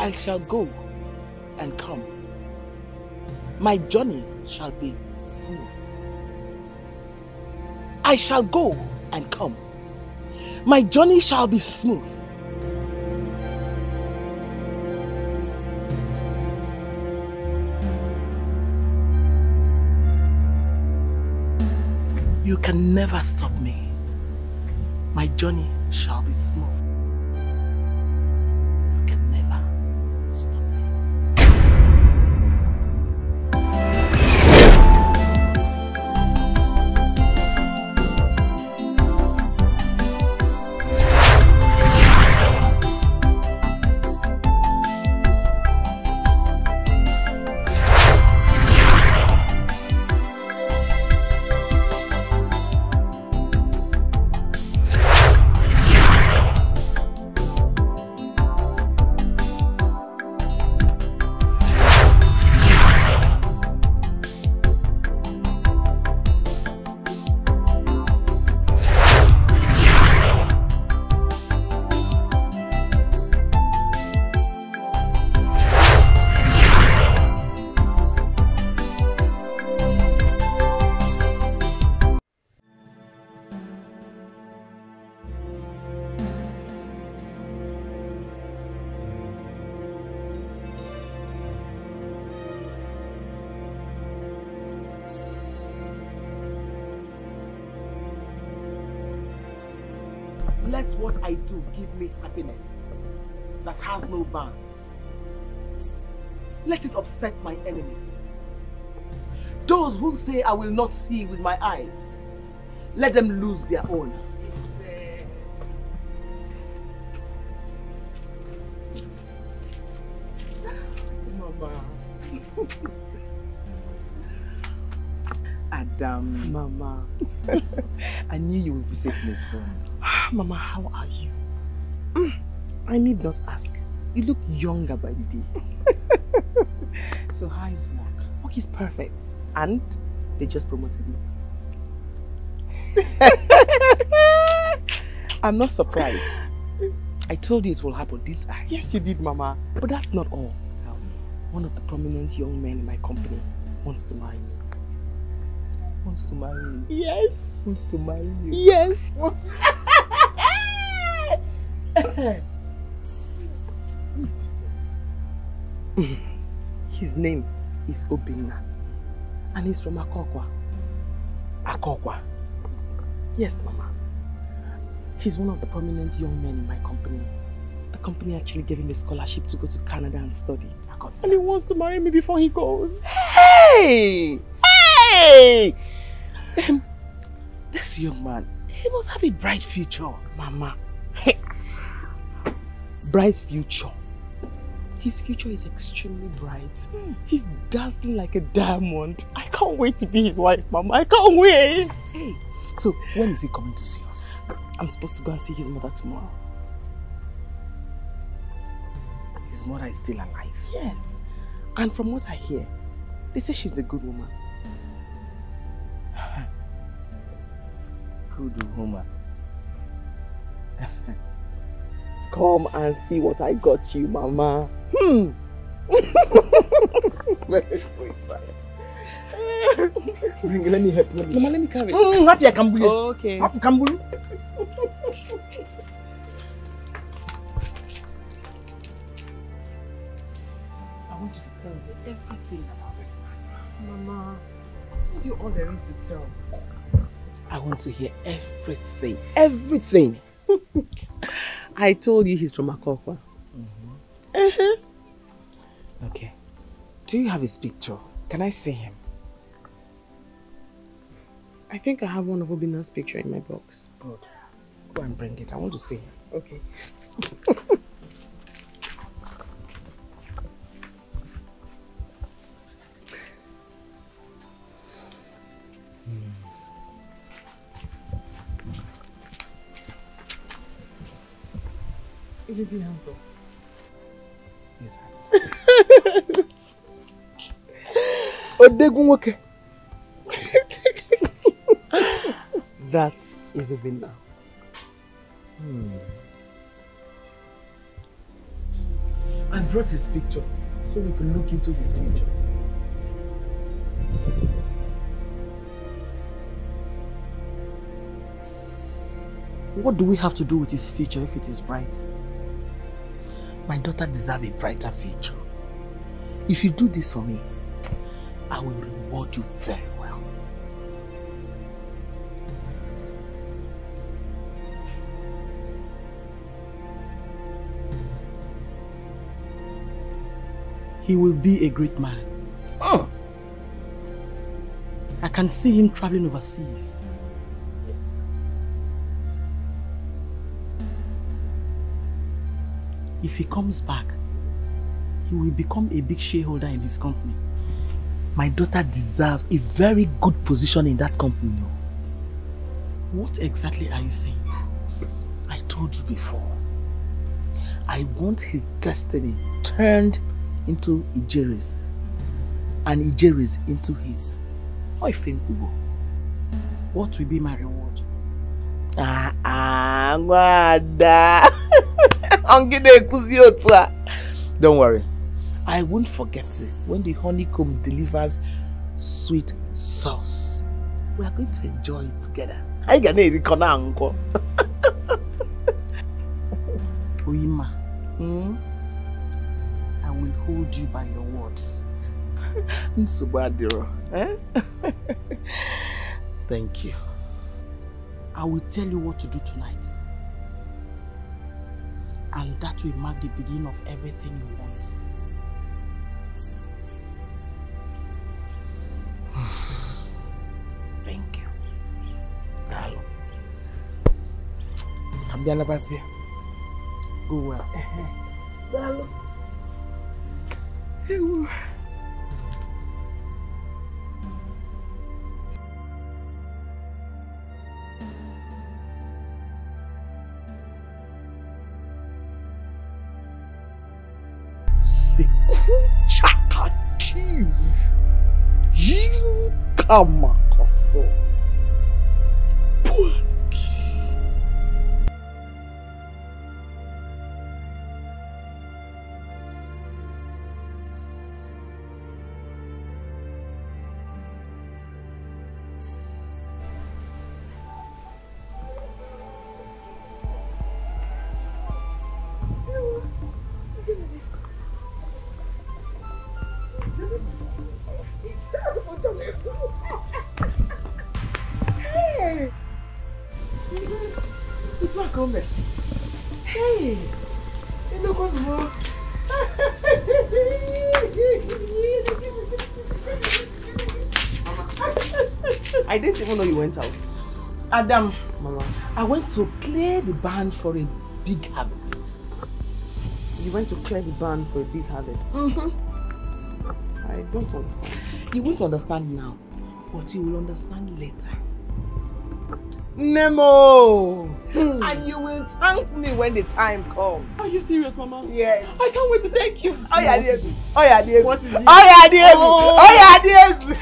I shall go and come. My journey shall be smooth. I shall go and come. My journey shall be smooth. You can never stop me. My journey shall be smooth. You can never stop me. Let what I do give me happiness that has no bounds. Let it upset my enemies. Those who say I will not see with my eyes, let them lose their own. Mama. Adam. Mama. I knew you would visit me soon. Mama, how are you? I need not ask. You look younger by the day. So how is work? Work is perfect. And they just promoted me. I'm not surprised. I told you it will happen, didn't I? Yes, you did, Mama. But that's not all. Tell me. One of the prominent young men in my company wants to marry me. Wants to marry me? Yes. Wants to marry you? Yes. Wants... His name is Obinna, and he's from Akokwa. Akokwa? Yes, Mama. He's one of the prominent young men in my company. The company actually gave him a scholarship to go to Canada and study. And he wants to marry me before he goes. Hey! Hey! This young man, he must have a bright future, Mama. Hey. Bright future. His future is extremely bright. He's dazzling like a diamond. I can't wait to be his wife, Mama. I can't wait. Hey, so when is he coming to see us? I'm supposed to go and see his mother tomorrow. His mother is still alive? Yes. And from what I hear, they say she's a good woman. Good woman. Come and see what I got you, Mama. Let's go inside. Bring it, let me help you. Mama, let me carry it. Happy I can okay. Happy can I want you to tell me everything about this man. Mama, I told you all there is to tell. I want to hear everything. Everything. I told you he's from Akokwa. Okay. Do you have his picture? Can I see him? I think I have one of Obinna's picture in my box. Good. Go and bring it. I want to see him. Okay. Isn't he handsome? He's handsome. That is brought his picture so we can look into his future. What do we have to do with his future if it is bright? My daughter deserves a brighter future. If you do this for me, I will reward you very well. He will be a great man. Oh. I can see him traveling overseas. If he comes back, he will become a big shareholder in his company. My daughter deserves a very good position in that company. No? What exactly are you saying? I told you before. I want his destiny turned into Ijeri's and Ijeri's into his. What will be my reward? Don't worry. I won't forget it when the honeycomb delivers sweet sauce. We are going to enjoy it together. Oima, I will hold you by your words. Thank you. I will tell you what to do tonight. And that will mark the beginning of everything you want. Thank you. Dalo. Kambiana basi. Go well. Dalo. Chakatiu Yinkamakaso Puanakis. Hey, look what's more. I didn't even know you went out. Adam, Mama, I went to clear the barn for a big harvest. You went to clear the barn for a big harvest? I don't understand. You won't understand now, but you will understand later. Nemo! And you will thank me when the time comes. Are you serious, Mama? Yes. I can't wait to thank you. Oh yeah, Diego. Oh yeah, Diego. What is it? Oh yeah, Diego. Oh yeah, Diego.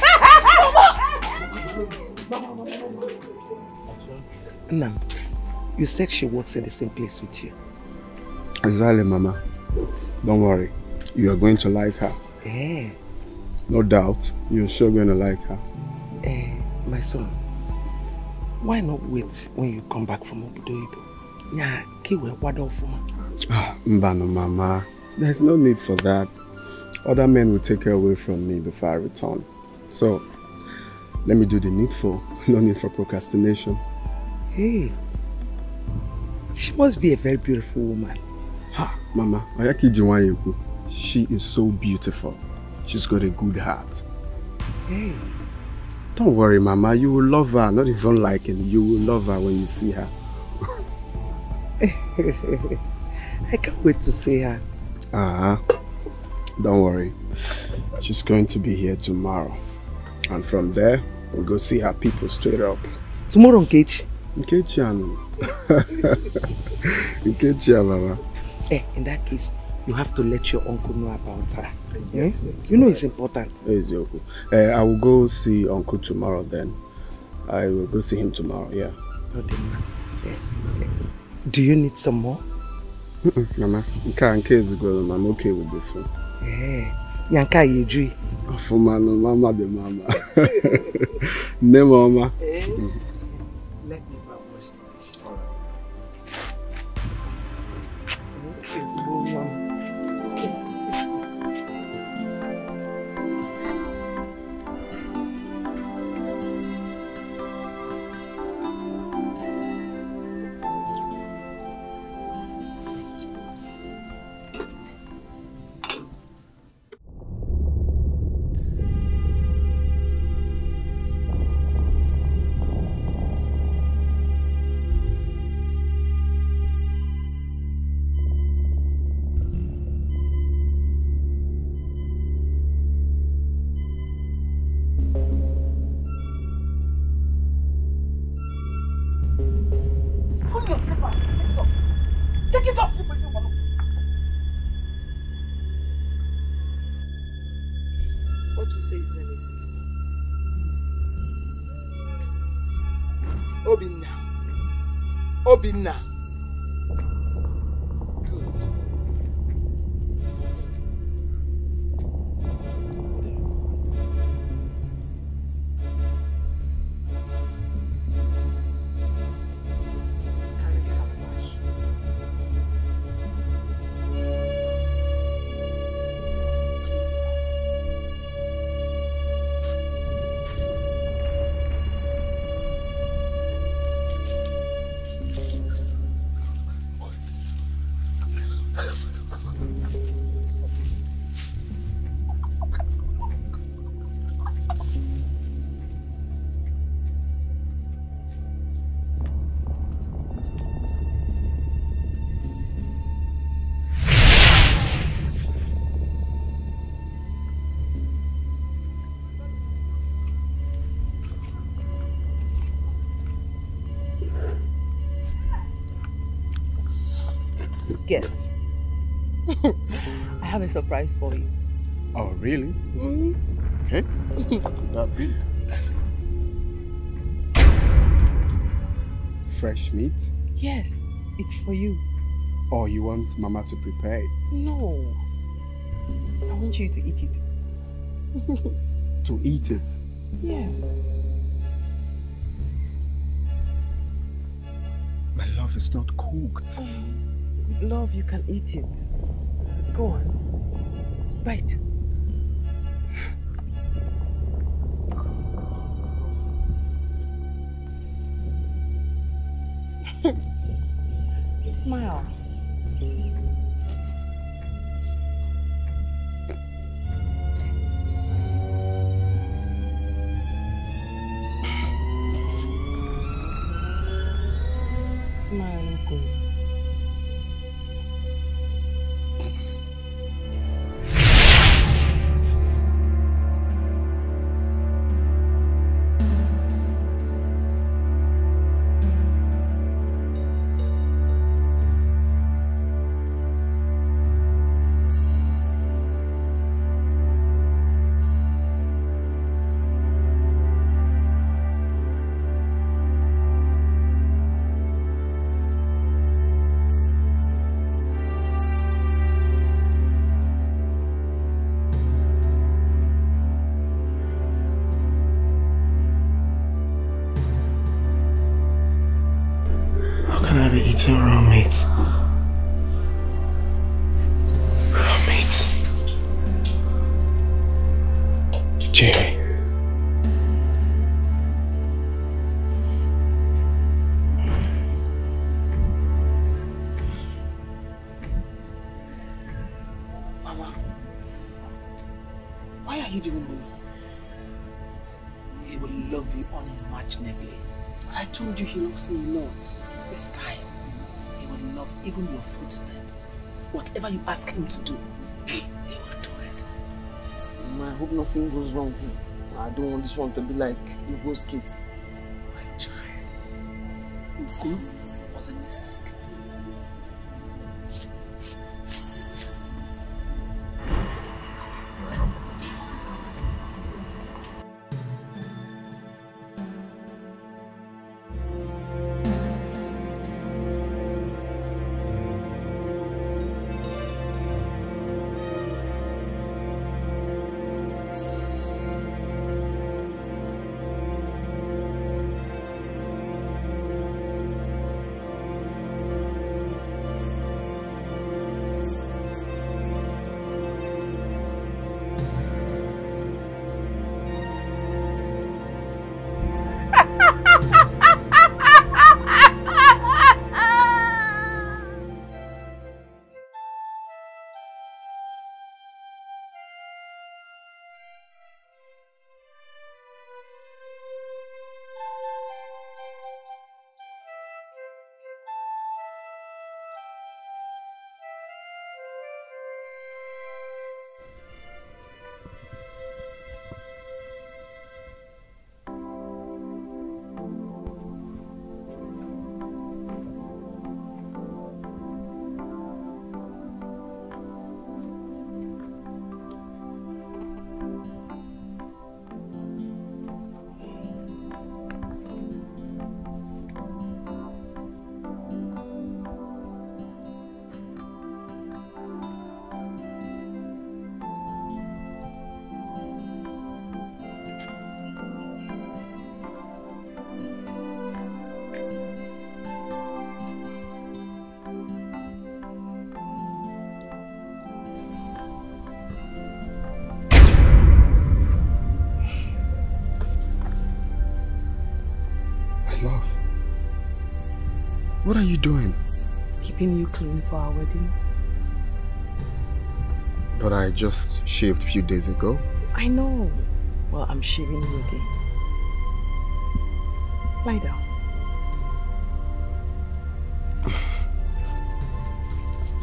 Now, you said she works in the same place with you. Exactly, Mama. Don't worry. You are going to like her. Eh. No doubt. You're sure going to like her. My son. Why not wait when you come back from Obodo? Yeah, Mbano, Mama. There's no need for that. Other men will take her away from me before I return. So, let me do the needful. No need for procrastination. Hey, she must be a very beautiful woman. Ha, Mama. She is so beautiful. She's got a good heart. Hey. Don't worry, Mama. You will love her. Not even like it. You will love her when you see her. I can't wait to see her. Don't worry. She's going to be here tomorrow. And from there, we'll go see her people straight up. Tomorrow, Nkechi? Nkechi, Nkechi, Mama. In that case, you have to let your uncle know about her. Yes, yes. You know it's important. Yes, Uncle. I will go see Uncle tomorrow then. I will go see him tomorrow, yeah. Do you need some more? Mama, nke is good. I'm okay with this one. Yanka Yedri. For mama the mama. Ne mama. Let me wash the dish. Obinna. Guess. I have a surprise for you. Oh, really? Okay. What could that be? Fresh meat? Yes, it's for you. Or you want Mama to prepare it? No. I want you to eat it. To eat it? Yes. My love is not cooked. With love, you can eat it. Go on. Bite. Smile. Smile, Uncle. Eating raw meat. Raw meat. Jerry. Mama, why are you doing this? He will love you unimaginably. I told you he loves me a lot. This time, he will love even your footstep. Whatever you ask him to do, he will do it. I hope nothing goes wrong here. I don't want this one to be like Ugo's case. My child, Ugo was a mistake. Love, what are you doing? Keeping you clean for our wedding. But I just shaved a few days ago. I know. Well, I'm shaving you again. Lie down.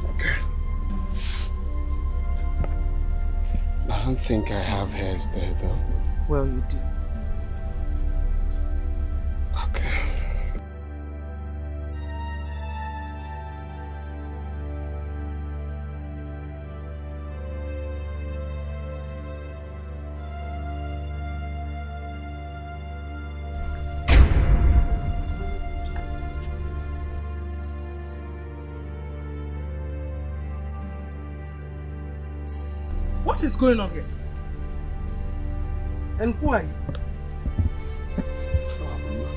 Okay. I don't think I have hairs there though. Well, you do. Okay. What is going on here? And who are you? Oh, Mama.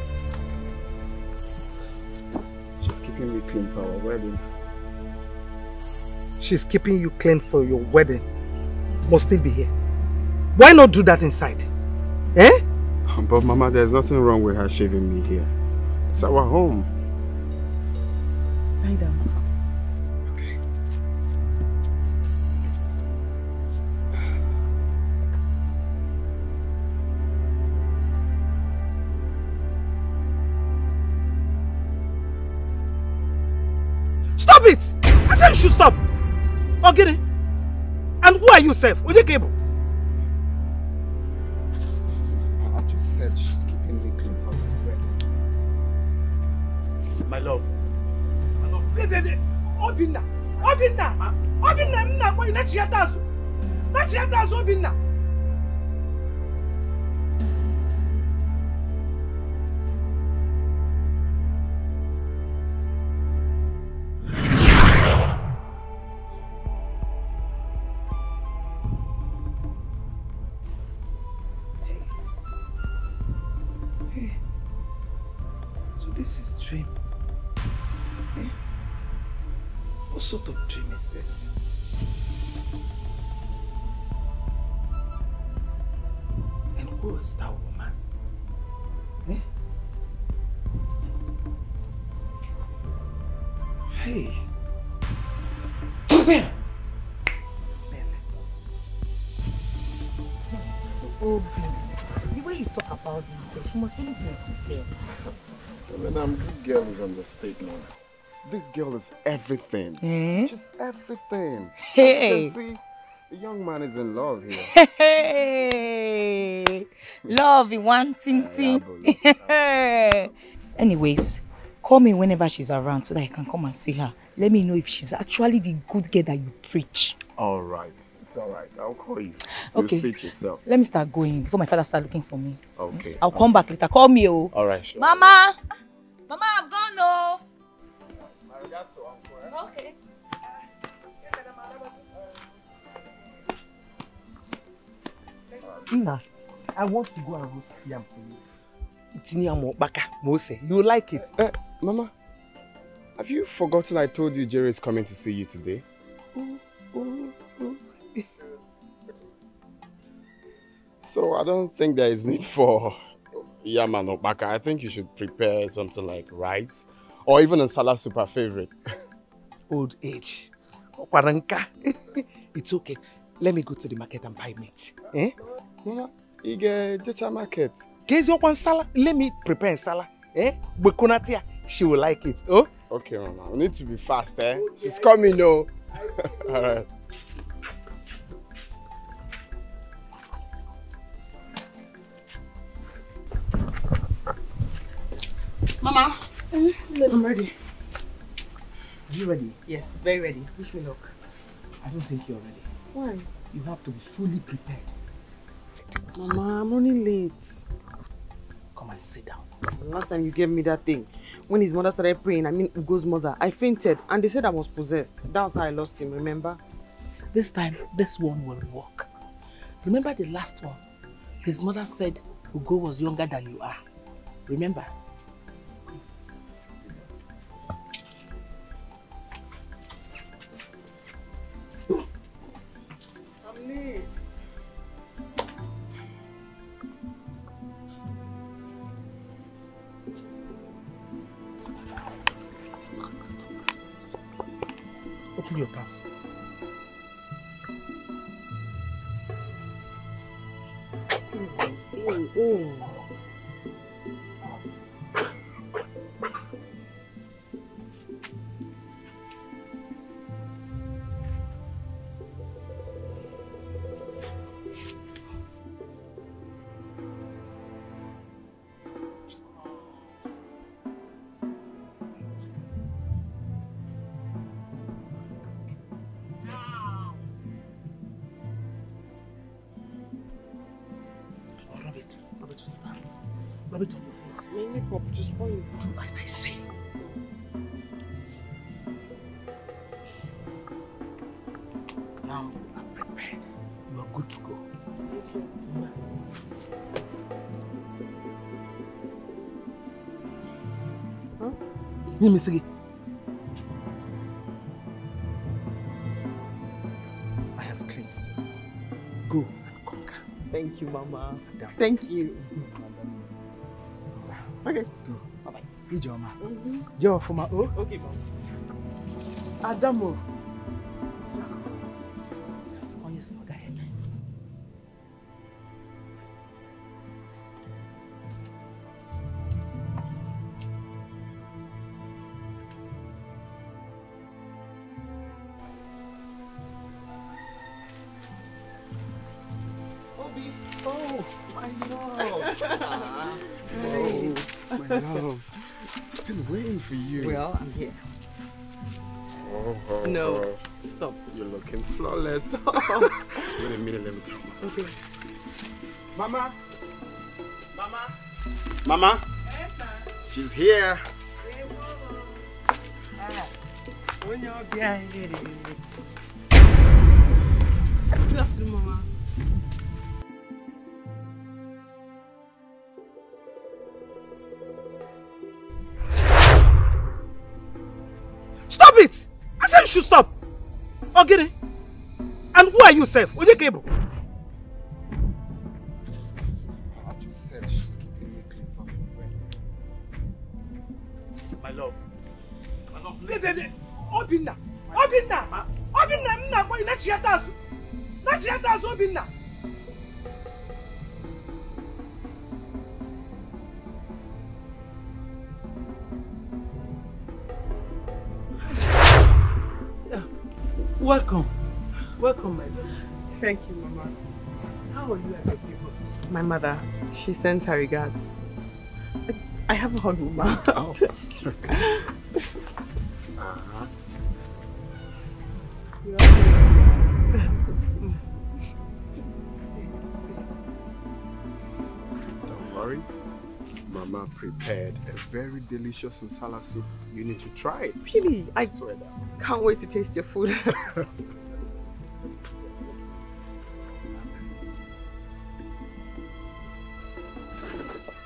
She's keeping me clean for our wedding. She's keeping you clean for your wedding. Must still be here. Why not do that inside? Eh? But Mama, there's nothing wrong with her shaving me here. It's our home. Lie down. Okay. Stop it! I said you should stop! Oh, get it? And who are you, Seth? With your cable? I just said she's keeping me clean for my wedding. My love. My love. Listen, Obinna! Obinna! Obinna! Mna kwa ina chiyatazu! Na chiyatazu, Obinna! This is dream. Eh? What sort of dream is this? And who is that woman? Eh? Hey. Bam! Oh, baby. The way you talk about this girl, she must really be a good girl. I mean, good girl is understatement. This girl is everything. Eh? Just everything. Hey. As you can see, the young man is in love here. Hey. Love in one ting. Anyways, call me whenever she's around so that I can come and see her. Let me know if she's actually the good girl that you preach. All right. It's all right. I'll call you. Okay. You'll see it yourself. Let me start going before my father starts looking for me. Okay. I'll come back later. Call me, oh. All right, sure. Mama! Mama, I'm gone, oh. My regards to Uncle. Okay. Nna, I want to go and roast yam for you. Itini baka, Mose. You like it? Mama, have you forgotten I told you Jerry is coming to see you today? So I don't think there is need for yam and okbaka. I think you should prepare something like rice or even a salad super favorite. Old age. Okwaranka. It's okay. Let me go to the market and buy meat. Eh? Mama, you get Jecha market. Get your one salad. Let me prepare salad. Eh? Bukunatia. She will like it. Oh? Okay, Mama. We need to be fast, eh? Okay. She's coming, no. All right. Mama, I'm ready. Are you ready? Yes, very ready. Wish me luck. I don't think you're ready. Why? You have to be fully prepared. Mama, I'm running late. Come and sit down. Last time you gave me that thing, when his mother started praying, I mean Ugo's mother, I fainted and they said I was possessed. That was how I lost him, remember? This time, this one will work. Remember the last one? His mother said Ugo was younger than you are. Remember? I'm late. Open your palm. Rub it on your face. Mainly pop, just spoil it. Do as I say. Now I'm prepared. You are good to go. Thank you. Huh? Let me see. I have cleansed you. Go and conquer. Thank you, Mama. Madam. Thank you. Okay. Go. Bye-bye. Ijoma. Mm-hmm. Joe for my oh. Okay, Mama. Adamo. That's the one you snug ahead. Obi. Oh, my love. Oh, my love. I've been waiting for you. Well, I'm here. Oh, No, stop. You're looking flawless. Wait a minute, let me tell you. Okay. Mama. Mama. Mama. She's here. Good afternoon, Mama. Stop it! I said you should stop! Oh, get it? And who are you, Seth? Oye Cable? I just said she's keeping me clean from everywhere. My love. My love, Listen, Obinna! Obinna! Obinna, Mna, why not Chiatasu? Not Chiatasu, Obinna! Welcome. Welcome, my love. Thank you, Mama. How are you and your people? My mother, she sends her regards. I have a hug, Mama. Oh. Don't worry. Mama prepared a very delicious nsala soup. You need to try it. Really? I Swear that. can't wait to taste your food.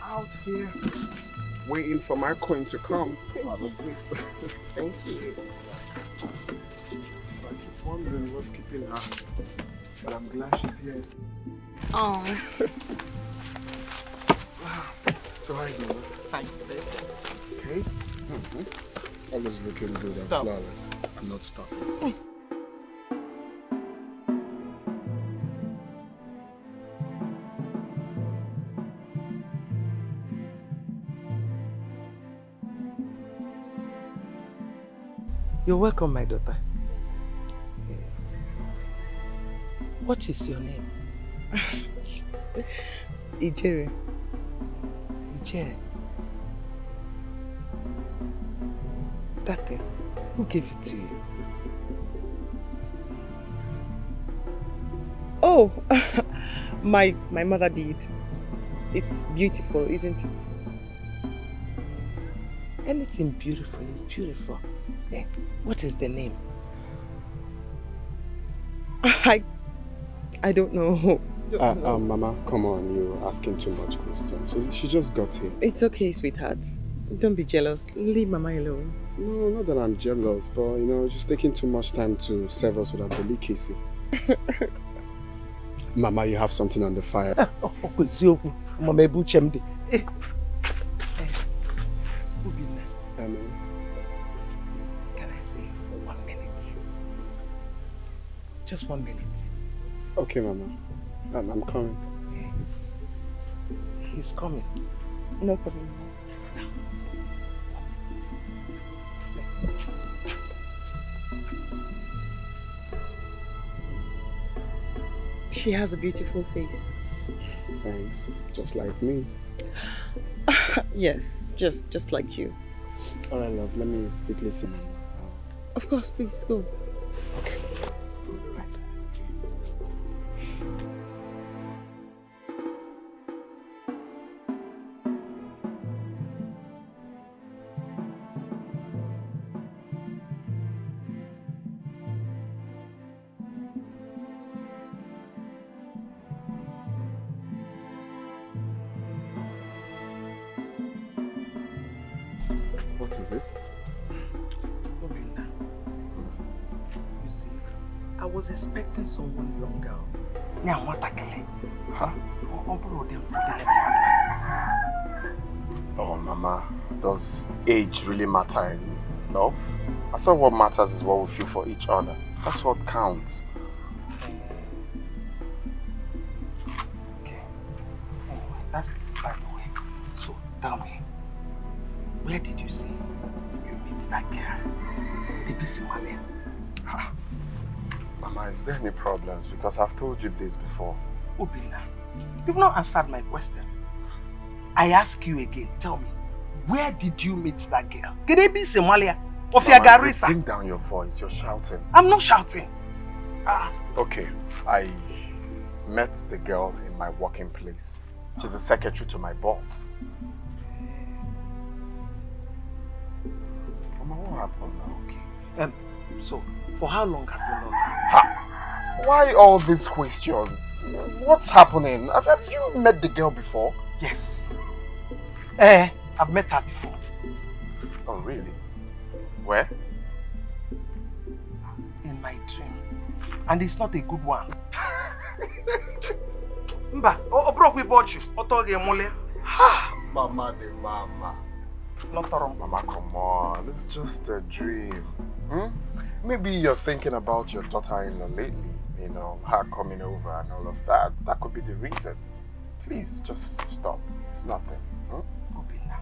Out here, waiting for my coin to come. Thank you. I keep wondering what's keeping her, but I'm glad she's here. Oh. So how is Mama? Fine. Okay. Always looking good and Stop. flawless. I'm not stopping. You're welcome, my daughter. What is your name? Ijere. Ijere. That thing, who gave it to you? Oh, my mother did. It's beautiful, isn't it? Anything beautiful is beautiful. Eh, what is the name? I don't know. Mama, come on, you're asking too much questions. So she just got here. It's okay, sweetheart. Don't be jealous. Leave Mama alone. No, not that I'm jealous, but you know, she's taking too much time to serve us with her delicacy. Mama, you have something on the fire. I know. Can I say for 1 minute? Just 1 minute. Okay, Mama. I'm coming. Yeah. He's coming. No problem. Now. She has a beautiful face. Thanks. Just like me. Yes, just like you. Alright, love. Let me quickly see. Of course, please go. Okay. What is it? Obinna, you see, I was expecting someone younger. Now, what I Huh? Oh, Mama, does age really matter in love? I thought what matters is what we feel for each other. That's what counts. Okay. Anyway, that's by the way. So, tell me, where did you say you meet that girl? The Somalia. Mama, is there any problems? Because I've told you this before. Obinna, you've not answered my question. I ask you again, tell me, where did you meet that girl? Could it be Somalia? Of your Garissa? Bring down your voice, you're shouting. I'm not shouting. Okay, I met the girl in my working place. She's the secretary to my boss. Mama, what happened now? Okay. So, for how long have you known her? Ha! Why all these questions? What's happening? Have you met the girl before? Yes. I've met her before. Oh, really? Where? In my dream. And it's not a good one. Mba, broke we bought you. Ha! Mama de mama. Not wrong. Mama, come on. It's just a dream. Maybe you're thinking about your daughter-in-law lately. You know, her coming over and all of that. That could be the reason. Please, just stop. It's nothing. Obinna,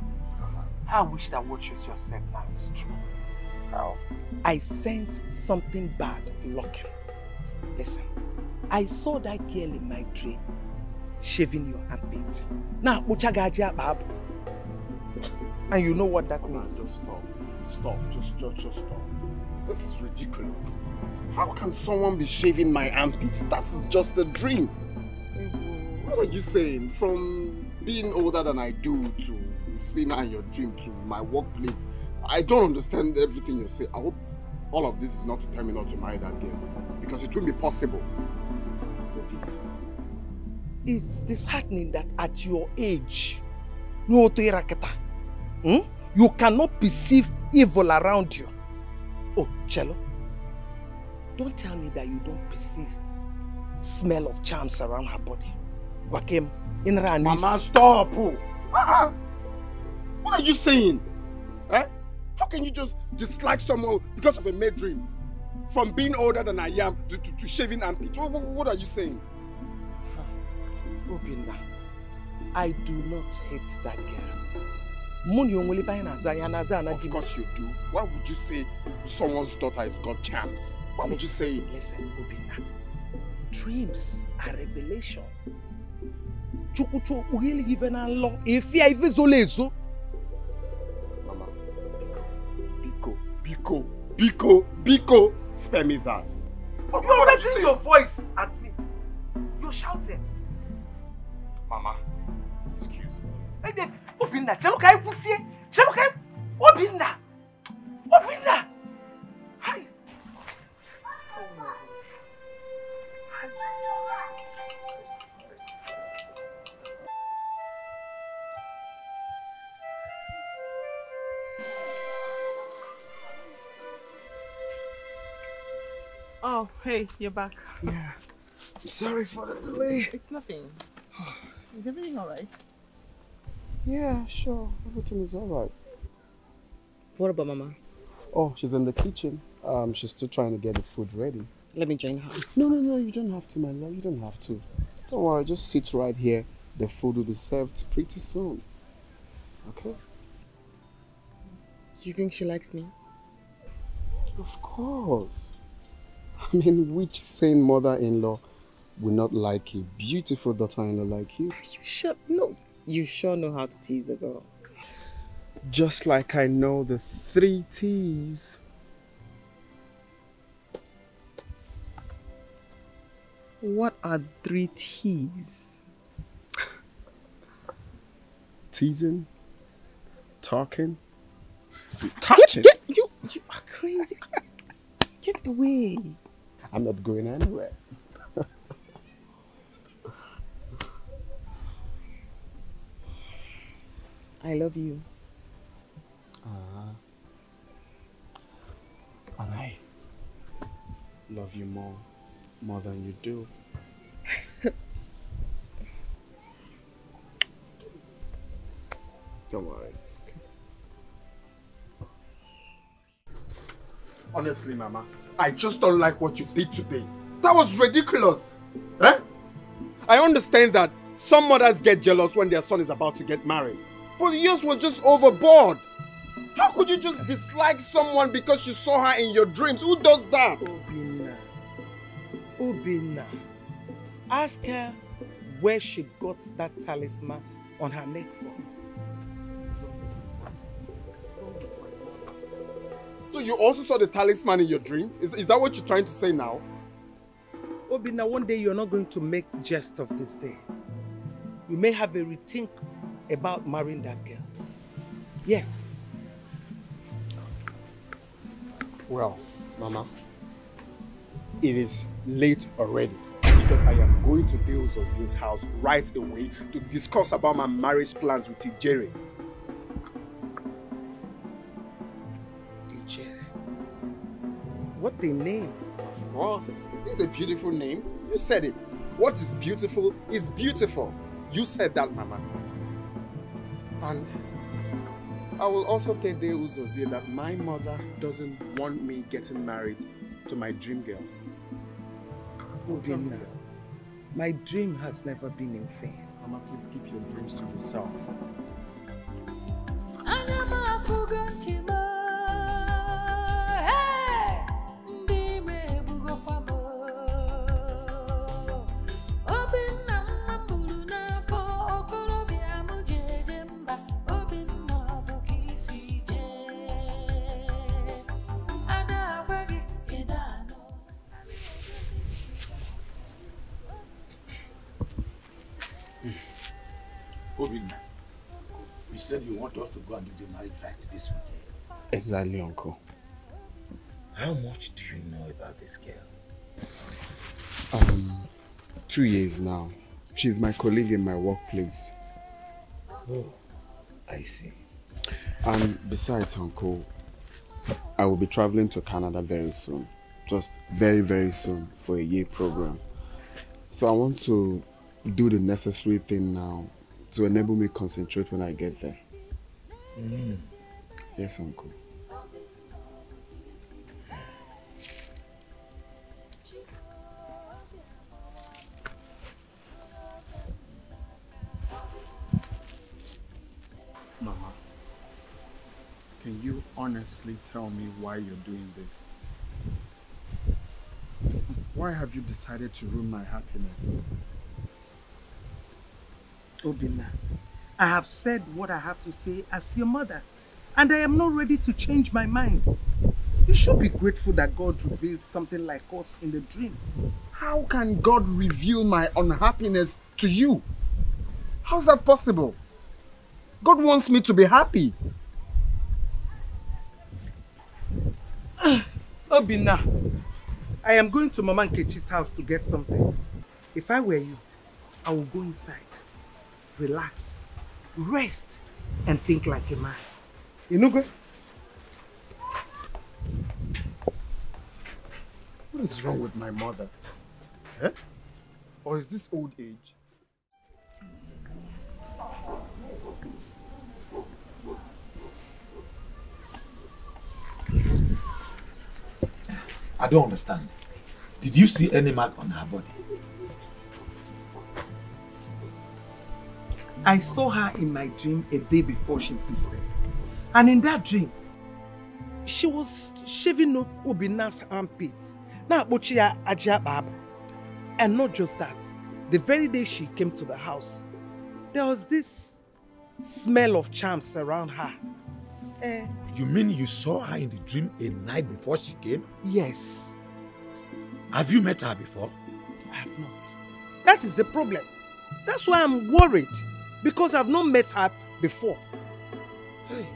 I wish that what you just said now is true. How? I sense something bad lurking. Listen, I saw that girl in my dream shaving your armpit. Now, and you know what that means. Just stop. Stop. Just stop. This is ridiculous. How can someone be shaving my armpits? That's just a dream. What are you saying? From being older than I do to seeing her in your dream to my workplace, I don't understand everything you say. I hope all of this is not to tell me not to marry that girl, because it won't be possible. It's disheartening that at your age, you cannot perceive evil around you. Oh, Cello, don't tell me that you don't perceive smell of charms around her body. Wakem, Mama, stop! What are you saying? Eh? How can you just dislike someone because of a mad dream? From being older than I am to shaving armpits? What are you saying? Obinna, I do not hate that girl. Of course you do. Why would you say someone's daughter has got charms? Why would you say it? Listen, Obinna. Dreams are revelations. Mama, Biko, spare me that. You're raising your voice at me. You're shouting. Mama, excuse me. Obinna, Obinna. Hi. Oh, hey, you're back. Yeah. I'm sorry for the delay. It's nothing. Is everything alright? Yeah, sure. Everything is alright. What about Mama? Oh, she's in the kitchen. She's still trying to get the food ready. Let me join her. No, you don't have to, my love. You don't have to. Don't worry, just sit right here. The food will be served pretty soon. Okay? You think she likes me? Of course. I mean, which sane mother-in-law will not like a beautiful daughter-in-law like you? You sure? No. You sure know how to tease a girl. Just like I know the 3 T's. What are 3 T's? Teasing, talking, touching. You are crazy. Get away. I'm not going anywhere. I love you. And I love you more than you do. Don't worry. Honestly, Mama, I just don't like what you did today. That was ridiculous. Eh? I understand that some mothers get jealous when their son is about to get married. But yours was just overboard. How could you just dislike someone because you saw her in your dreams? Who does that? Obinna. Ask her where she got that talisman on her neck from. So you also saw the talisman in your dreams? Is that what you're trying to say now? Obinna, one day you're not going to make jest of this day. You may have a rethink about marrying that girl. Yes. Well, Mama, it is late already because I am going to Dale Zozie's house right away to discuss about my marriage plans with Ijere. Ijere? What the name? Of course. It's a beautiful name. You said it. What is beautiful is beautiful. You said that, Mama. And I will also tell Dale Zozie that my mother doesn't want me getting married to my dream girl. Obinna, my dream has never been in vain. Mama, please keep your dreams to yourself. Obinna, you said you want us to go and do the marriage right this weekend. Exactly, Uncle. How much do you know about this girl? 2 years now. She's my colleague in my workplace. Oh, I see. And besides, Uncle, I will be traveling to Canada very soon. Just very, very soon for a year program. So I want to do the necessary thing now to enable me to concentrate when I get there. Yes, Uncle. Mama, can you honestly tell me why you're doing this? Why have you decided to ruin my happiness? Obinna, I have said what I have to say as your mother, and I am not ready to change my mind. You should be grateful that God revealed something like us in the dream. How can God reveal my unhappiness to you? How's that possible? God wants me to be happy. Obinna, I am going to Mama Nkechi's house to get something. If I were you, I would go inside, relax, rest, and think like a man. You know, good? What is wrong with my mother? Eh? Or is this old age? I don't understand. Did you see any mark on her body? I saw her in my dream a day before she visited. And in that dream, she was shaving Obina's armpits. And not just that, the very day she came to the house, there was this smell of charms around her. You mean you saw her in the dream a night before she came? Yes. Have you met her before? I have not. That is the problem. That's why I'm worried. Because I've not met her before. Hey,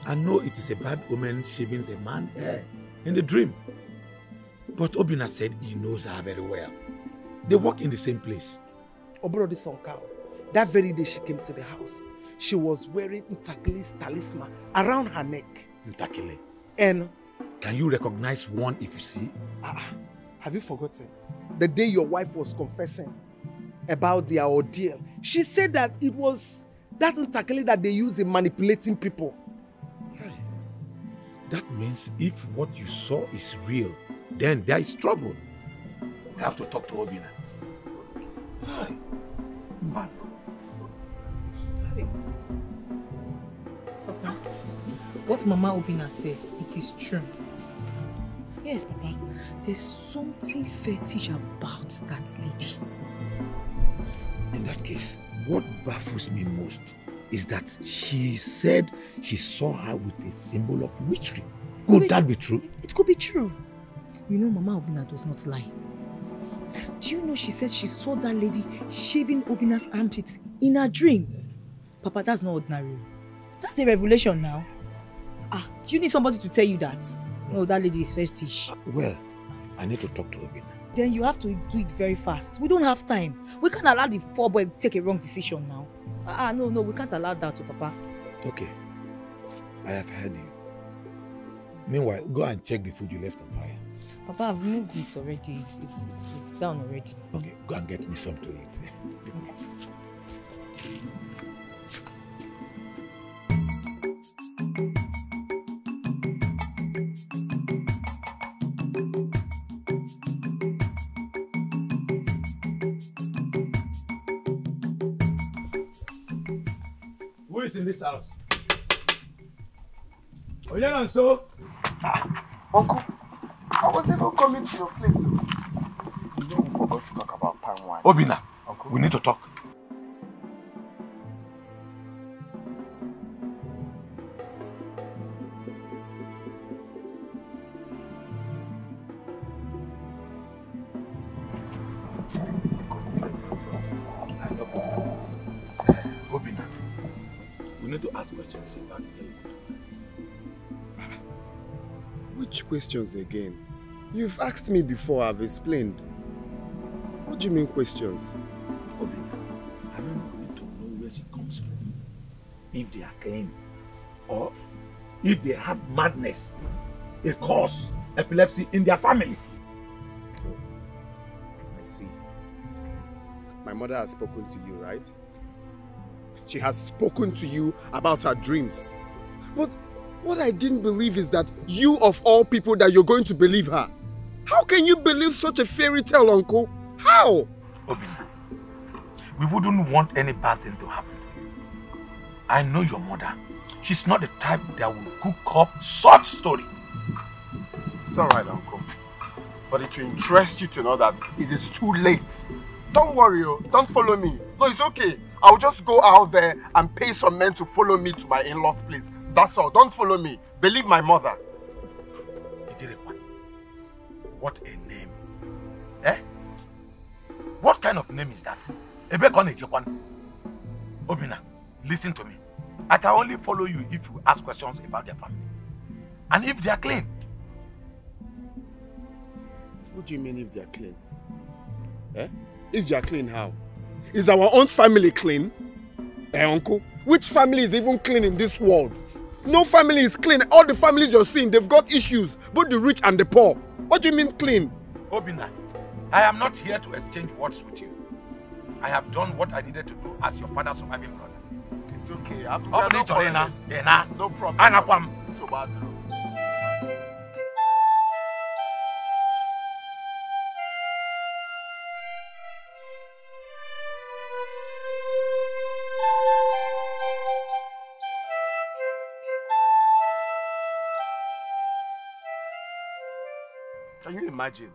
I know it is a bad omen shaving a man's hair in the dream. But Obina said he knows her very well. They work in the same place. Obrodi Sonkao, that very day she came to the house, she was wearing Ntakile's talisman around her neck. Ntakile? And... Can you recognize one if you see? Have you forgotten? The day your wife was confessing about their ordeal, she said that it was that Ntakile that they use in manipulating people. Hey, that means if what you saw is real, then there is trouble. We have to talk to Obina. Hi. Man. Hey. Papa, what Mama Obina said, it is true. Yes, Papa, there's something fetish about that lady. In that case, what baffles me most is that she said she saw her with a symbol of witchery. Could that be true? It could be true. You know, Mama Obina does not lie. Do you know she said she saw that lady shaving Obina's armpits in her dream? Papa, that's not ordinary. That's a revelation now. Do you need somebody to tell you that? No, that lady is fetish. Well, I need to talk to Obina. Then you have to do it very fast. We don't have time. We can't allow the poor boy to take a wrong decision now. No, we can't allow that to Papa. Okay. I have heard you. Meanwhile, go and check the food you left on fire. Papa, I've moved it already. It's down already. Okay, go and get me some to eat. Who is in this house? Oh, yeah, so? Uncle, I was even coming to your place. You know we forgot to talk about palm wine. Obina, Uncle, we need to talk. Obina, we need to ask questions about the which questions again? You've asked me before, I've explained. What do you mean questions? Obina, I don't need to know where she comes from. If they are clean, or if they have madness, a cause, epilepsy in their family. Oh, I see. My mother has spoken to you, right? She has spoken to you about her dreams. But what I didn't believe is that you of all people that you're going to believe her. How can you believe such a fairy tale, Uncle? How? Obina, we wouldn't want any bad thing to happen. I know your mother. She's not the type that will cook up such story. It's alright, Uncle. But it will interest you to know that it is too late. Don't worry, don't follow me. No, it's okay. I'll just go out there and pay some men to follow me to my in-laws' place. That's all. Don't follow me. Believe my mother. What a name. Eh? What kind of name is that? Obina, listen to me. I can only follow you if you ask questions about their family. And if they are clean. What do you mean if they are clean? Eh? If they are clean, how? Is our own family clean? Uncle? Which family is even clean in this world? No family is clean. All the families you're seeing, they've got issues. Both the rich and the poor. What do you mean clean? Obina, I am not here to exchange words with you. I have done what I needed to do as your father's surviving brother. It's okay. No problem. Can you imagine?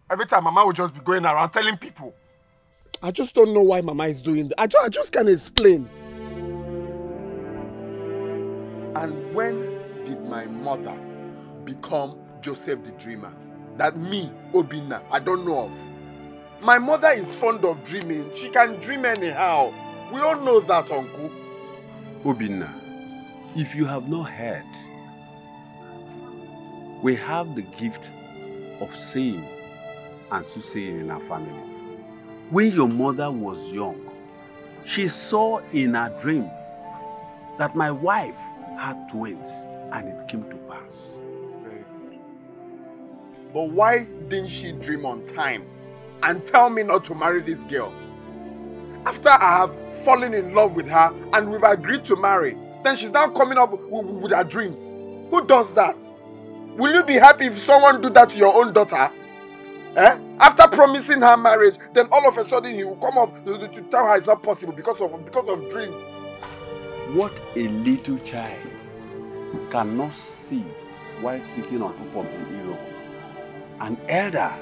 Every time Mama will just be going around telling people. I just don't know why Mama is doing that. I just can't explain. And when did my mother become Joseph the Dreamer? That me, Obinna, I don't know of. My mother is fond of dreaming. She can dream anyhow. We all know that, Uncle. Obinna, if you have not heard, we have the gift of saying and soothsaying in our family. When your mother was young, she saw in her dream that my wife had twins, and it came to pass. Very good. But why didn't she dream on time and tell me not to marry this girl? After I have fallen in love with her and we've agreed to marry, then she's now coming up with her dreams. Who does that? Will you be happy if someone do that to your own daughter? Eh? After promising her marriage, then all of a sudden he will come up to tell her it's not possible because of dreams. What a little child cannot see while sitting on top of the hero, an elder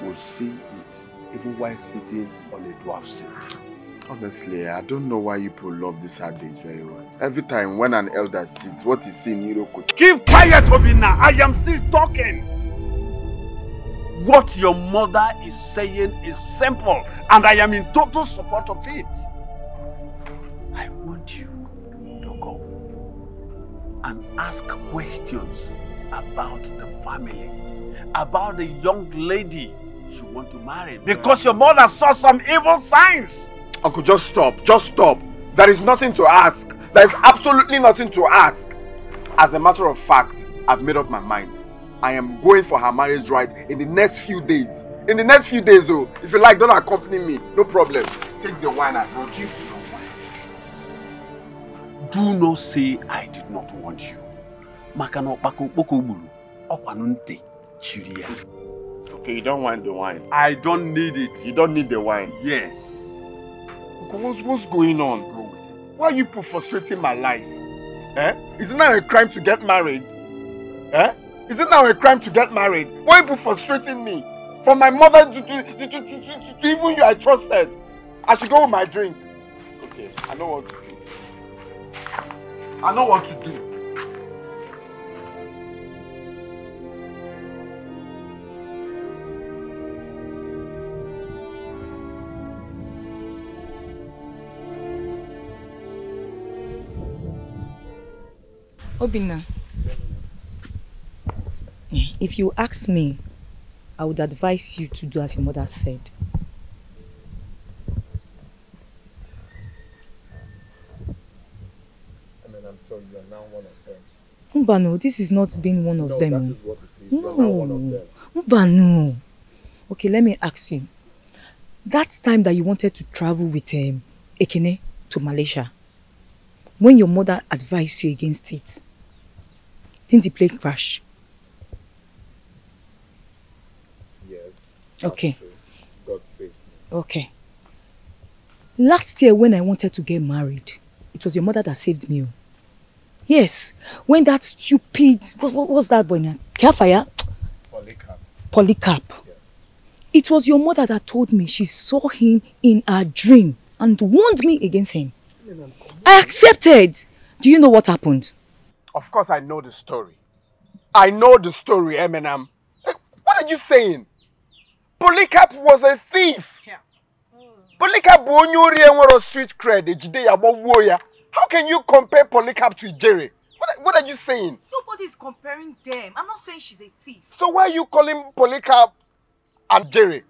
will see it even while sitting on a dwarf seat. Honestly, I don't know why you people love this adage very well. Every time when an elder sits, what is seen, hero could... Keep quiet, Obinna! I am still talking! What your mother is saying is simple, and I am in total support of it. I want you to go and ask questions about the family, about the young lady you want to marry, because your mother saw some evil signs. Uncle, just stop. Just stop. There is nothing to ask. There is absolutely nothing to ask. As a matter of fact, I've made up my mind. I am going for her marriage right in the next few days. In the next few days, though, if you like, don't accompany me. No problem. Take the wine I brought you. Do not say I did not want you. Okay, you don't want the wine. I don't need it. You don't need the wine? Yes. What's going on? Go with it. Why are you frustrating my life? Eh? Is it now a crime to get married? Eh? Is it now a crime to get married? Why are you frustrating me? From my mother to even you I trusted. I should go with my drink. Okay, I know what to do. I know what to do. Obinna, if you ask me, I would advise you to do as your mother said. I mean, I'm sorry, you're now one of them. Mbano, this is not being one of them. No, that is what it is. You're now one of them. Mbano. Okay, let me ask you. That time that you wanted to travel with Ekene to Malaysia, when your mother advised you against it, didn't the plane crash? Yes. Okay. True. God save me. Okay. Last year when I wanted to get married, it was your mother that saved me. Yes. When that stupid, what was that boy now? Carefire? Polycarp. Yes. It was your mother that told me she saw him in her dream and warned me against him. I accepted. Do you know what happened? Of course I know the story. I know the story, Eminem. What are you saying? Polycarp was a thief. Yeah. Polycarp was street cred. How can you compare Polycarp to Ijere? What are you saying? Nobody is comparing them. I'm not saying she's a thief. So why are you calling Polycarp and Ijere?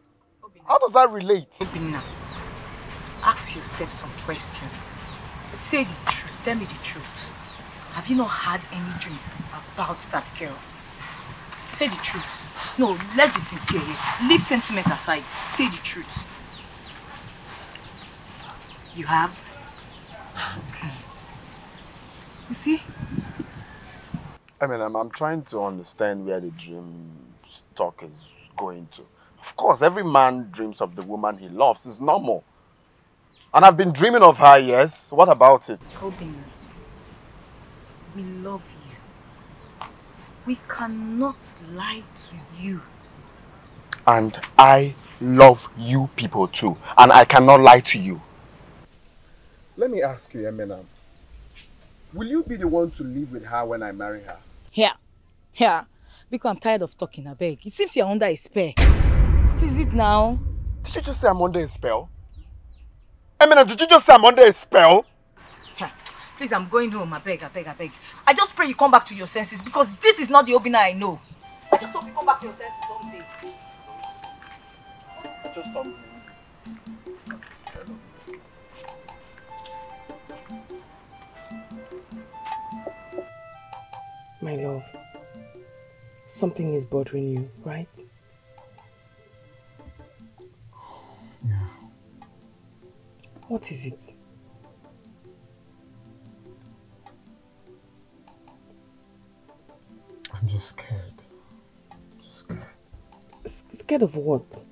How does that relate? Obinna, ask yourself some questions. Say the truth. Tell me the truth. Have you not had any dream about that girl? Say the truth. No, let's be sincere here. Leave sentiment aside. Say the truth. You have? You see? I mean, I'm trying to understand where the dream talk is going to. Of course, every man dreams of the woman he loves. It's normal. And I've been dreaming of her, yes. What about it? Obinna, we love you. We cannot lie to you. And I love you people too. And I cannot lie to you. Let me ask you, Eminem. Will you be the one to live with her when I marry her? Yeah. Because I'm tired of talking, I beg. It seems you're under a spell. What is it now? Did you just say I'm under a spell? Eminem, did you just say I'm under a spell? Please, I'm going home. I beg. I just pray you come back to your senses because this is not the Obina I know. I just hope you come back to your senses someday. Just stop me. I'm scared of you. My love, something is bothering you, right? Yeah. What is it? I'm just scared. Scared of what?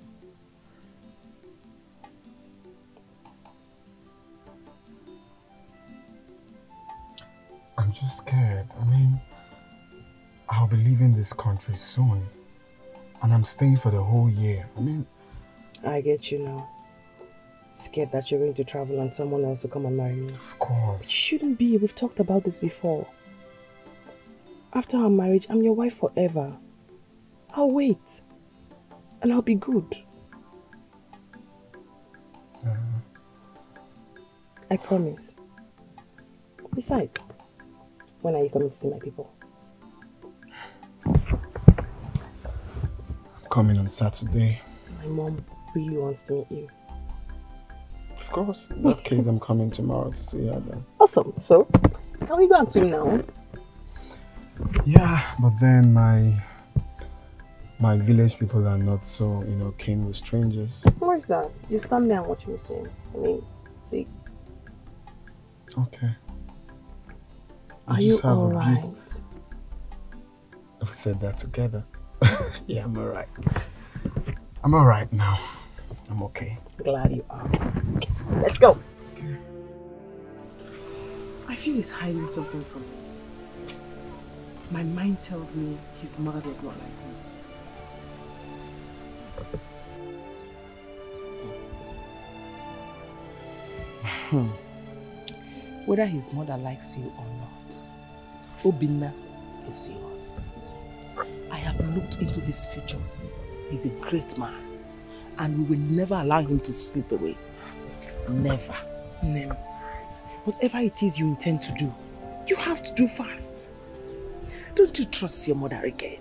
I'm just scared. I mean, I'll be leaving this country soon. And I'm staying for the whole year. I mean... I get you now. Scared that you're going to travel and someone else will come and marry me. Of course. It shouldn't be. We've talked about this before. After our marriage, I'm your wife forever. I'll wait. And I'll be good. I promise. Besides, when are you coming to see my people? I'm coming on Saturday. My mom really wants to meet you. Of course. In that case, I'm coming tomorrow to see her then. Awesome. So, can we go and swim now? Yeah, but then my village people are not so, keen with strangers. Where's that? You stand there and watch me swim. I mean, big. Okay. Are you alright? We said that together. Yeah, I'm alright. I'm alright now. I'm okay. Glad you are. Let's go. Okay. I feel he's hiding something from me. My mind tells me his mother does not like me. Whether his mother likes you or not, Obinna is yours. I have looked into his future. He's a great man. And we will never allow him to slip away. Never. Never. Whatever it is you intend to do, you have to do fast. Don't you trust your mother again?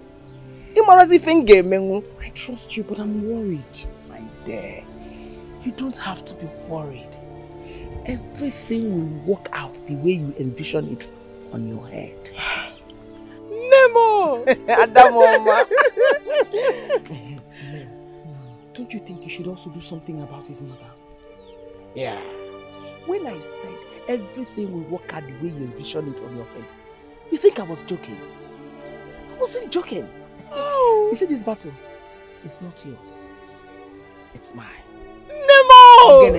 I trust you, but I'm worried, my dear. You don't have to be worried. Everything will work out the way you envision it on your head. Nemo! Adamoma! Don't you think you should also do something about his mother? Yeah. When I said everything will work out the way you envision it on your head, you think I was joking? I wasn't joking. Oh. You see, this battle, it's not yours. It's mine. Nemo!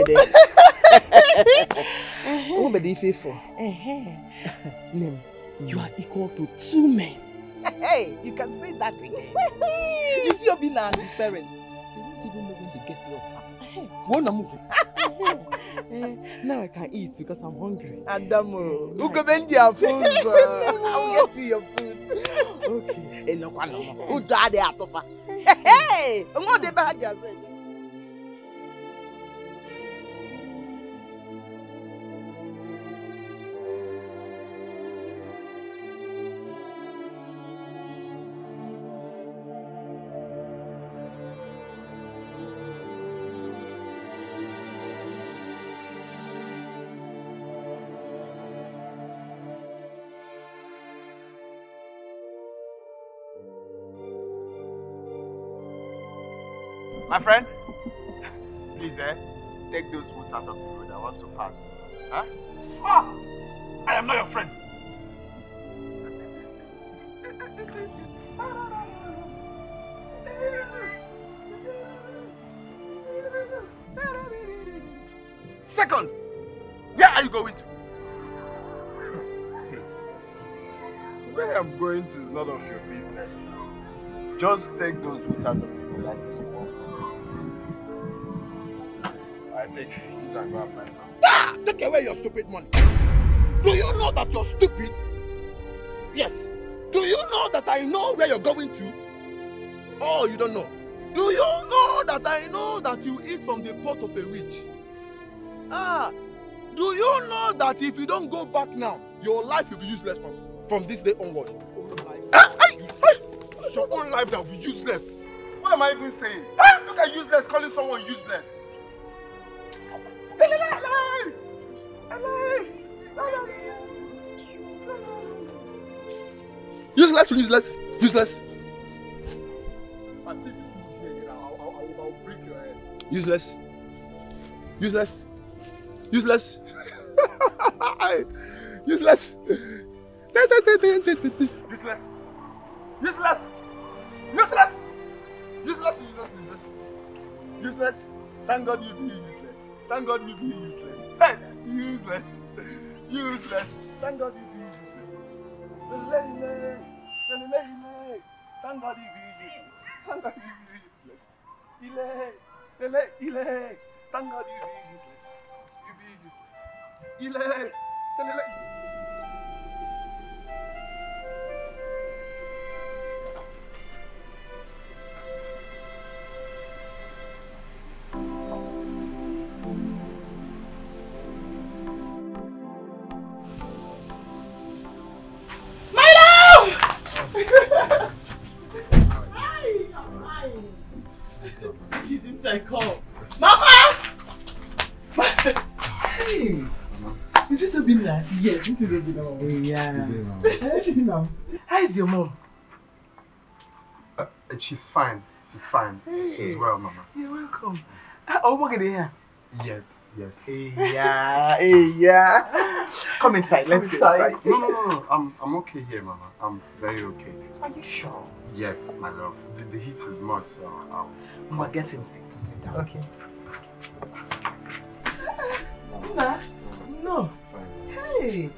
Nemo, you are equal to 2 men. Hey, you can say that thing. You see Obinna and his parents. They don't even know when they get here on Saturday. Now I can eat because I'm hungry. Adamo, who go bend your food? I'll get you your food. Okay. Who died there? Hey, I'm not the bad. My friend, please, take those boots out of the road. I want to pass. Huh? Ah! I am not your friend. Second, where are you going to? Where I'm going to is none of your business now. Just take those waters of people that say you want. I take these and go and buy some. Ah! Take away your stupid money. Do you know that you're stupid? Yes. Do you know that I know where you're going to? Oh, you don't know. Do you know that I know that you eat from the pot of a witch? Ah, do you know that if you don't go back now, your life will be useless from this day onward? Useless. It's your own life that will be useless. What am I even saying? Look at useless calling someone useless. Useless, useless, useless. I see this move here again, I'll break your head. Useless. Useless. Useless. Useless. Useless. Useless. Useless. Useless. Useless. Thank God you be useless. Thank God you be useless. Hey, useless. Useless. Thank God you be useless. Thank God you be useless. Thank God you be useless. Thank God you be useless. Thank God you be useless. You be useless. She's inside. Call. Mama! Hey! Is this Obinna? Yes, this is Obinna. Yeah. How is your mom? She's fine. She's fine. Hey. She's well, Mama. You're welcome. Oh, look at here. Yes, yes. Yeah. Come inside. Let's go inside. No. I'm okay here, Mama. I'm very okay. Are you sure? Yes, my love. The heat is much, so Mama, get him to sit down. Okay. Mama? No. Fine. Hey.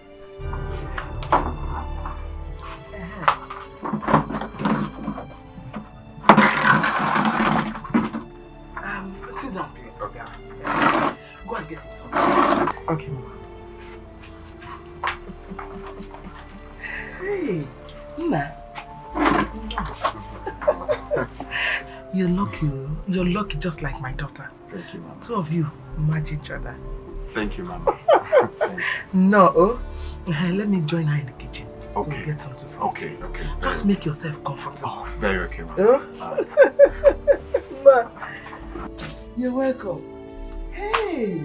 Sit down, please. Okay. Yeah. Go and get him something. Okay, Mama. Hey, Mama. You're lucky. You're lucky just like my daughter. Thank you, Mama. Two of you match each other. Thank you, Mama. Thank you. No, let me join her in the kitchen. Okay. So get something for Okay. Just make yourself comfortable. Oh, very okay, Mama. Ma, you're welcome. Hey.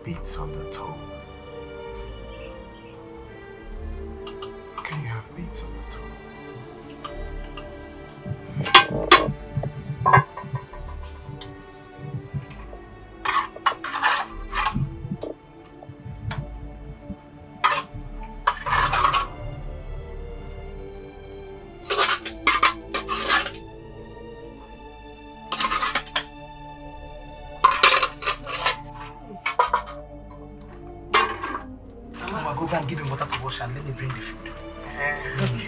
Beats on the toe. Can you have beats on the toe? Mama, go and give him water to wash and let me bring the food. Okay.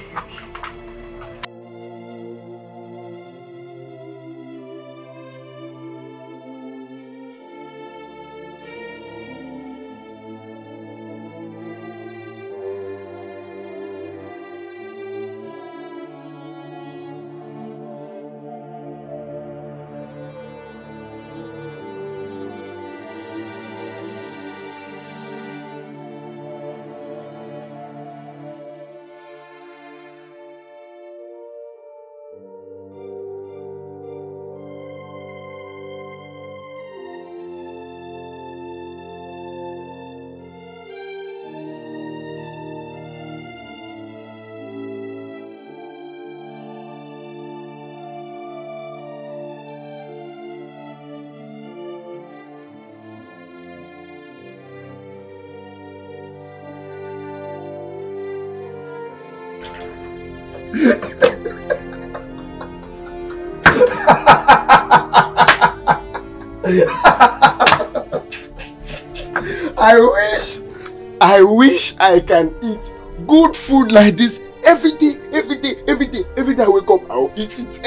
I wish I can eat good food like this every day I wake up, I'll eat it.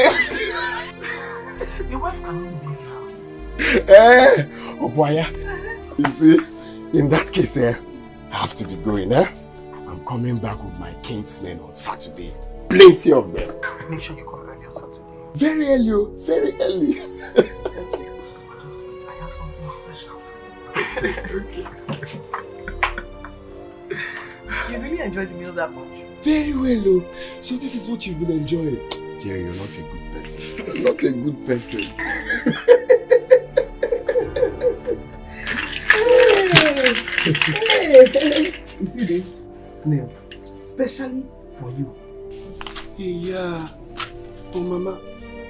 Your wife can always make it Oh boy, you see, in that case, I have to be going. I'm coming back with my kinsmen on Saturday. Plenty of them. Make sure you come early on Saturday. Very early, very early. Just wait, I have something special. You really enjoyed the meal that much? Very well, oh. So this is what you've been enjoying. Jerry, you're not a good person. You're not a good person. You see this snail? Especially for you. Hey, yeah. Oh, Mama,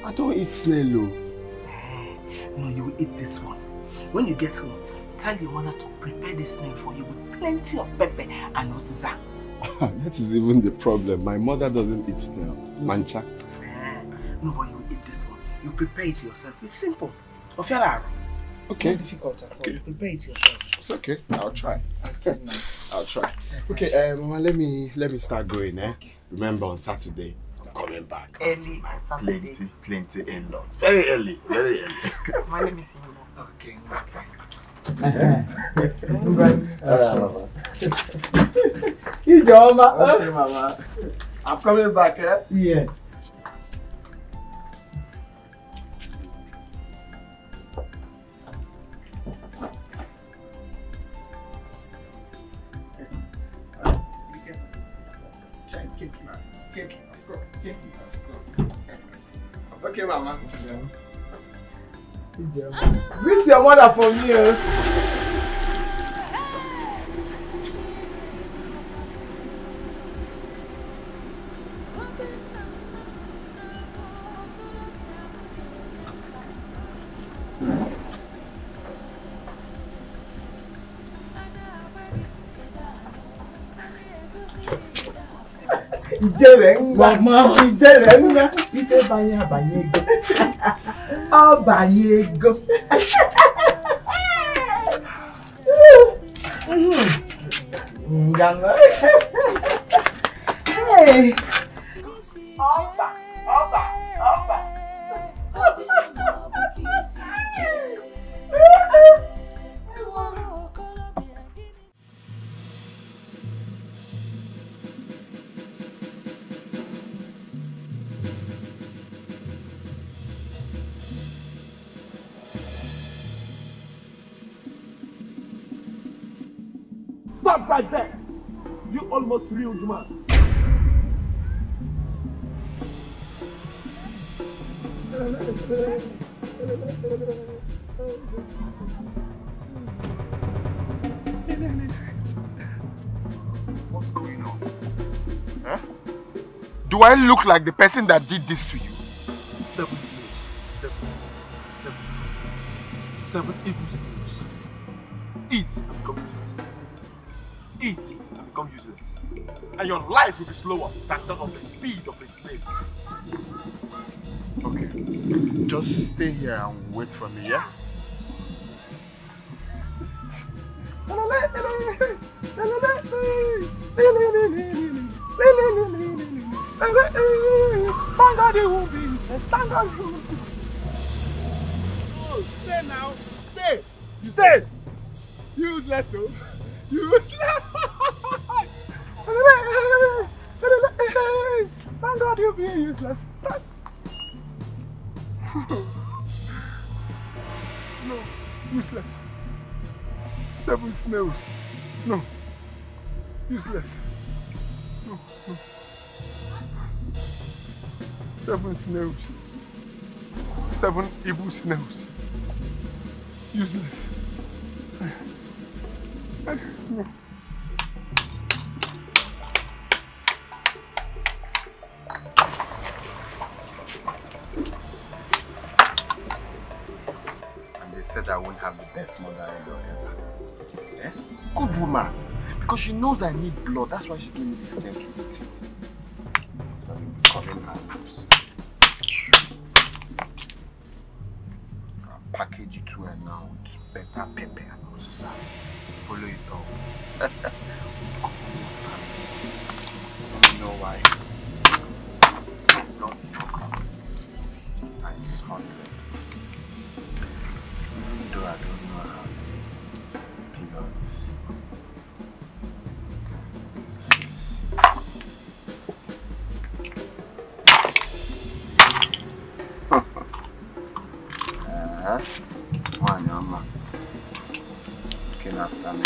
I don't eat snail, oh. No, you will eat this one. When you get home, tell your mother to prepare this snail for you with plenty of pepper and uziza. That is even the problem. My mother doesn't eat snail. Mancha. No, but you will eat this one. You prepare it yourself. It's simple. Okay. It's not difficult at all. You prepare it yourself. It's okay. I'll try. I'll try. Okay, Mama, let me start going, eh? Okay. Remember, on Saturday, I'm coming back. Early on Saturday. Plenty in-laws. Very early. Mama, let me see you now. Okay. Alright, Mama. Okay, Mama. I'm coming back, eh? Yeah. Check it, of course. Okay, Mama. Greet your mother for me. Mama, ite banyego. Oh, banyego. Hey. Oba. Stop right there! You almost ruined man. What's going on? Huh? Do I look like the person that did this to you? 7 slaves. 7 evil slaves. Eat and become useless. Eat and become useless. And your life will be slower than that of the speed of a slave. Okay. Just stay here and wait for me, yeah? Oh, stay now. Stay. Stay. Useless, oh. Useless. Thank God you're being useless. No, useless. 7 snails. No, useless. No. 7 snails. 7 evil snails. Useless. No. Said I won't have the best mother ever. Eh? Good woman. Because she knows I need blood. That's why she gave me this name to eat it. Coming out. I'll package it well now with better pepper and also follow it all. You know why? Not times 100. Though I don't know how to be honest. One young man looking after me.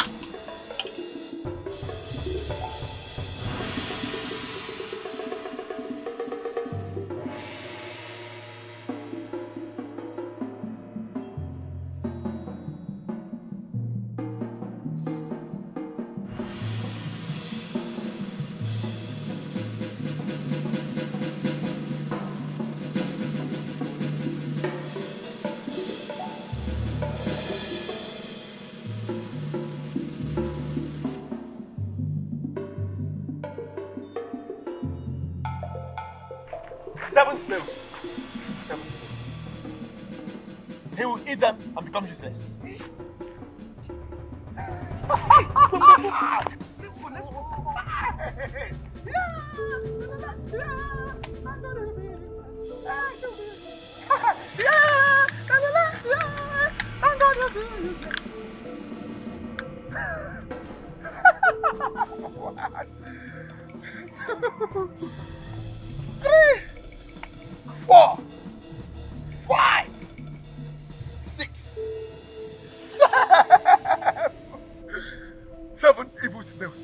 Seven slaves. He will eat them and become useless. Three, 4, 5, 6, 7 evil snails.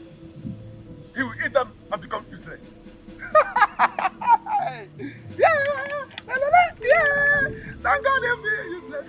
He will eat them and become useless. Thank God he'll be useless.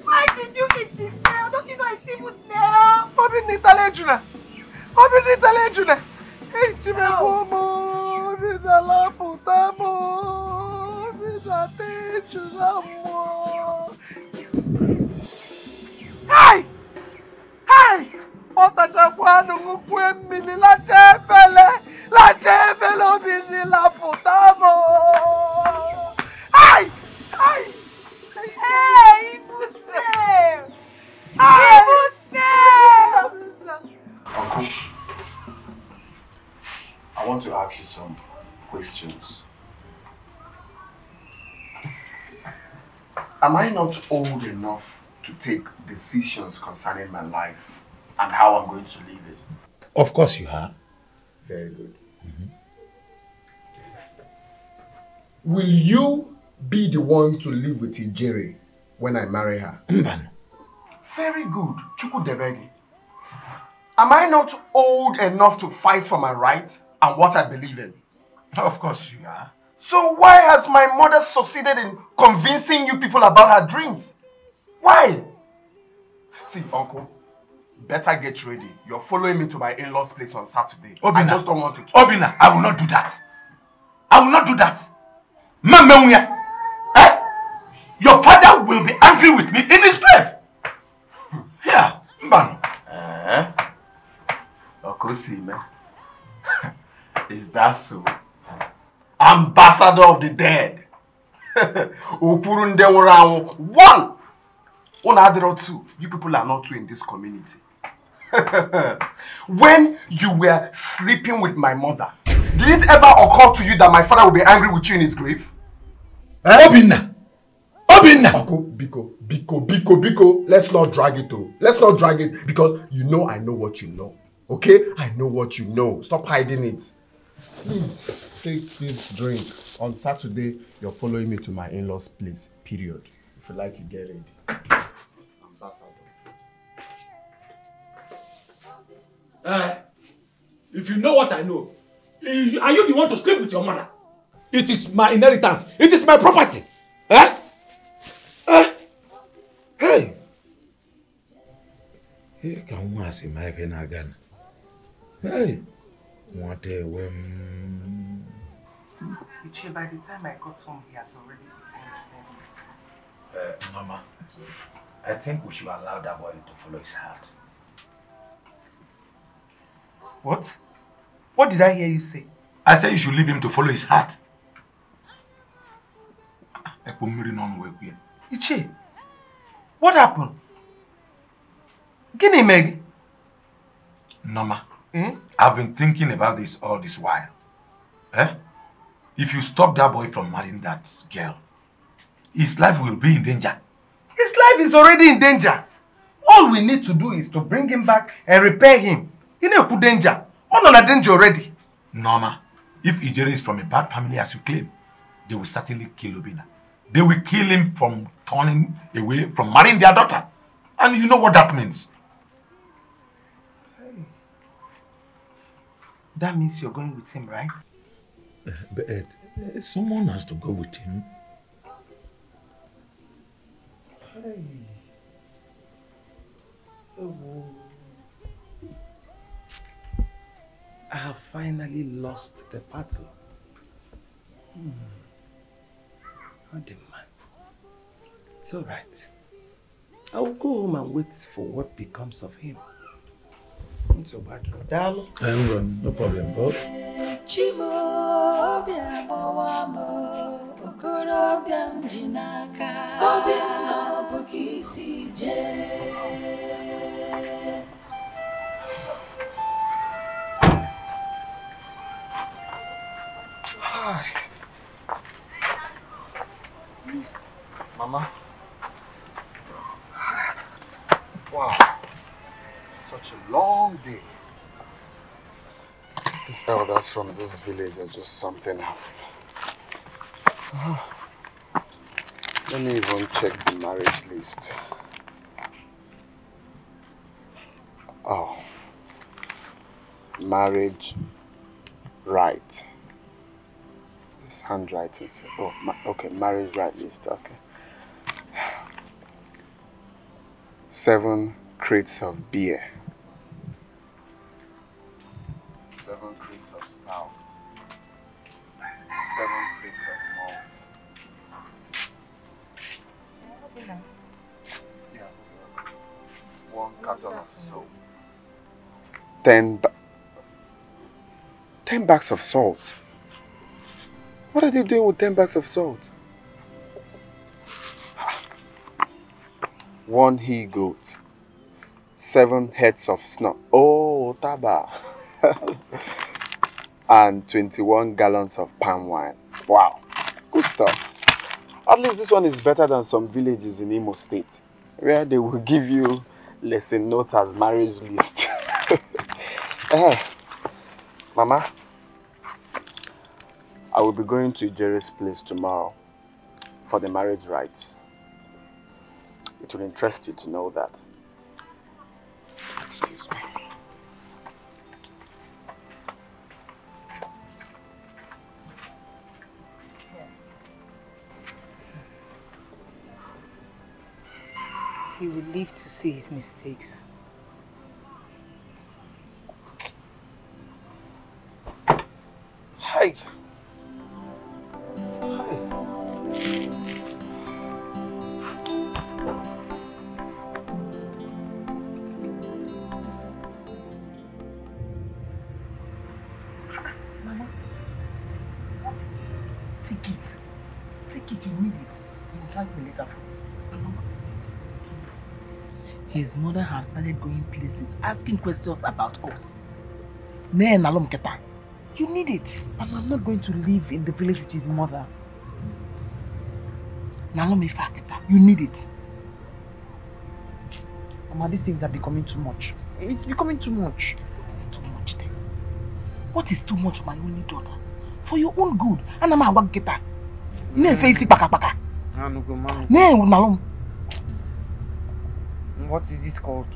Why did you eat this snail? Don't you know it's evil snail? Hey! Hey! Otachakwanu ngukwe mili la chefele obini la putamo. Hey! Hey! Hey, evil snail! Evil snail! Uncle, I want to ask you some questions. Am I not old enough to take decisions concerning my life and how I'm going to live it? Of course you are. Very good. will you be the one to live with Ijere when I marry her? Mban. Very good, Chukudebegi. Am I not old enough to fight for my right and what I believe in? Of course you are. So why has my mother succeeded in convincing you people about her dreams? Why? See, uncle, better get ready. You're following me to my in-laws' place on Saturday. Obina, I just don't want to. Obina, I will not do that. I will not do that. Mama, your father will be angry with me in his grave. Yeah, Mban. Is that so? Ambassador of the dead. One. Two. You people are not two in this community. When you were sleeping with my mother, did it ever occur to you that my father will be angry with you in his grave? Obina! Obina! Biko. Let's not drag it though. Let's not drag it because you know I know what you know. Okay? I know what you know. Stop hiding it. Please take this drink. On Saturday, you're following me to my in-laws' place. Period. If you like, you get ready. Ambassador. If you know what I know, are you the one to sleep with your mother? It is my inheritance. It is my property. Hey. Here can one see my pen again. Hey. What a whim. By the time I got home, he has already eaten. Mama, I think we should allow that boy to follow his heart. What? What did I hear you say? I said you should leave him to follow his heart. Iche, what happened? Guinea Meg? Norma, I've been thinking about this all this while. If you stop that boy from marrying that girl, his life will be in danger. His life is already in danger. All we need to do is to bring him back and repair him. He no danger. All on a danger already. Norma, if Ijere is from a bad family as you claim, they will certainly kill Obina. They will kill him from turning away from marrying their daughter. And you know what that means. Hey. That means you're going with him, right? But someone has to go with him. Hey. Oh. I have finally lost the battle. Oh, the man. It's alright. I will go home and wait for what becomes of him. It's so bad. Dalo. No problem, bro. Hi. Mama. Wow. Such a long day. These elders from this village are just something else. Let me even check the marriage list. Oh. Marriage right. This handwriting. Oh, okay. Marriage right list. Okay. 7 crates of beer. 7 crates of stout. 7 crates of malt. Yeah. 1 carton of soap. 10 bags of salt. What are they doing with 10 bags of salt? 1 he-goat. 7 heads of snow. Oh, taba. And 21 gallons of palm wine. Wow. Good stuff. At least this one is better than some villages in Imo State, where they will give you lesson notes as marriage list. Mama, I will be going to Jerry's place tomorrow for the marriage rites. It will interest you to know that. Excuse me. He will live to see his mistakes. Hi. Mama, take it. Take it, you need it. You will thank me later for this. Mama, his mother has started going places, asking questions about us. You need it. Mama, I'm not going to live in the village with his mother. You need it. Mama, these things are becoming too much. It's becoming too much. What is too much then? What is too much, my only daughter? For your own good. And I'm a work getter. What is this called?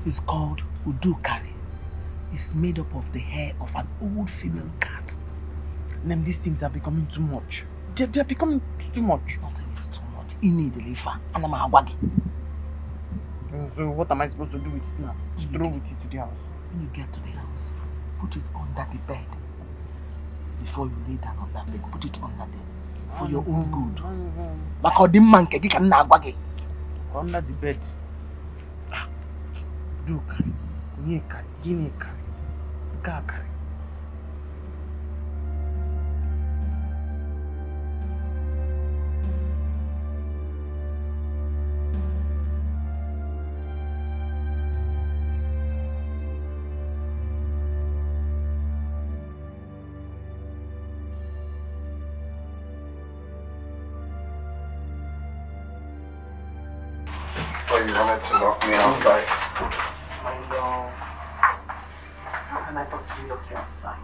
It's called Udukari. It's made up of the hair of an old female cat. And then these things are becoming too much. They're becoming too much. Nothing is too much. Ini Edo and I'm a wagi. So what am I supposed to do with it now? Just throw with it to the house. When you get to the house, put it under the bed. Before you lay down on that bed, put it under there. For your own good. Under the bed. Look. Guinea. Gagari. Oh, you wanted to lock me outside? I know. How can I possibly lock you outside?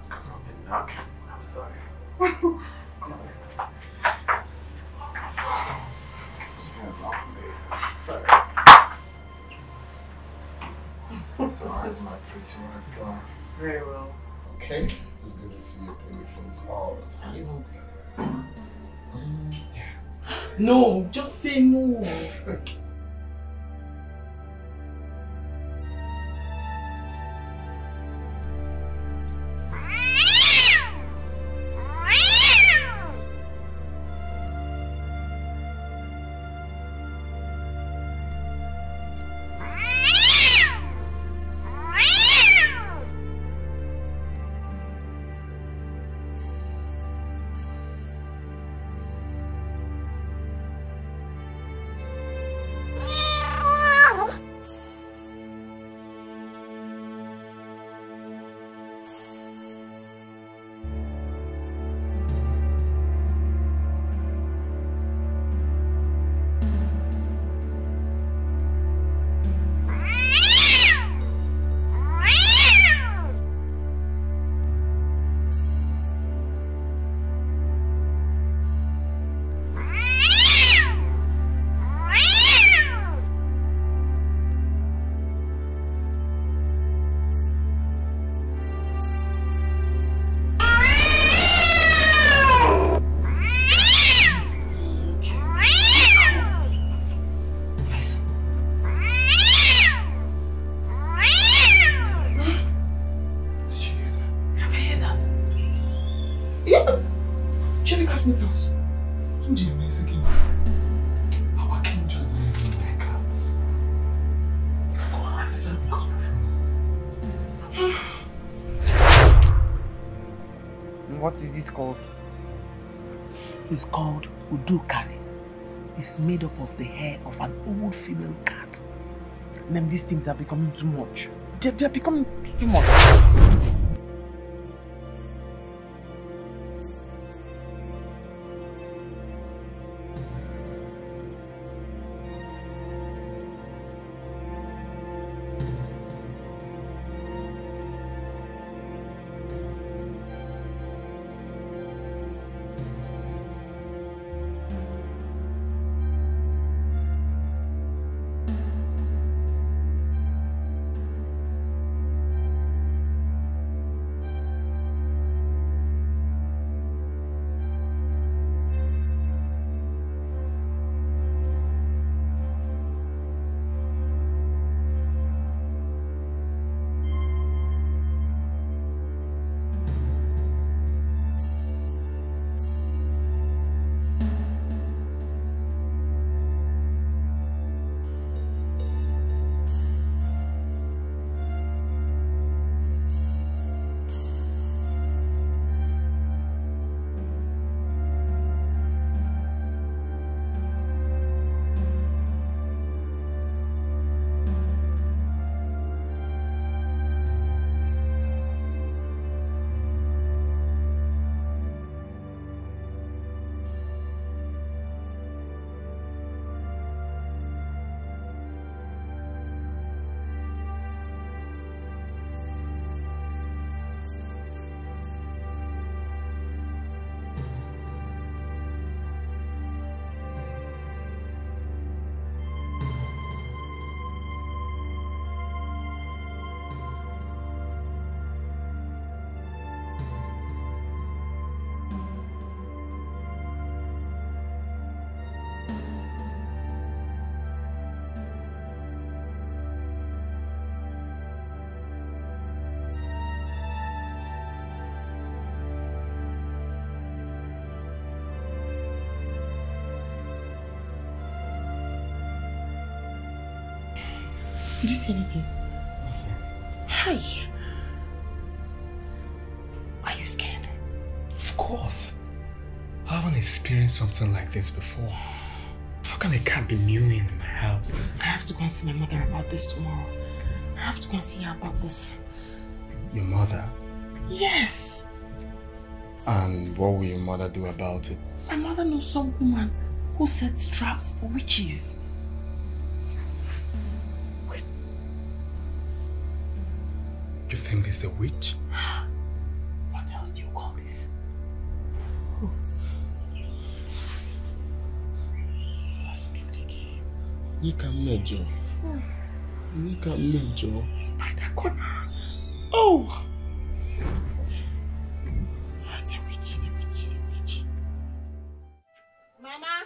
Because I've been knocking. I'm sorry. Come on. Just gonna lock me. Sorry. So how's my pretty wife going? Very well. Okay. It's good to see you pretty face all the time. Yeah. No, just say no. What is this called? It's called Udukari. It's made up of the hair of an old female cat. And then these things are becoming too much. They're becoming too much. Did you see anything? Nothing. Hi. Are you scared? Of course. I haven't experienced something like this before. How can a cat be mewing in my house? I have to go and see my mother about this tomorrow. I have to go and see her about this. Your mother? Yes. And what will your mother do about it? My mother knows some woman who sets traps for witches. Wait. You think it's a witch? What else do you call this? Sleep, Dikeh. Nika Major. Nika Major. Spider corner. Oh! It's a witch, it's a witch, it's a witch. Mama!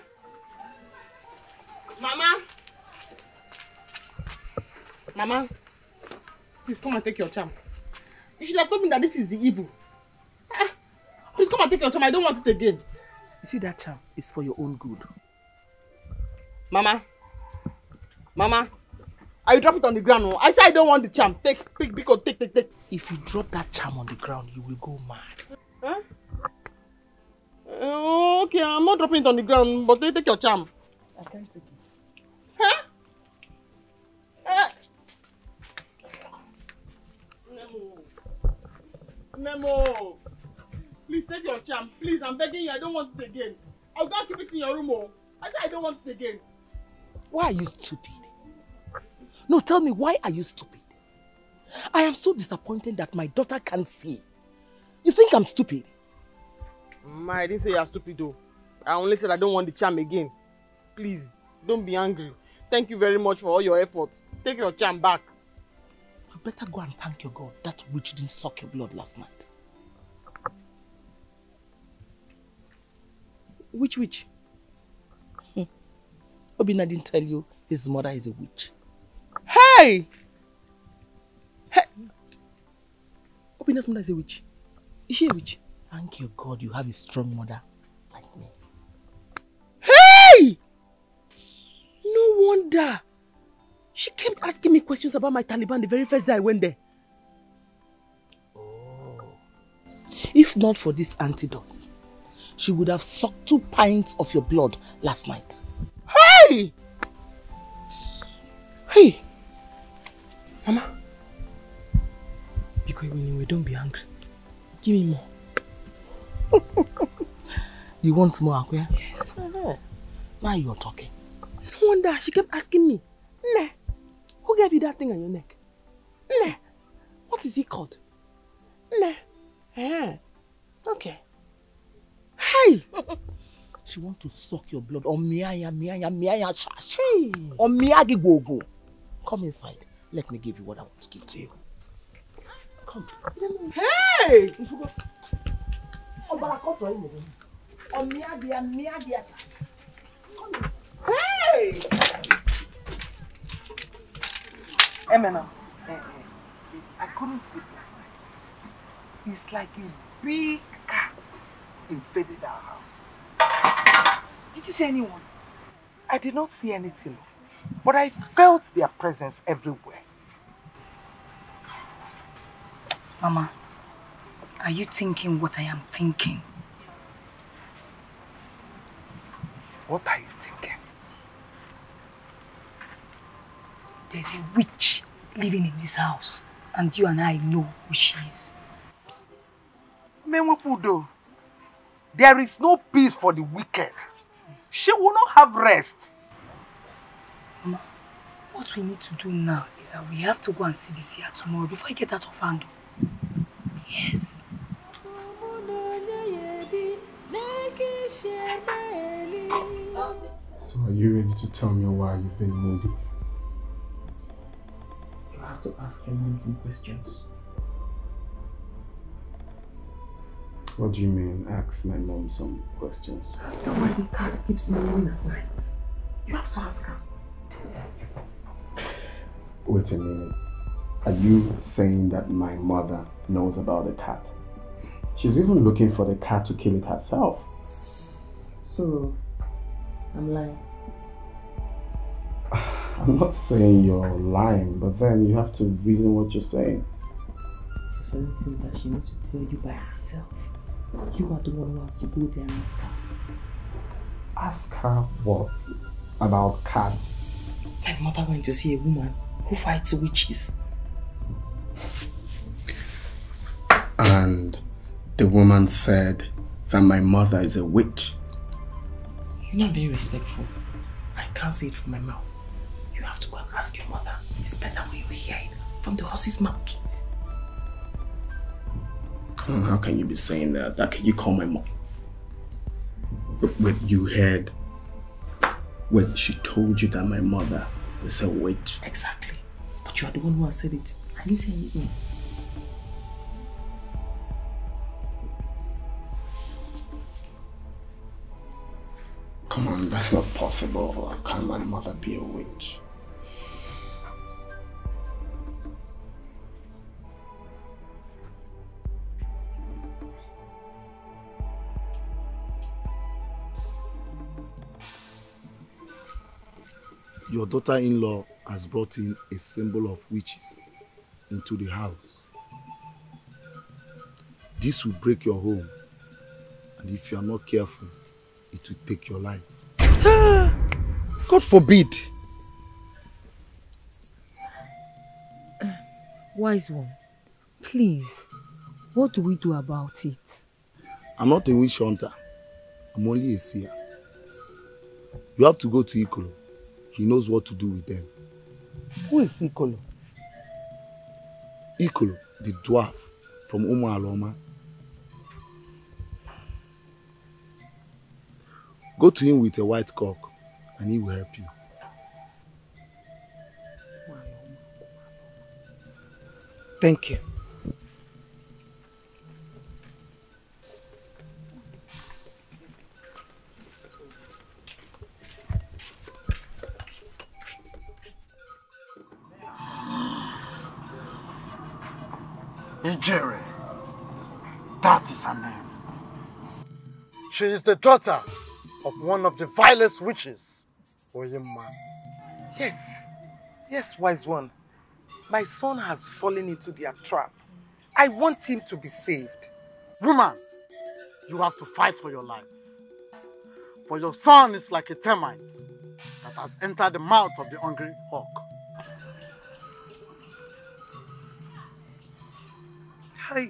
Mama! Mama! Please come and take your charm. You should have told me that this is the evil. Please come and take your charm. I don't want it again. You see, that charm is for your own good. Mama! Mama! I drop it on the ground. I say I don't want the charm. Take. If you drop that charm on the ground, you will go mad. Huh? Okay, I'm not dropping it on the ground, but take your charm. I can't take it. Huh? Memo! Please take your charm. Please, I'm begging you. I don't want it again. I'll go and keep it in your room. Oh. I said I don't want it again. Why are you stupid? No, tell me, why are you stupid? I am so disappointed that my daughter can't see. You think I'm stupid? I didn't say you're stupid though. I only said I don't want the charm again. Please, don't be angry. Thank you very much for all your efforts. Take your charm back. You better go and thank your God that witch didn't suck your blood last night. Which witch? Obina didn't tell you his mother is a witch. Hey! Hey! Obina's mother is a witch. Is she a witch? Thank your God you have a strong mother like me. Hey! No wonder. She kept asking me questions about my Taliban the very first day I went there. Oh. If not for this antidote, she would have sucked 2 pints of your blood last night. Hey! Hey! Mama. Because anyway, don't be angry. Give me more. You want more, Akuya? Yes. Now you're talking. No wonder she kept asking me. Nah. Who gave you that thing on your neck? Nah. What is it called? Nah. Okay. Hey! She wants to suck your blood on miaya shash. Hey! On miyagi gogo. Come inside. Let me give you what I want to give to you. Come. Hey! On miyagi. Hey! Emena, I couldn't sleep last night. It's like a big cat invaded our house. Did you see anyone? I did not see anything, but I felt their presence everywhere. Mama, are you thinking what I am thinking? What are you thinking? There's a witch living in this house, and you and I know who she is. Mewapudo, there is no peace for the wicked. She will not have rest. Mama, what we need to do now is that we have to go and see this here tomorrow before I get out of hand. Yes. So are you ready to tell me why you've been moody? You have to ask your mom some questions. What do you mean, ask my mom some questions? Ask her why the cat keeps meowing at night. You have to ask her. Wait a minute. Are you saying that my mother knows about the cat? She's even looking for the cat to kill it herself. So, I'm lying. I'm not saying you're lying, but then you have to reason what you're saying. There's certain things that she needs to tell you by herself. You are the one who has to go there and ask her. Ask her what? About cats? My mother went to see a woman who fights witches. And the woman said that my mother is a witch. You're not very respectful. I can't say it from my mouth. You have to go and ask your mother. It's better when you hear it from the horse's mouth. Come on, how can you be saying that? How can you call my mom? When you heard, when she told you that my mother is a witch. Exactly. But you are the one who has said it. I didn't say anything. Come on, that's not possible. How can my mother be a witch? Your daughter-in-law has brought in a symbol of witches into the house. This will break your home, and if you are not careful, it will take your life. God forbid. Wise one, please, what do we do about it? I'm not a witch hunter. I'm only a seer. You have to go to Ikolo. He knows what to do with them. Who is Ikolo? Ikolo, the dwarf from Umu Aloma. Go to him with a white cock and he will help you. Thank you. Ijere. That is her name. She is the daughter of one of the vilest witches, Oyemma. Yes. Yes, wise one. My son has fallen into their trap. I want him to be saved. Woman, you have to fight for your life. For your son is like a termite that has entered the mouth of the hungry hawk. Hi.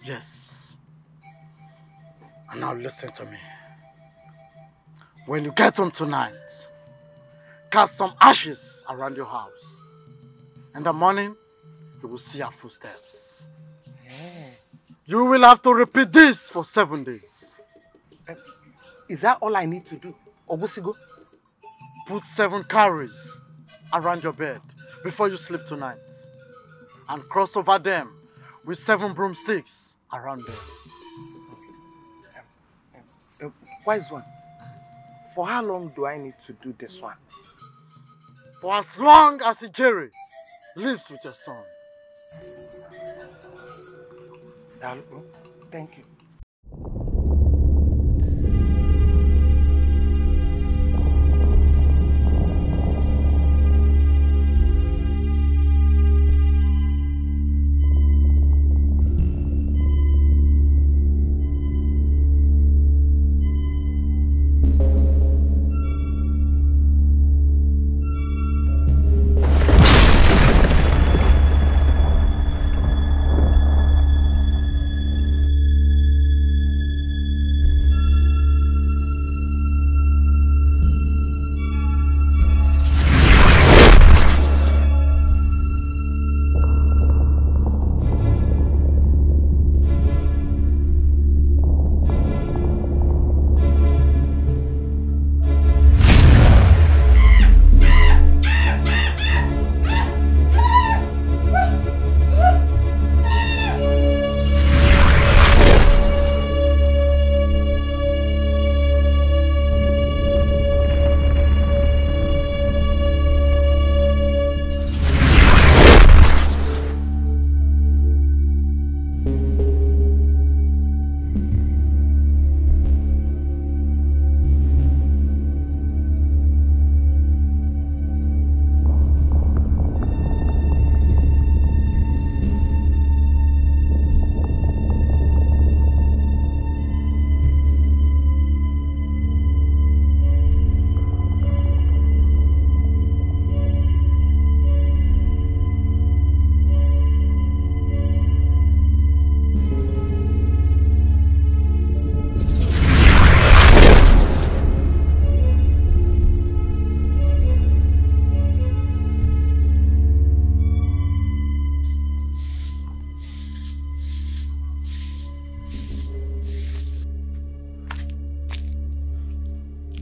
Yes. And now listen to me. When you get home tonight, cast some ashes around your house. In the morning, you will see our footsteps. Yeah. You will have to repeat this for 7 days. Is that all I need to do? Obusigo? Put 7 cowries around your bed before you sleep tonight. And cross over them with 7 broomsticks around them. Wise one, for how long do I need to do this one? For as long as Ijere lives with your son. Thank you.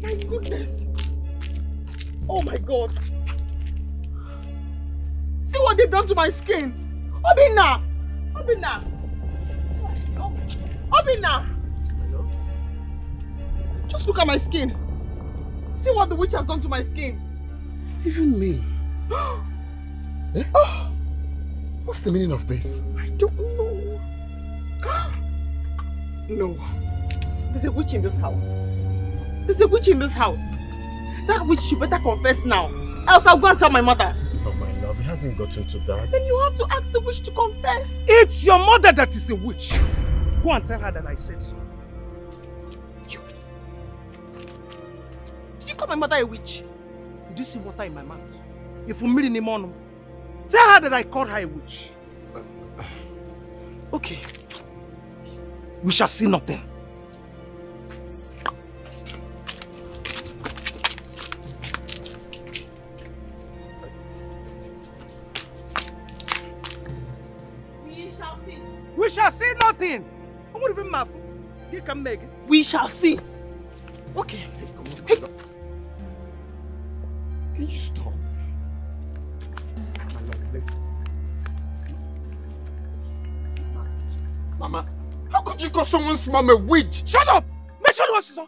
My goodness. Oh my God. See what they've done to my skin. Obinna! Obinna! Obinna! Hello? Just look at my skin. See what the witch has done to my skin. Even me. Eh? What's the meaning of this? I don't know. No. There's a witch in this house. There's a witch in this house. That witch should better confess now. Else I'll go and tell my mother. Oh my love, it hasn't gotten to that. Then you have to ask the witch to confess. It's your mother that is a witch. Go and tell her that I said so. Did you call my mother a witch? Did you see water in my mouth? If you meet in tell her that I called her a witch. Okay. We shall see nothing. We shall see nothing. I'm not even mad. You can make it. We shall see. Okay. Hey. Can you stop? Mama, how could you call someone's mom a witch? Shut up! Make sure what she saw.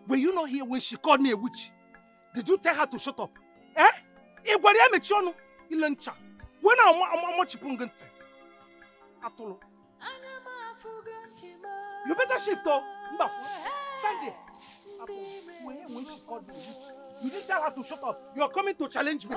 Were you not here when she called me a witch? Did you tell her to shut up? Eh? You better shift though. Stand there. When she called me a witch, you didn't tell her to shut up. You are coming to challenge me.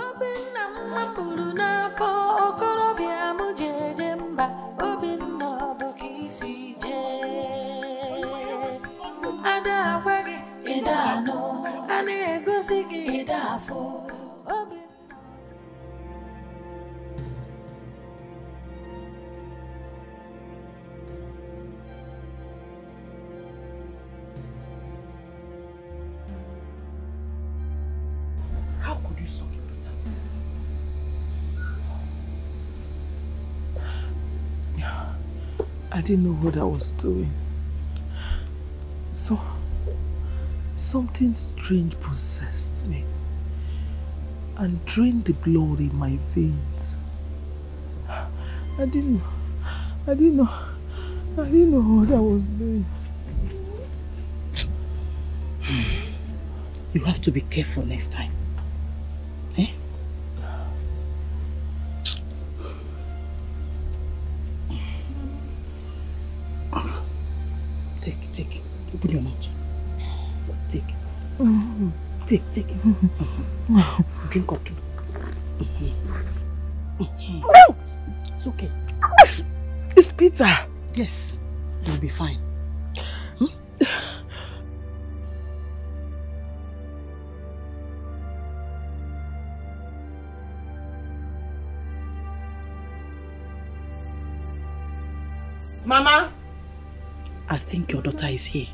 How could you suck it, Peter? I didn't know what I was doing. So, something strange possessed me and drained the blood in my veins. I didn't know what I was doing. You have to be careful next time. Eh? Take. Open your mouth. Take. Take. Drink up. It's okay. It's bitter. Yes, you'll be fine. Mama? I think your daughter is here.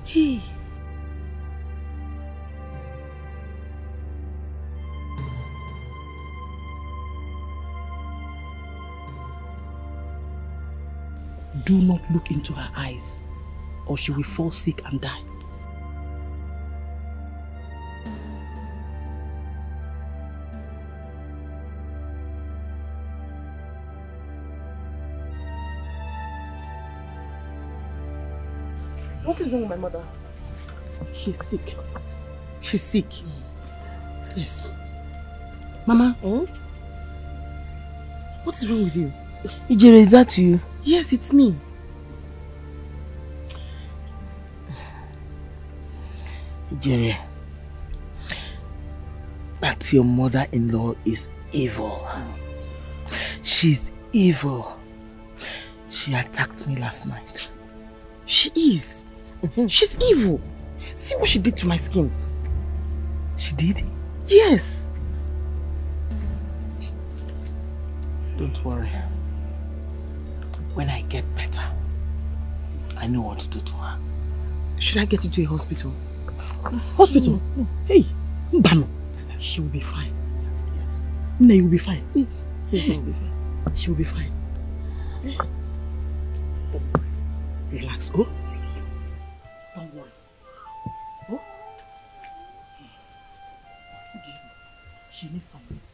Hey. Do not look into her eyes, or she will fall sick and die. What is wrong with my mother? She's sick. She's sick. Yes. Mama? What is wrong with you? Ijere, is that you? Yes, it's me. Ijere, that your mother-in-law is evil. She's evil. She attacked me last night. She is. She's evil. See what she did to my skin. She did? Yes. Don't worry. When I get better, I know what to do to her. Should I get you to a hospital? Hospital? No. Hey, Mbano. She will be fine. Yes. No, you will be fine. Yes, I will be fine. She will be fine. Relax, oh? Don't worry. Oh? She needs some rest.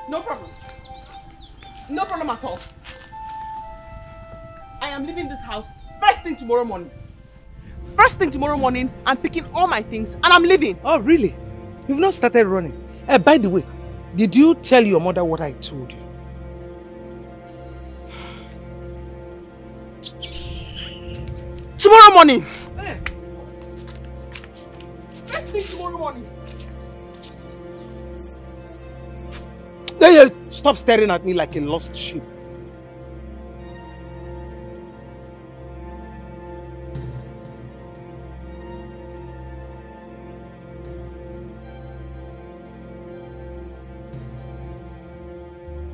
No problems. No problem at all. I am leaving this house first thing tomorrow morning. First thing tomorrow morning, I'm picking all my things and I'm leaving. Oh, really? You've not started running. By the way, did you tell your mother what I told you? Tomorrow morning. First thing tomorrow morning. Hey, stop staring at me like a lost sheep.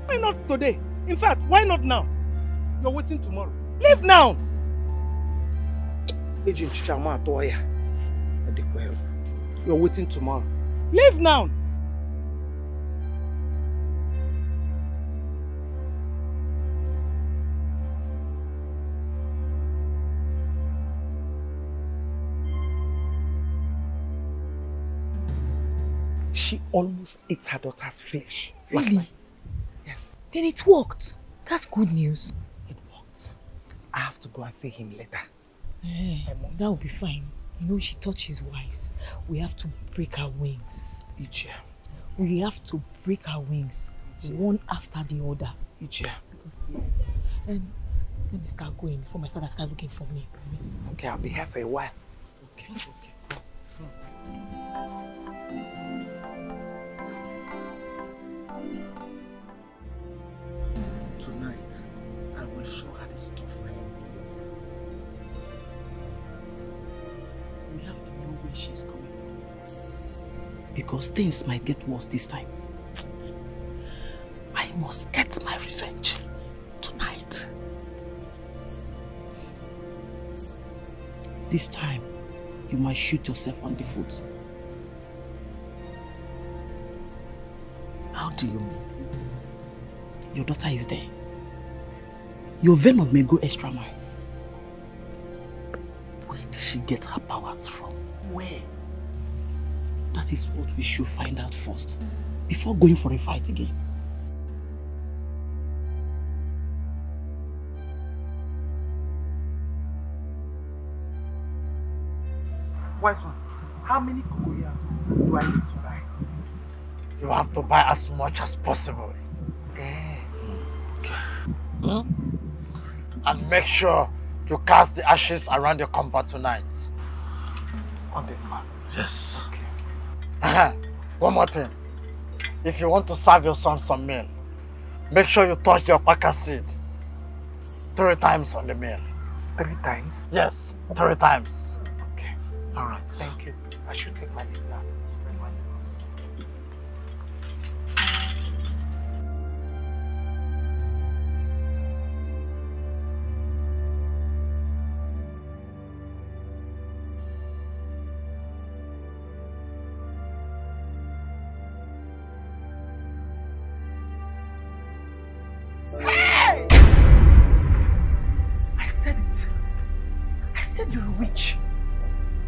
Why not today? In fact, why not now? You're waiting tomorrow. Leave now! You're waiting tomorrow. Leave now! She almost ate her daughter's flesh last night. Yes. Then it worked. That's good news. It worked. I have to go and see him later. That will be fine. You know, she thought she's wise. We have to break her wings. Ije. We have to break her wings, one after the other. Ije. Let me start going before my father starts looking for me. Okay, I'll be here for a while. Okay. Tonight, I will show her the stuff I am. We have to know where she's coming from first. Because things might get worse this time. I must get my revenge tonight. This time, you might shoot yourself on the foot. How do you mean? Your daughter is there. Your venom may go extra mile. Where did she get her powers from? Where? That is what we should find out first, before going for a fight again. Wise one, how many cocoyams do I need to buy? You have to buy as much as possible. And make sure you cast the ashes around your compound tonight. On the map. Yes. Okay. One more thing. If you want to serve your son some meal, make sure you touch your packer seed 3 times on the meal. 3 times? Yes, 3 times. Okay. Alright. Thank you. I should take my leave now.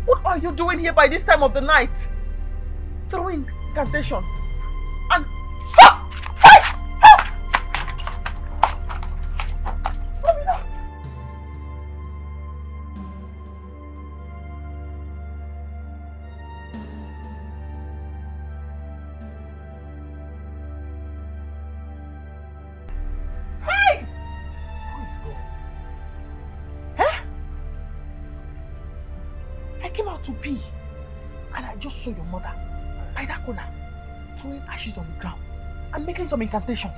What are you doing here by this time of the night? Throwing incantations. And... Hey! Who is going? Huh? I came out to pee, and I just saw your mother by that corner throwing ashes on the ground and making some incantations.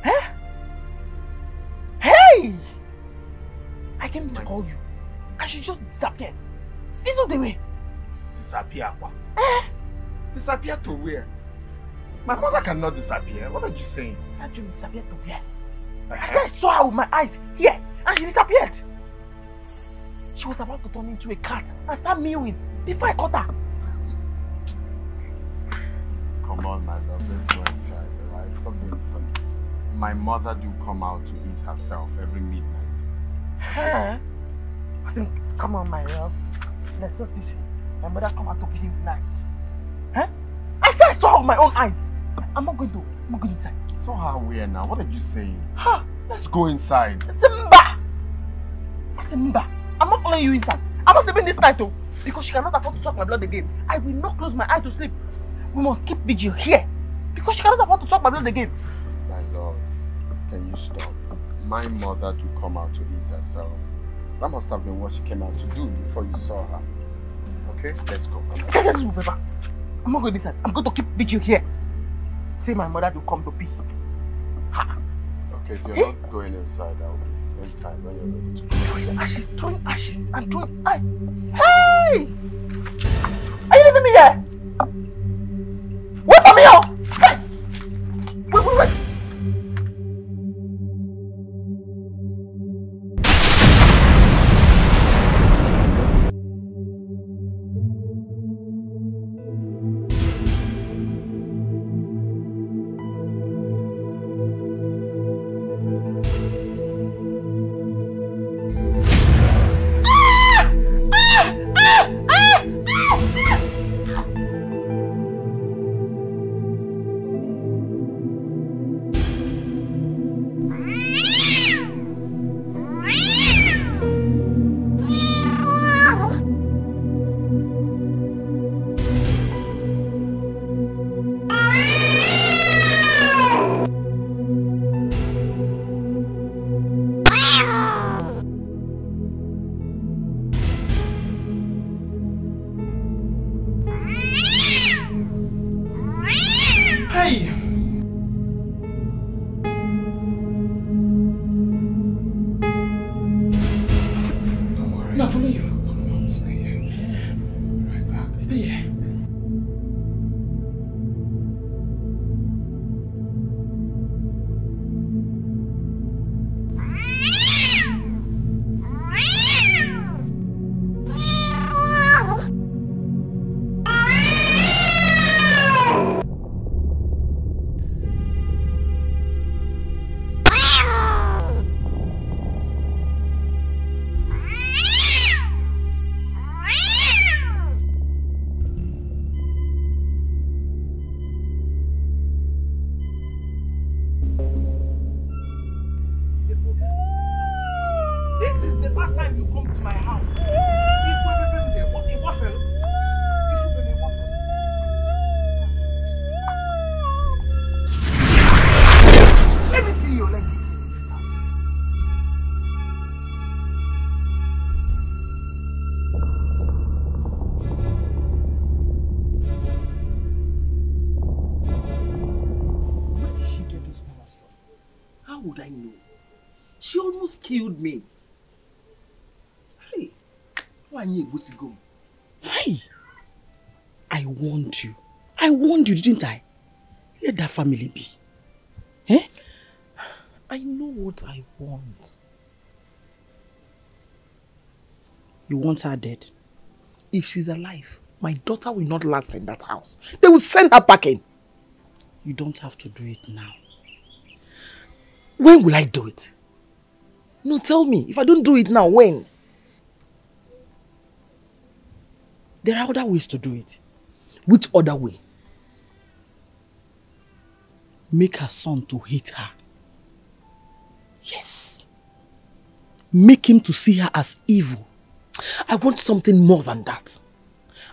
Huh? Hey! I came to call you, and she just disappeared. This is the way. Disappear? Disappear to where? My mother cannot disappear. What are you saying? That you disappeared to where? I said I saw her with my eyes here, and she disappeared. She was about to turn into a cat and start mewing before I caught her. Come on, my love, let's go inside, alright? Stop being funny. My mother do come out to ease herself every midnight. Huh? I think, come on, my love. Let's just this. My mother come out to feed night. I said I saw her with my own eyes. I'm not going inside. So how where now? What are you saying? Huh? Let's go inside. Simba! Simba, I'm not following you inside. I'm not sleeping this night though. Because she cannot afford to suck my blood again. I will not close my eye to sleep. We must keep vigil here. Because she cannot afford to suck my blood again. My lord, can you stop? My mother to come out to ease herself. That must have been what she came out to do before you saw her. Okay, let's go. I'm not going inside. I'm going to keep vigil here. Say my mother to come to pee. Ha. Okay, if you're not going inside, I'll be inside when you're ready to go. Throwing ashes and throwing eye. Hey! Are you leaving me here? Wait for me, oh! Hey! Wait. Killed me. Hey, why you go? Hey, I warned you. I warned you, didn't I? Let that family be. Eh? I know what I want. You want her dead? If she's alive, my daughter will not last in that house. They will send her packing. You don't have to do it now. When will I do it? No, tell me. If I don't do it now, when? There are other ways to do it. Which other way? Make her son to hate her. Yes. Make him to see her as evil. I want something more than that.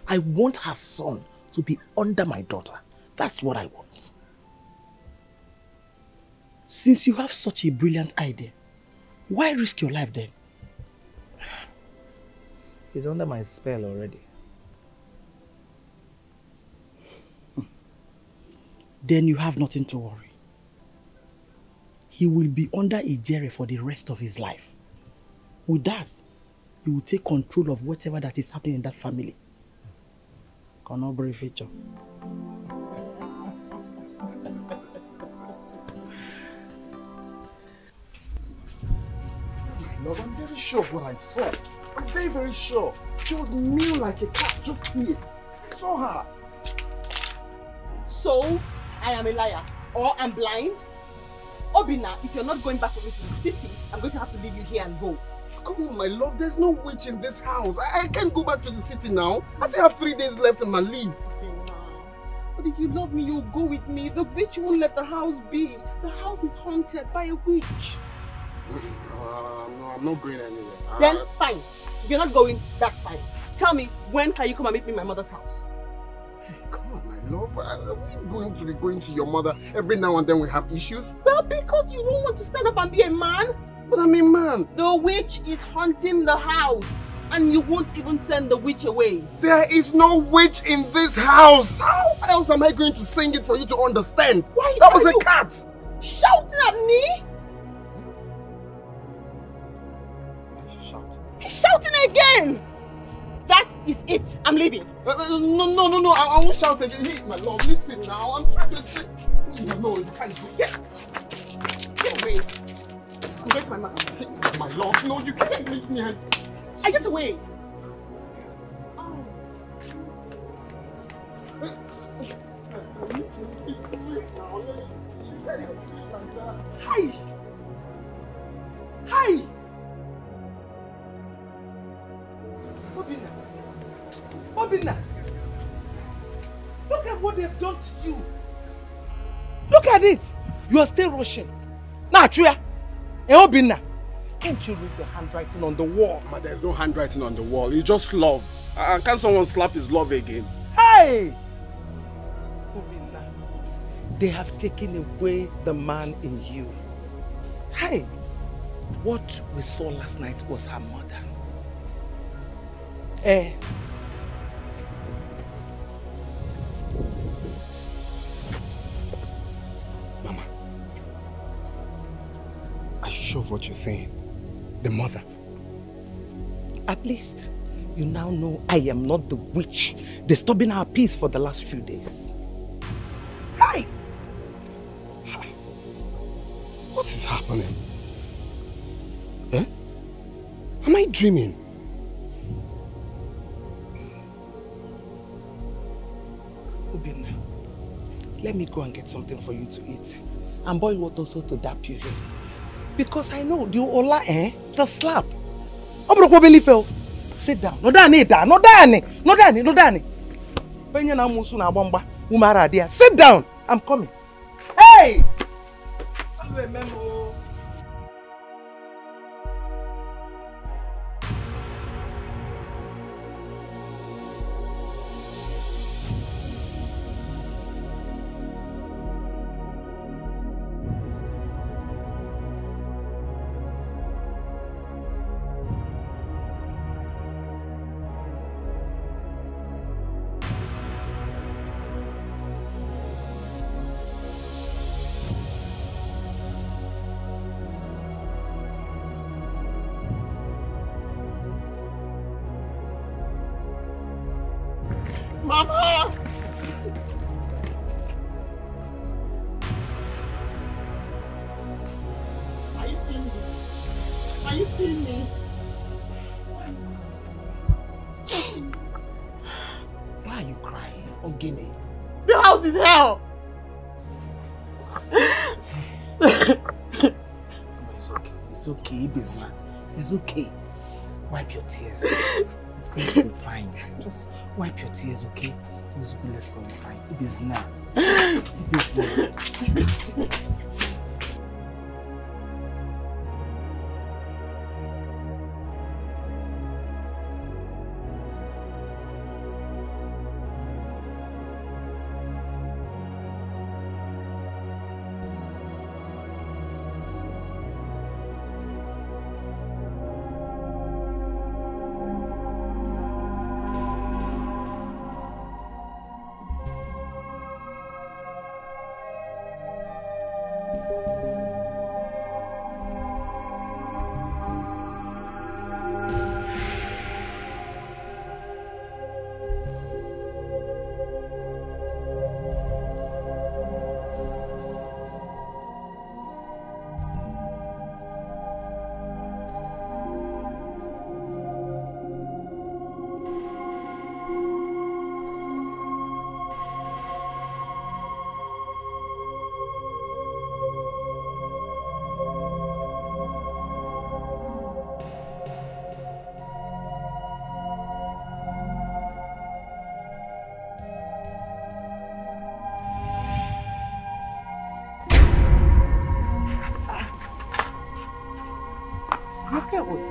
I want her son to be under my daughter. That's what I want. Since you have such a brilliant idea, why risk your life then? He's under my spell already. Then you have nothing to worry. He will be under a jury for the rest of his life. With that, he will take control of whatever that is happening in that family. feature. Love, I'm very sure of what I saw. I'm very, very sure. She was mean like a cat just here. I saw her. So, I am a liar or I'm blind? Obina, if you're not going back with me to the city, I'm going to have to leave you here and go. Come on, my love. There's no witch in this house. I can't go back to the city now. I still have 3 days left in my leave. But if you love me, you'll go with me. The witch won't let the house be. The house is haunted by a witch. No, I'm not going anywhere. Then, fine. If you're not going, that's fine. Tell me, when can you come and meet me in my mother's house? Hey, come on, my love. Are we going to be going to your mother every now and then we have issues? Well, because you don't want to stand up and be a man. But I'm a man. The witch is haunting the house. And you won't even send the witch away. There is no witch in this house. How else am I going to sing it for you to understand? Why? That was a cat. Shouting at me? He's shouting again. That is it. I'm leaving. No. I won't shout again. Hey, my love, listen now. I'm trying to say. No, you can't do it. Get away. I'm going to my mother. Hey, my love, no, you can't leave me. I get away. Oh. Hi. Hi. Obinna. Look at what they've done to you. Look at it. You are still rushing. Now, Tria. Obinna. Can't you read the handwriting on the wall? But there's no handwriting on the wall. It's just love. Can't someone slap his love again? Hey! Obinna, they have taken away the man in you. Hey! What we saw last night was her mother. Mama, are you sure of what you're saying? The mother. At least, you now know I am not the witch disturbing our peace for the last few days. Hi! What is happening? Eh? Am I dreaming? Obinna, let me go and get something for you to eat. And boil water also to dap you here. Because I know the Ola, the slap. Sit down. No dani. Sit down. I'm coming. Hey! Mama! Are you seeing me? Are you seeing me? Why are you crying, Ogini? The house is hell! It's okay. It's okay, Ibizna. It's okay. Wipe your tears. It's going to be fine. Just wipe your tears, okay? Let's go inside. Ibizna.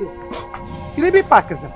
You be pack them.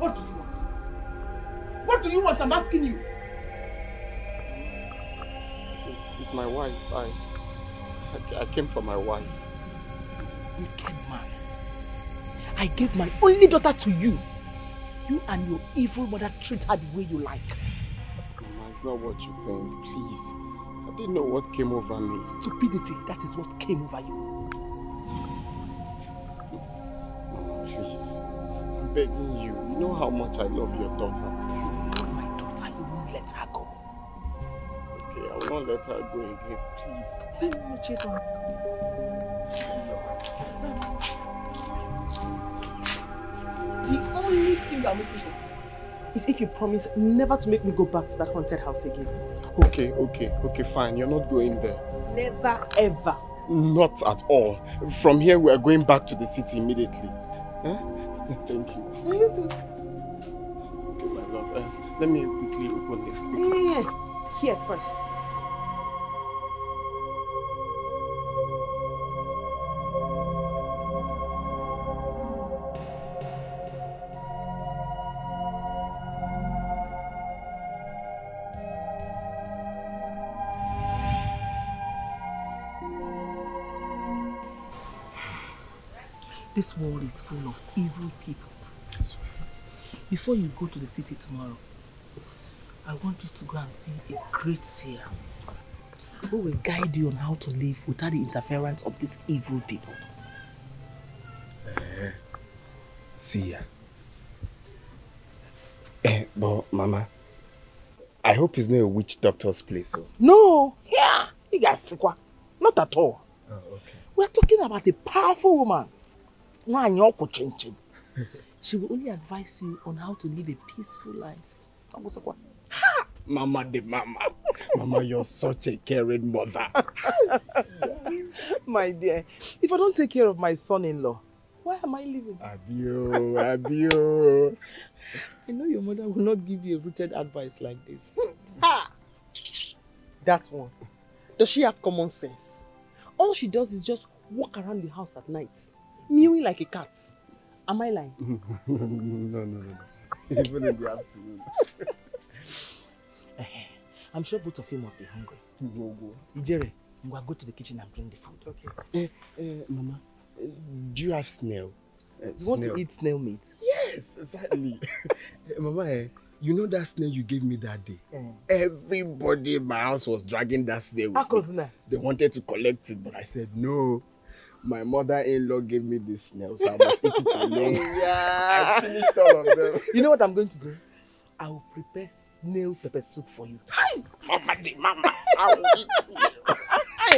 What do you want? What do you want? I'm asking you. It's my wife. I came for my wife. Wicked man. I gave my only daughter to you. You and your evil mother treat her the way you like. Mama, it's not what you think. Please. I didn't know what came over me. Stupidity, that is what came over you. Mama, please. I'm begging you. You know how much I love your daughter. Please, my daughter, you won't let her go. Okay, I will not let her go again. Please. Send me children. The only thing I'm looking for is if you promise never to make me go back to that haunted house again. Okay, fine. You're not going there. Never, ever. Not at all. From here, we are going back to the city immediately. Huh? Thank you. Okay, my love. Let me quickly open this. Yeah. Here first. This world is full of evil people. Before you go to the city tomorrow, I want you to go and see a great seer who will guide you on how to live without the interference of these evil people. Seer. But Mama, I hope it's not a witch doctor's place. So. No! Yeah! Not at all. Oh, okay. We're talking about a powerful woman. She will only advise you on how to live a peaceful life. Ha! Mama de mama. Mama, you're such a caring mother. My dear, if I don't take care of my son-in-law, why am I living? Abio. I know your mother will not give you a rooted advice like this. Ha! That one. Does she have common sense? All she does is just walk around the house at night, mewing like a cat. Am I lying? No. Even in the afternoon. I'm sure both of you must be hungry. Ijere, we'll go to the kitchen and bring the food. Okay. Mama, do you have snail? You want to eat snail meat? Yes, exactly. Mama, you know that snail you gave me that day? Everybody in my house was dragging that snail with me. They wanted to collect it, but I said no. My mother-in-law gave me this snail, so I must eat it alone. Yeah. I finished all of them. You know what I'm going to do? I will prepare snail pepper soup for you. Hi! Mama, I will eat snail. I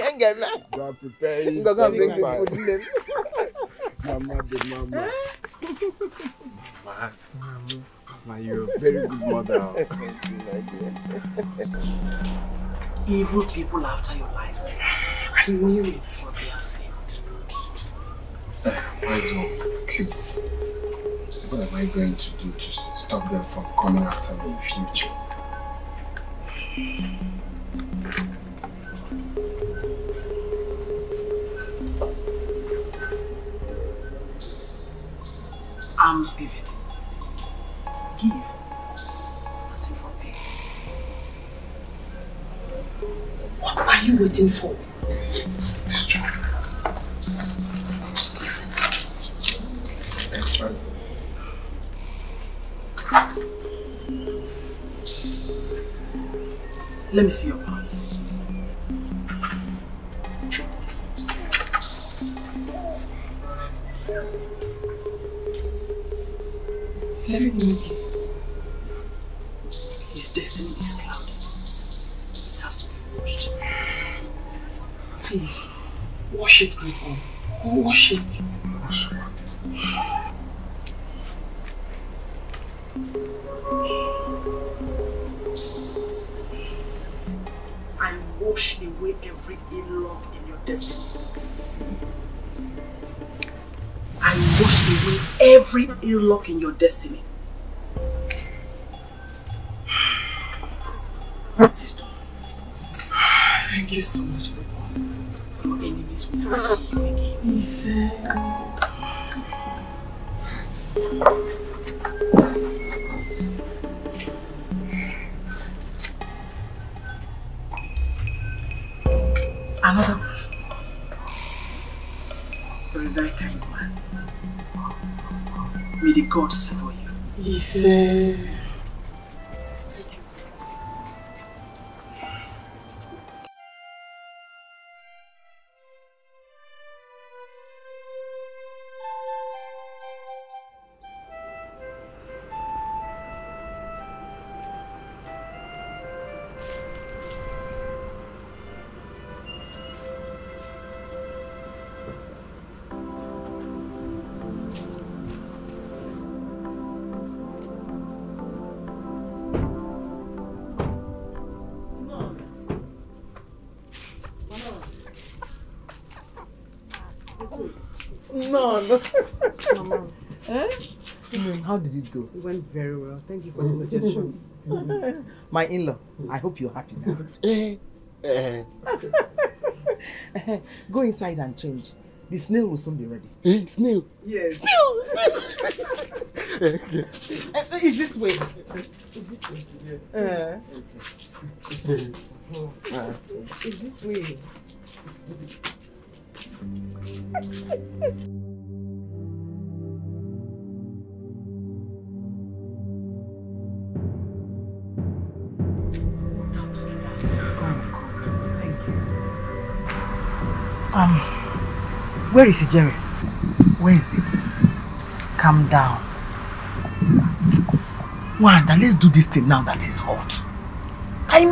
ain't getting that. Go and prepare it. Go and bring the food in them. Mama. Mama, you're a very good mother. Evil people after your life. I knew it, but they are failed. Wise one, please. What am I going to do to stop them from coming after me in future? Almsgiving. Give. Starting from here. are you waiting for? It's true. Let me see your pants. Is everything okay? His destiny is clouded. It has to be washed. Please, wash it, great one. Go wash it. Wash what? I wash away every ill luck in your destiny. I wash away every ill luck in your destiny. What is done? Thank you so much. Your enemies will never see you again. Another one. You're a very kind man. May the gods favor you. No. Mama. How did it go? It went very well. Thank you for the suggestion. My in-law, I hope you're happy now. Go inside and change. The snail will soon be ready. Snail? Yes. Snail! Okay. It's this way. It's this way. It's this way. Where is it, Jerry? Where is it? Calm down. Wanda, let's do this thing now that it's hot. I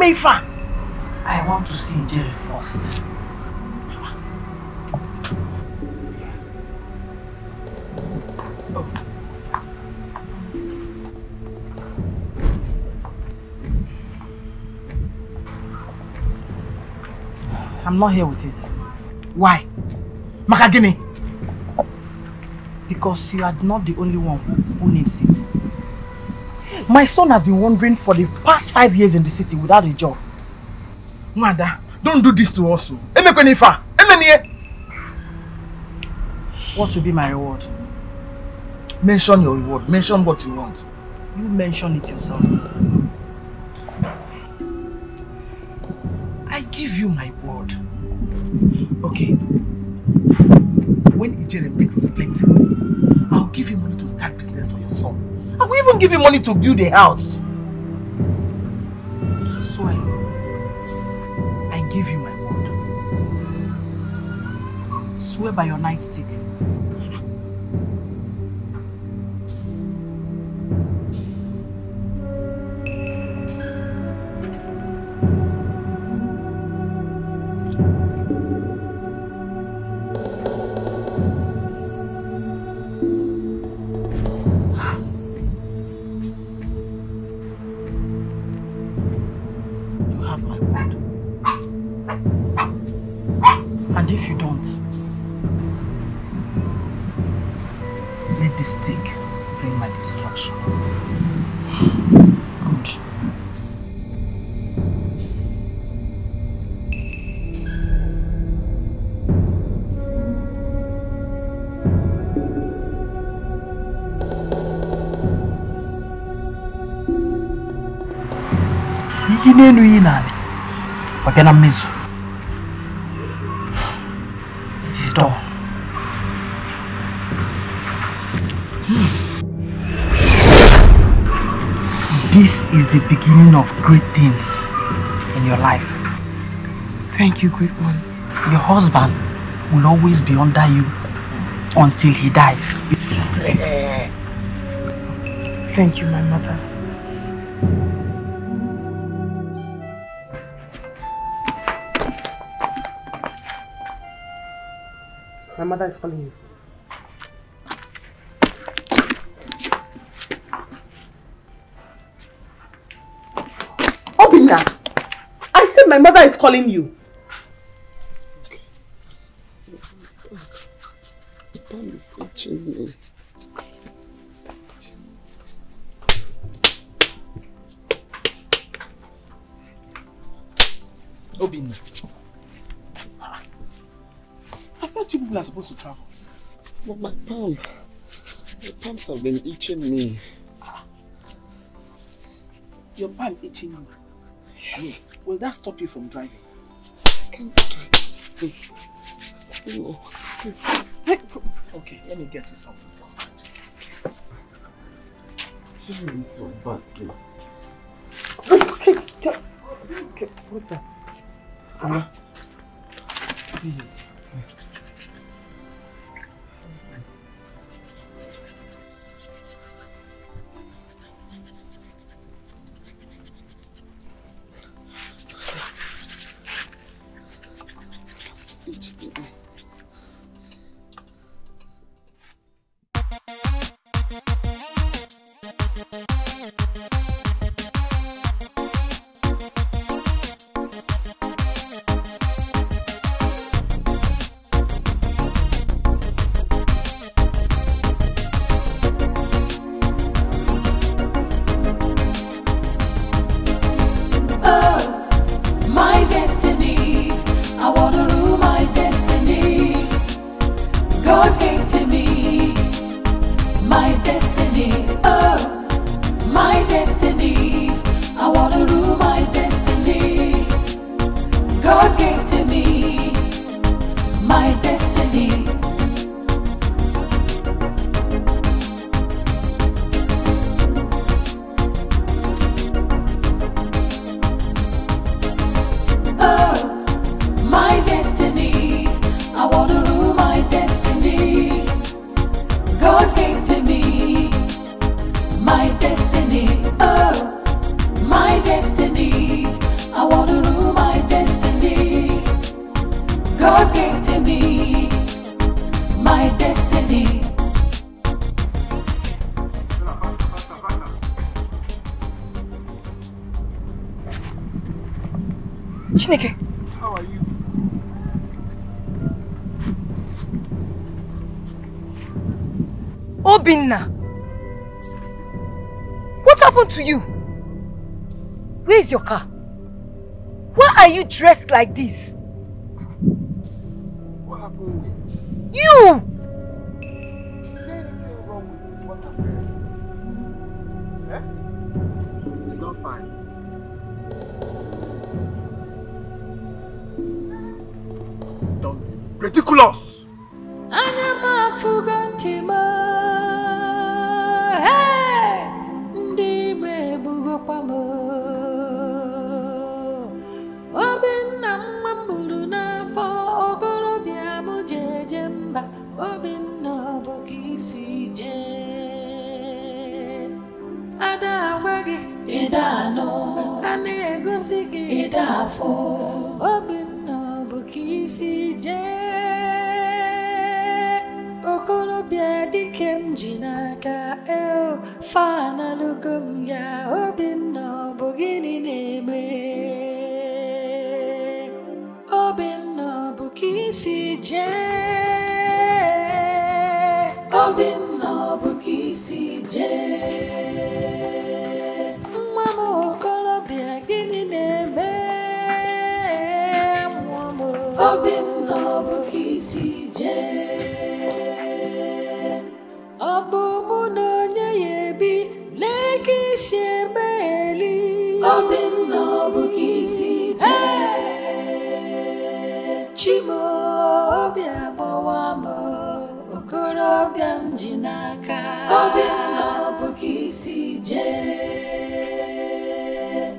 want to see Jerry first. I'm not here with it. Why? Makagini? Because you are not the only one who needs it. My son has been wandering for the past 5 years in the city without a job. Mother, don't do this to us. What will be my reward? Mention your reward. Mention what you want. You mention it yourself. I give you my word. Okay. When Ijere makes plenty money, I'll give you money to start business for your son. I will even give you money to build a house. I swear. I give you my word. Swear by your nightstick. Nenu yinani, wakena mizu. this door. This is the beginning of great things in your life. Thank you, great one. Your husband will always be under you until he dies. Thank you, my mothers. My mother is calling you. Obinna! I said my mother is calling you. The palm is itching me. Obinna. I thought you people are supposed to travel. But my palms have been itching me. Your palm itching you? Yes. Will that stop you from driving? I can't drive this. No. Okay, let me get you something to start. Feeling so bad, please. Okay, what's that? Use it. Dikeh. How are you? Obinna, what happened to you? Where is your car? Why are you dressed like this? What happened with you? Is there anything wrong with what happened? Eh? It's not fine. Don't be ridiculous! Chimo obi agbawa m okorobịa m ji n'aka obi bụ ka isi jee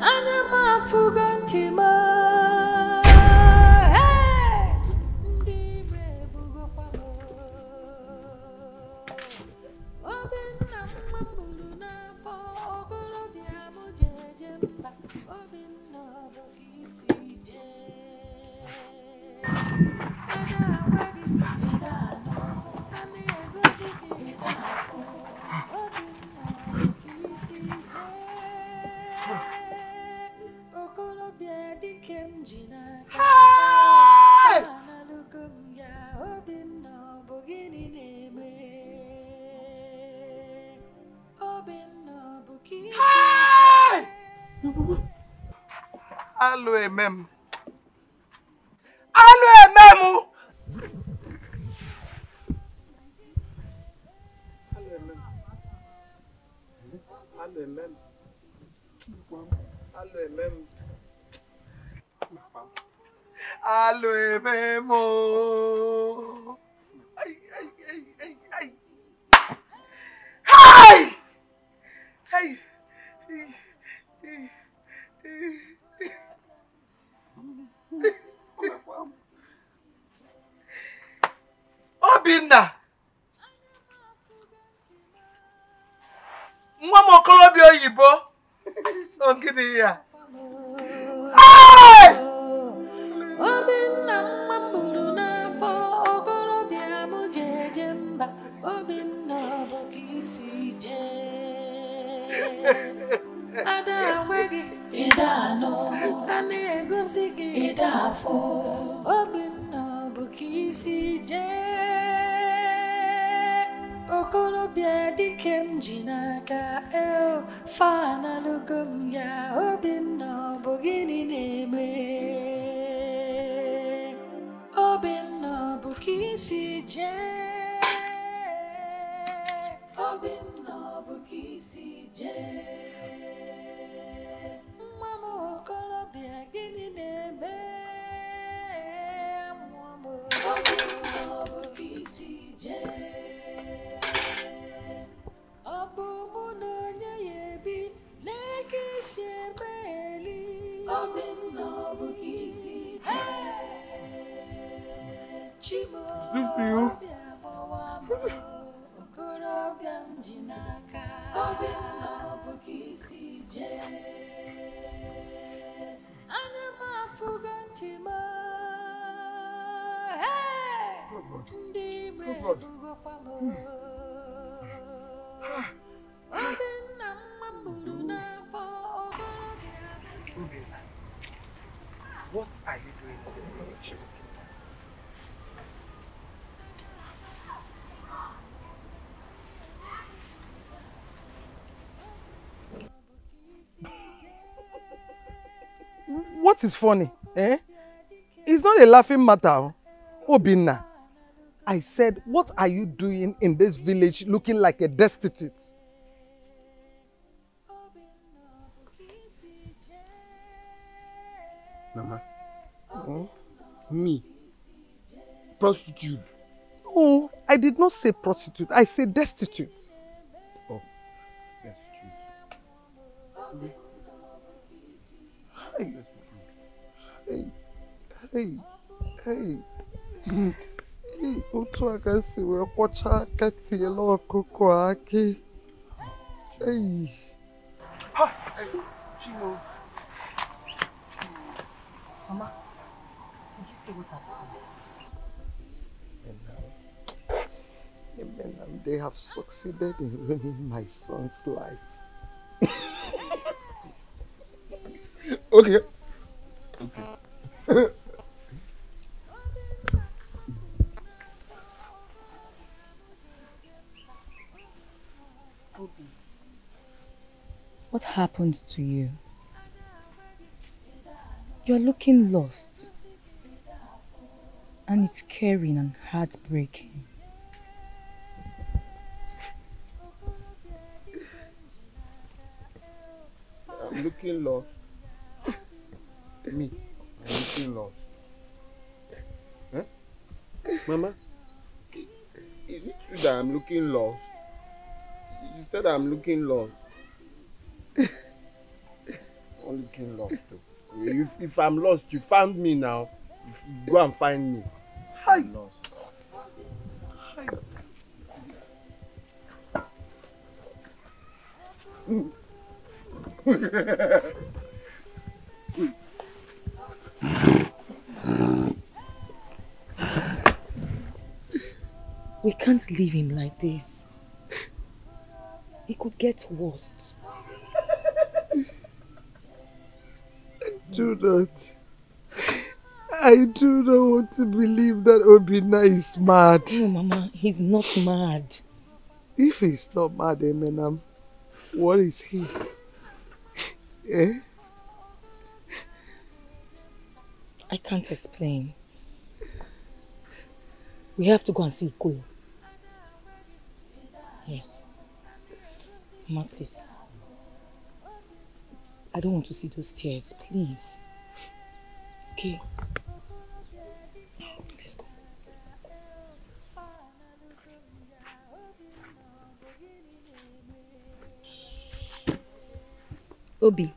anya m afụgo ntị m ndị ire ebugokwa m obi nna m gburu n'afọ okorobịa m jeje mba obi nna bụ ka isi jee ada agwaghị ịda anọ a na-egosi gị ịda afọ obi nna bụ ka isi jee okorobịa dike m ji n'aka analugo m ya obi nna bụ gịnị na-eme obi nna bụ ka isi jee alụ emem alụ emem alụ emem ay ay ay ay ay hay hay Obinna nwa m okorobịa oyibo ogidi ya Obinna nwa m gburu n'afọ okorobịa m jeje mba Obinna bụ ka isi jee ada agwaghị ịda anọ a na-egosi gị ịda afọ Obinna bụ ka isi jee okorobịa dike m ji n'aka fanalụgo m ya Obinna bụ gịnị na-eme Obinna bụ ka isi jee Obinna bụ ka isi jee nwa m okorobịa gịnị na-eme nwa m Obinna bụ ka isi jee ọ bụ mụ na onye ya ebi lee ka isi eme eli Obinna bụ ka isi jee Chimo ọbịa gbawa m okorobịa m ji n'aka Obinna bụ ka isi jee anya m afụgo ntị m ndị ire ebugokwa m Obinna nwa m gburu n'afọ okorobịa m ji What are you doing in the village? What is funny? It's not a laughing matter. Obinna, I said, what are you doing in this village looking like a destitute? Mama, me, prostitute. Oh, I did not say prostitute. I said destitute. Oh, destitute. Hey. Otu aka si wee kwọcha aka tiela ọkụkọ akị. Hey. Chimo. Mama, did you see what I've seen? They have succeeded in ruining my son's life. Okay. What happened to you? You're looking lost. And it's scary and heartbreaking. I'm looking lost. Me, I'm looking lost. Huh? Mama, is it true that I'm looking lost? You said I'm looking lost. I'm looking lost too. If I'm lost, you found me now. Go and find me. Hi. I'm lost. Hi. We can't leave him like this. It could get worse. I do not want to believe that Obinna is mad. No, Mama, he's not mad. If he's not mad, Emenam, what is he? Eh? I can't explain. We have to go and see Ikulu. Yes. Mama, please. I don't want to see those tears, please. Okay. Let's go. Obi.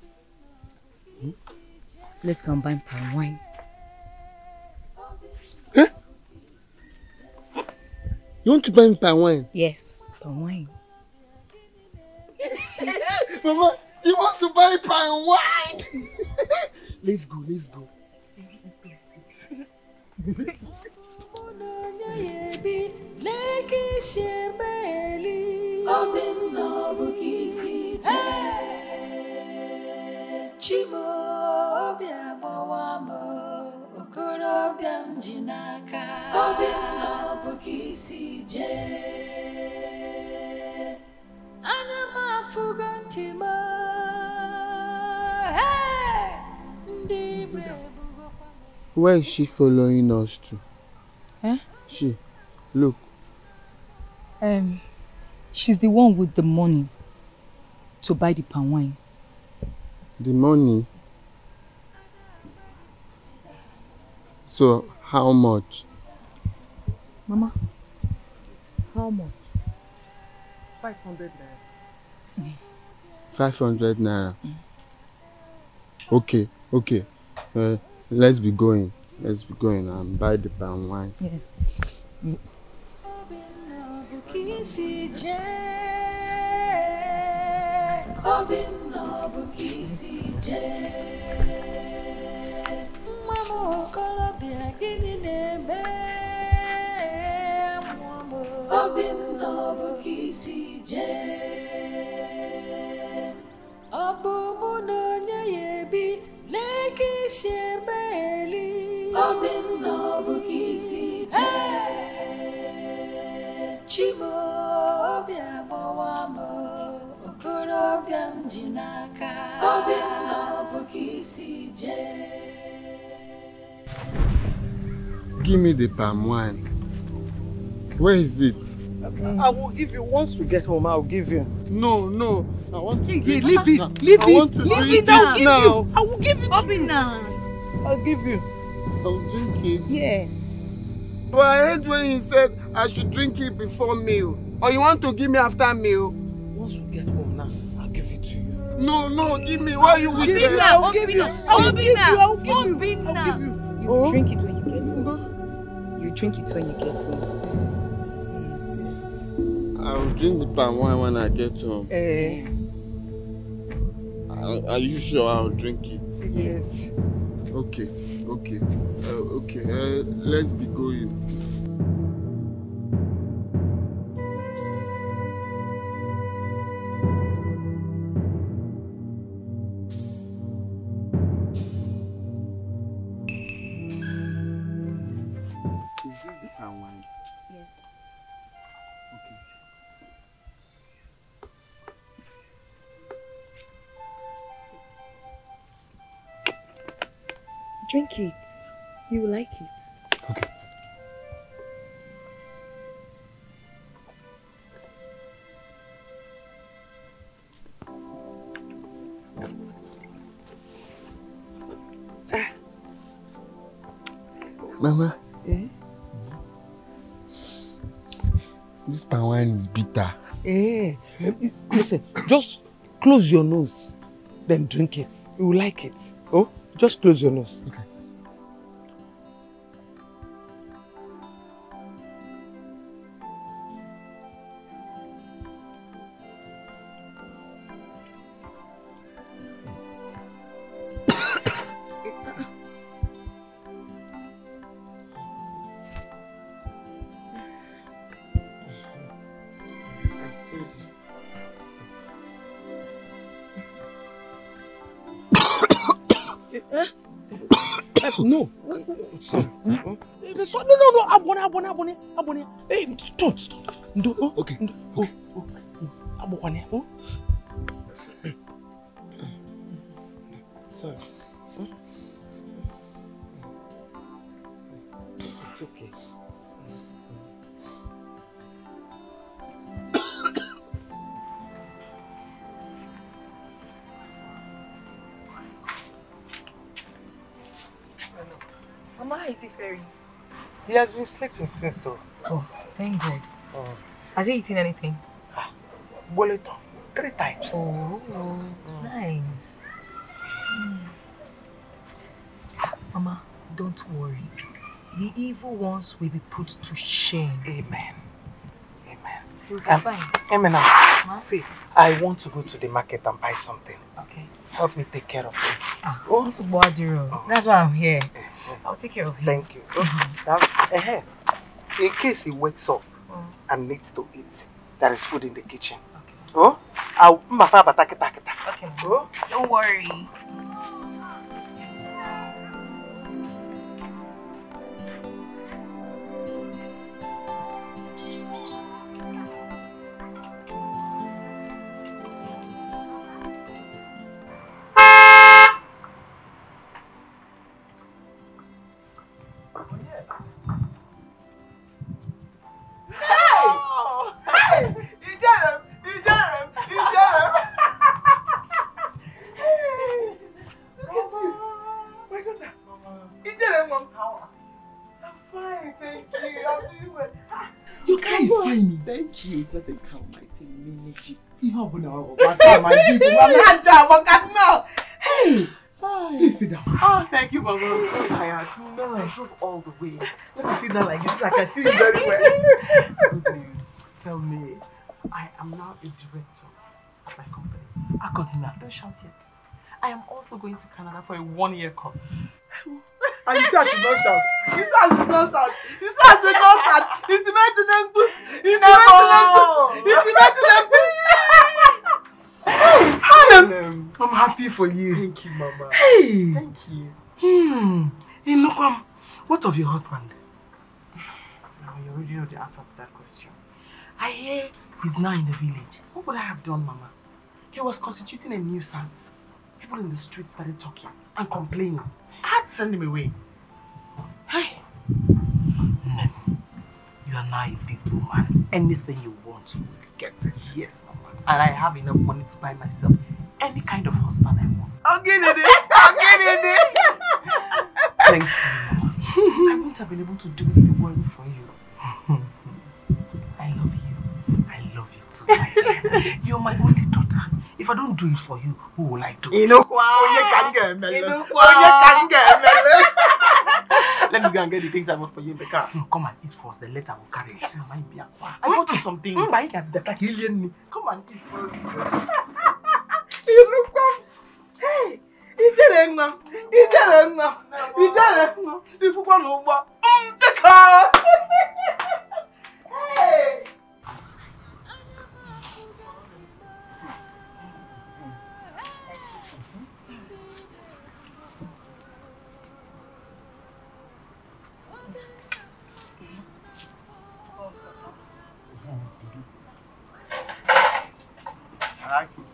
Let's go and buy palm wine. Huh? You want to buy me palm wine? Yes, palm wine. Mama, you want to buy palm wine? Let's go, let's go. Where is she following us to? Huh? She, look. She's the one with the money to buy the palm wine. The money? So, how much? Mama, how much? 500 naira. 500 naira. Okay, okay. Let's be going. Let's be going and buy the palm wine. Yes. Give me the palm wine. Where is it? I will give you. Once we get home, I'll give you. No, no. I want to drink leave it. now. Leave I it. want to Leave drink it. I'll give now. you. I will give it. I'll give you. I'll drink it. Yeah. But I heard when he said I should drink it before meal. Or you want to give me after meal? Once we get home now, I'll give it to you. No, no, give me. Why are you with me? I'll give you. I'll give you. I'll give you. I'll give you. You drink it when you get home. You drink it when you get home. I'll drink the palm wine when I get home. Are you sure I'll drink it? Yes. Okay, okay, okay. Let's be going. Is this the palm wine? Yes. Okay. Drink it. You will like it. Okay. Mama. Eh? This palm wine is bitter. Listen, just close your nose, then drink it. You will like it. Oh, just close your nose. Okay. No. No. Abone. Hey, stop. No. Okay. Oh. Abone. Oh. Sorry. It's okay. Mama, how is he faring? He has been sleeping since so. Oh, thank God. Has he eaten anything? Boleto. 3 times. Oh, nice. Mama, don't worry. The evil ones will be put to shame. Amen. You'll be fine. Amen. See, I want to go to the market and buy something. Okay. Help me take care of him. That's why I'm here. I'll take care of him. Thank you. In case he wakes up and needs to eat, there is food in the kitchen. Okay. Oh? Okay. Oh? Don't worry. Your car is fine. Thank you. It doesn't count my thing. Hey! Please sit down. Oh, thank you, Mama. I'm so tired. No, I drove all the way. Let me sit down like this so I can see you very well. Good news. Tell me, I am now a director at my company. Akozina, don't shout yet. I am also going to Canada for a 1-year course. And you say I should not shout. You say I should not shout. You say I should not shout. It's the maintenance. It's the maintenance. I'm happy for you. Thank you, Mama. Hey. Thank you. Inukwam, what of your husband? Now you already know the answer to that question. I hear he's now in the village. What would I have done, Mama? He was constituting a nuisance. People in the street started talking and complaining. I had to send him away. Hey. You are now a big woman. Anything you want, you will get it. Yes, Mama. And I have enough money to buy myself any kind of husband I want. I'll get it. Thanks to you, Mama. I wouldn't have been able to do it if it weren't for you. I love you. I love you too, my dear. You're my only daughter. If I don't do it for you, who will I do it? Let me go and get the things I want for you in the car. No, come and eat first. The later will carry it. I got you something. Come and eat first. Hey! Hey! I like it.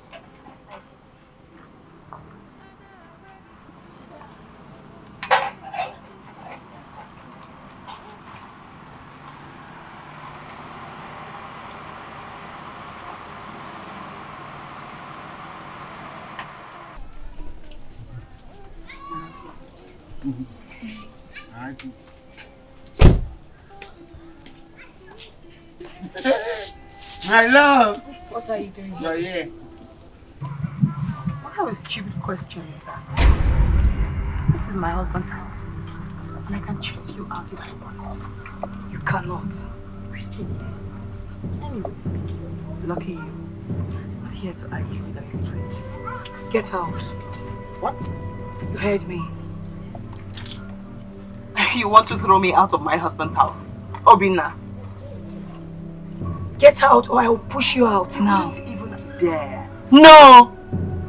My love. What are you doing? You're here. What kind of stupid question is that? This is my husband's house. And I can chase you out if I want. You cannot. Anyways, lucky you. I'm not here to argue with an illiterate. Get out. What? You heard me. You want to throw me out of my husband's house? Obinna. Get out or I will push you out now. You wouldn't even dare. No!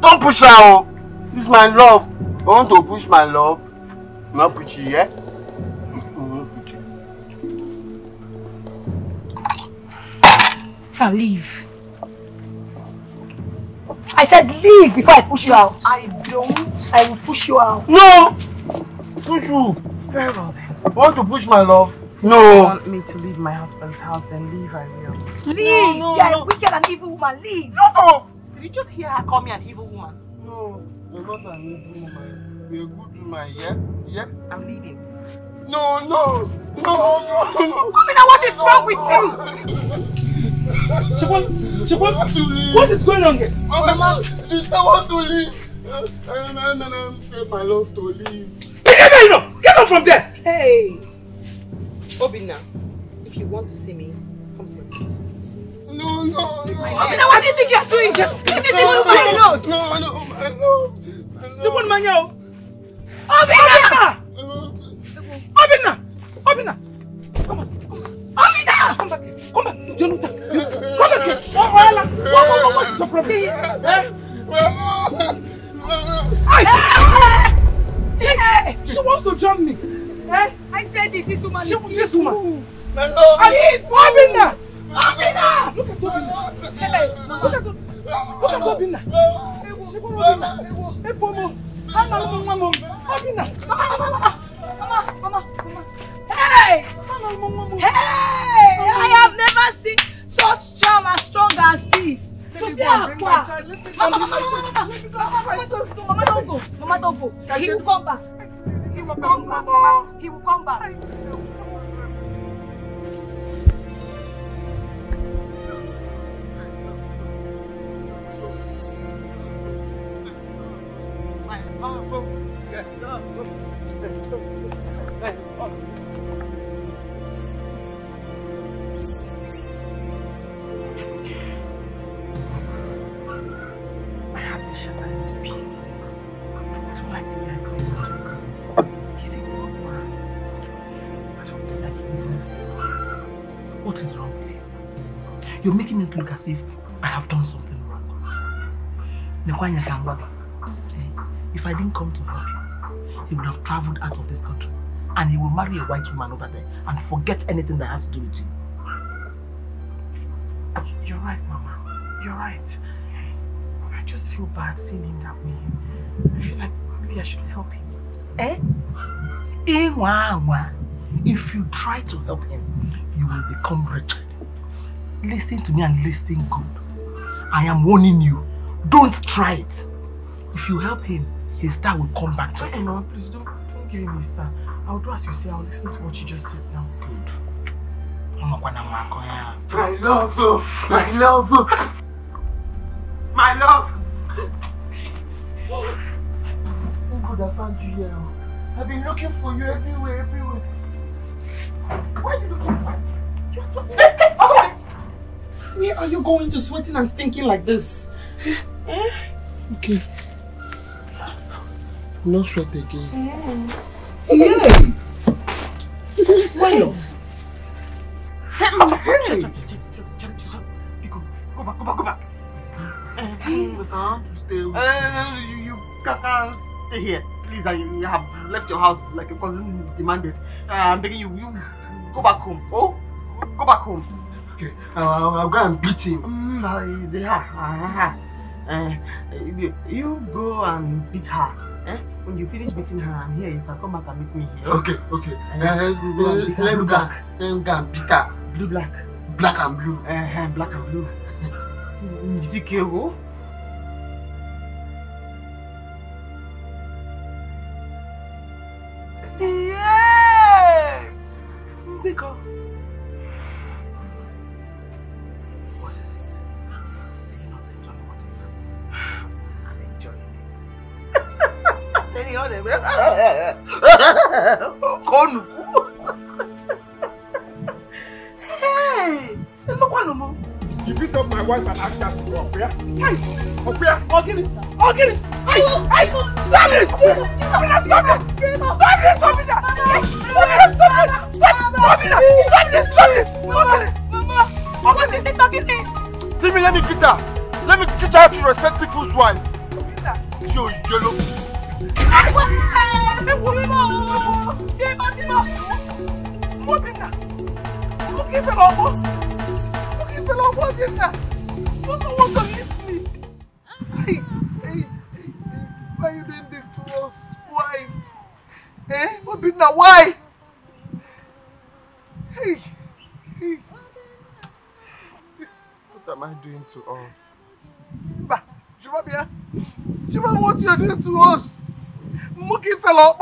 Don't push her. This is my love. I want to push my love. Not push you, yeah? Now leave. I said leave before I push you out. I don't. I will push you out. No! Push you. Very well then. I want to push my love. If No. you want me to leave my husband's house, then leave I will. Leave! No, You're a wicked and evil woman. Leave! No! Did you just hear her call me an evil woman? No, you're not an evil woman. You're a good woman, yeah? Yeah? I'm leaving. No, no! No, no, no! Omina, what is wrong with you? Chibon, what is going on here? Mama, sister want to leave. And say my love to leave. Get out from there! Hey! Obinna, if you want to see me, come to my house. No, no, no. Obinna, what do you think you're doing? Leave this woman alone! No, my love. The one man yo. Obinna! Obinna! Obinna! Come on. Obinna! Come back here. Come back. Jonathan. Come back here. What is your problem? She wants to jump me. I said this woman This woman. My love. Obinna! Obinna! Look at Obinna. Hey, look at Obinna. Hey, Fomo. Obinna. Mama. Hey! Hey! I have never seen such charm as strong as this. Mama, don't go. Mama, don't go. He will come back. He will come back. He will come back. My heart is shattered into pieces. I don't like the way I saw him. He's a good man. I don't feel like he deserves this. What is wrong with you? You're making it look as if I have done something wrong. If I didn't come to help you, he would have traveled out of this country and he will marry a white woman over there and forget anything that has to do with you. You're right, Mama. You're right. I just feel bad seeing him that way. I feel like maybe I should help him. If you try to help him, you will become wretched. Listen to me and listen good. I am warning you. Don't try it. If you help him, his star will come back to you. No, please don't give him his star. I'll do as you say. I'll listen to what you just said now. Good. My love, my love, my love. Who could have found you here? I've been looking for you everywhere. Why are you looking for me? Just what? Where are you going to sweating and stinking like this? Okay. No sweat again. Yeah. Why not? Go back. I want to stay with you can't stay here. Please, I have left your house like a cousin demanded. I'm begging you, go back home. Oh, go back home. Okay, I'll go and beat him. You go and beat her. When you finish beating her, I'm here. You can come back and meet me here. Okay. Let me go and beat her. Blue, black. Black and blue. Black and blue. Yeah! Because. What is it? Hey, look what no. You beat up my wife and asked us to go up here? Hey, up here. I'll get it. Hey, stop this. Stop it. Let me get her. Let me get her to respect people's wife. You yellow. Why are you doing this to us? Why? Why? Hey. What am I doing to us? Juma, what you doing to us? Muki fell up.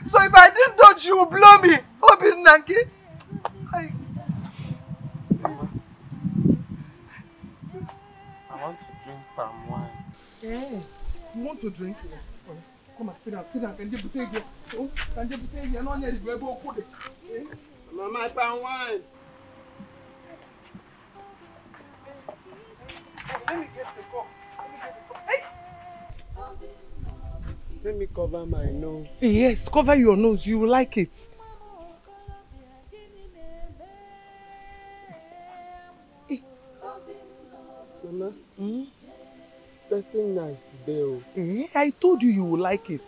So if I didn't touch you, will blow me. Obinanke. I want to drink palm wine. Yeah. You want to drink? Yes. Come on, sit down. Can you take it? Oh, can you take it? No, you go put it. Mama, palm wine. Let me get the cup. Let me cover my nose. Yes, cover your nose. You will like it. Mama, it's tasting nice today. Oh. I told you will like it.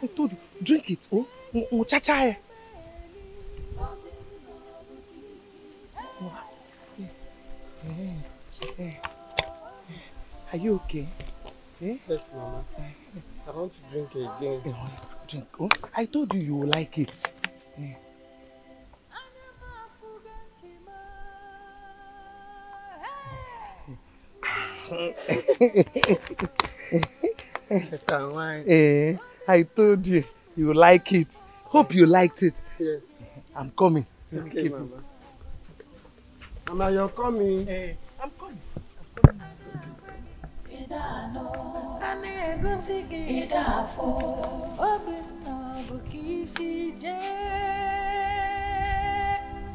I told you. Drink it. Oh, muchacha. Are you okay? Yes, Mama. I want to drink again. Drink. Oh, I told you will like it. I told you will like it. Hope you liked it. Yes. I'm coming. Let me Okay, keep Mama. Mama, you're coming. I'm coming.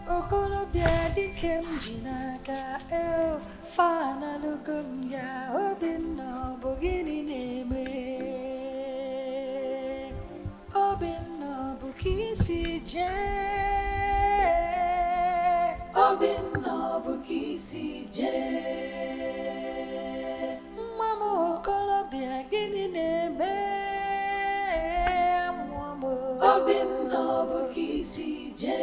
Okolobia Dikeh jinaka fana lugum ya obinno bogini neme obinno bukisi je obinno bukisi je mamo okolobia gini neme mamo obinno bukisi je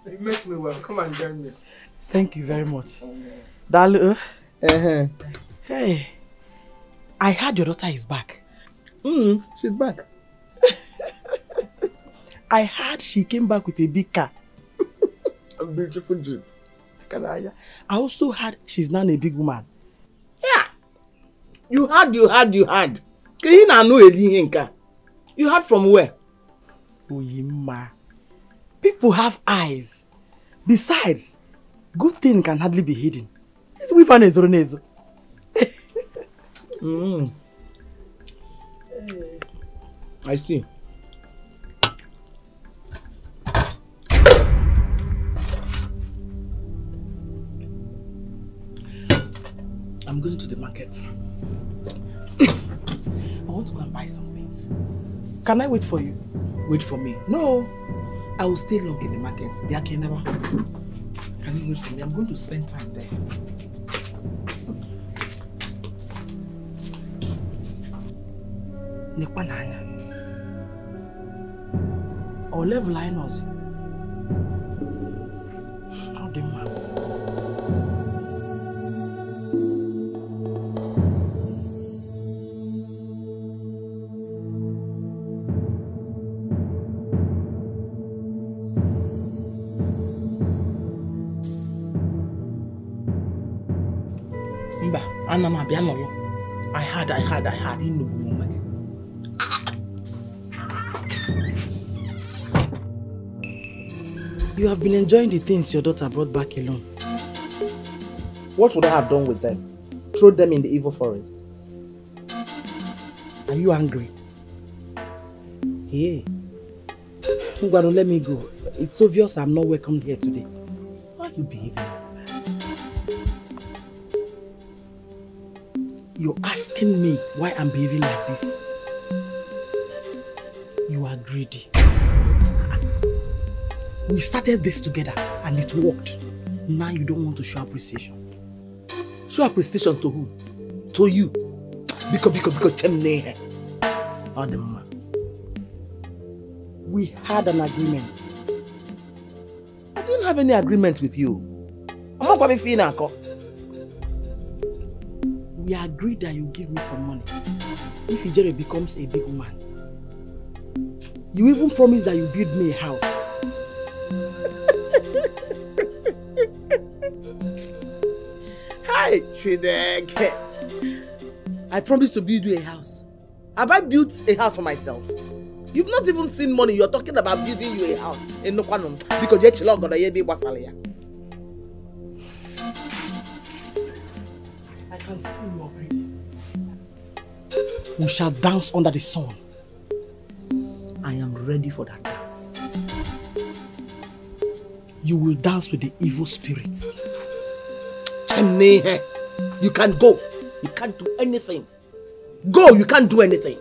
You met me well. Come and join me. Thank you very much. Dalu. Hey, I heard your daughter is back. She's back. I heard she came back with a big car. A beautiful Jeep. I also heard she's now a big woman. Yeah. You heard. You heard from where? Oyima. People have eyes. Besides, good thing can hardly be hidden. It's with an ezoronezo. I see. I'm going to the market. I want to go and buy some things. Can I wait for you? Wait for me? No. I will stay long in the market. Can you wait for me? I'm going to spend time there. Nekwananya. Or level I knows. How the man. I had in the woman. You have been enjoying the things your daughter brought back alone. What would I have done with them? Throw them in the evil forest? Are you angry? Hey, Ngwano, let me go. It's obvious I'm not welcome here today. Why are you behaving like that? You're asking me why I'm behaving like this. You are greedy. We started this together and it worked. Now you don't want to show appreciation. Show appreciation to who? To you. Because we had an agreement. I didn't have any agreement with you. I'm not going to feel now. We agreed that you give me some money if Ijere becomes a big woman. You even promised that you build me a house. Hi, Chideke. I promised to build you a house. Have I built a house for myself? You've not even seen money. You're talking about building you a house in Nokwanum because you're chilling on the Wasalia. I can see you already. We shall dance under the sun. I am ready for that dance. You will dance with the evil spirits. You can't go. You can't do anything. Go, you can't do anything.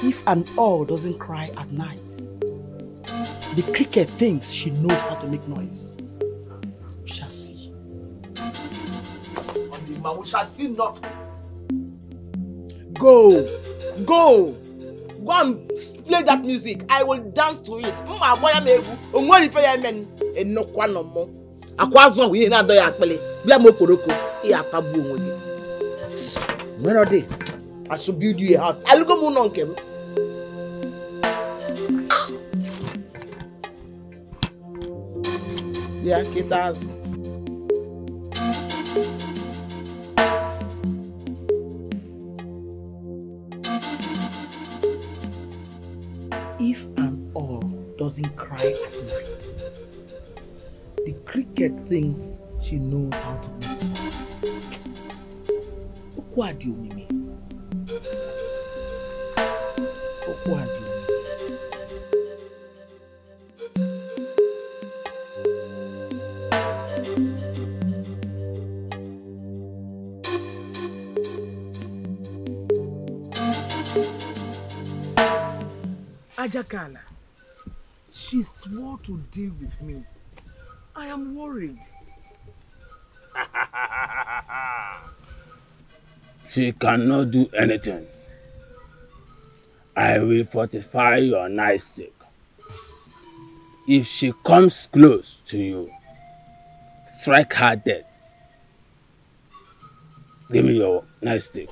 If an owl doesn't cry at night, the cricket thinks she knows how to make noise. We shall see. We shall see not. Go. Go. Go and play that music. I will dance to it. I should build you a house. I'll go moon on him. Yeah, guitars. If an owl doesn't cry at night, the cricket thinks she knows how to make noise. What do you mean? What do you mean? Ajakala, she swore to deal with me. I am worried. She cannot do anything. I will fortify your nightstick. If she comes close to you, strike her dead. Give me your nightstick.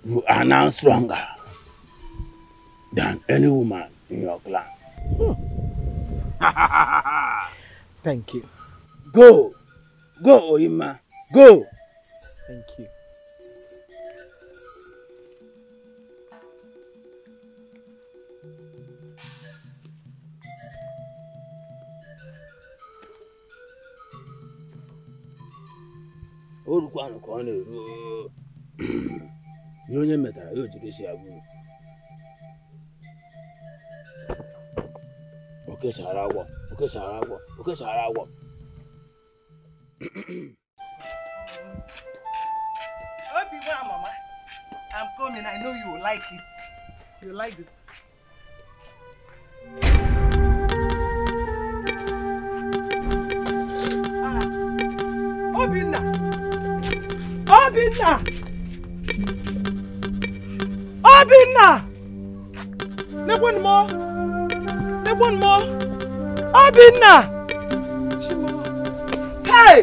You are now stronger than any woman in your clan. Thank you. Go, Oima. Go! Thank you. Orukwana ka ọ na-eru ihe onye metara ya ojiri si abụ okechara agwọ Mama, I'm coming. I know you will like it. You like it. Obinna! Let one more! Obinna! Hey!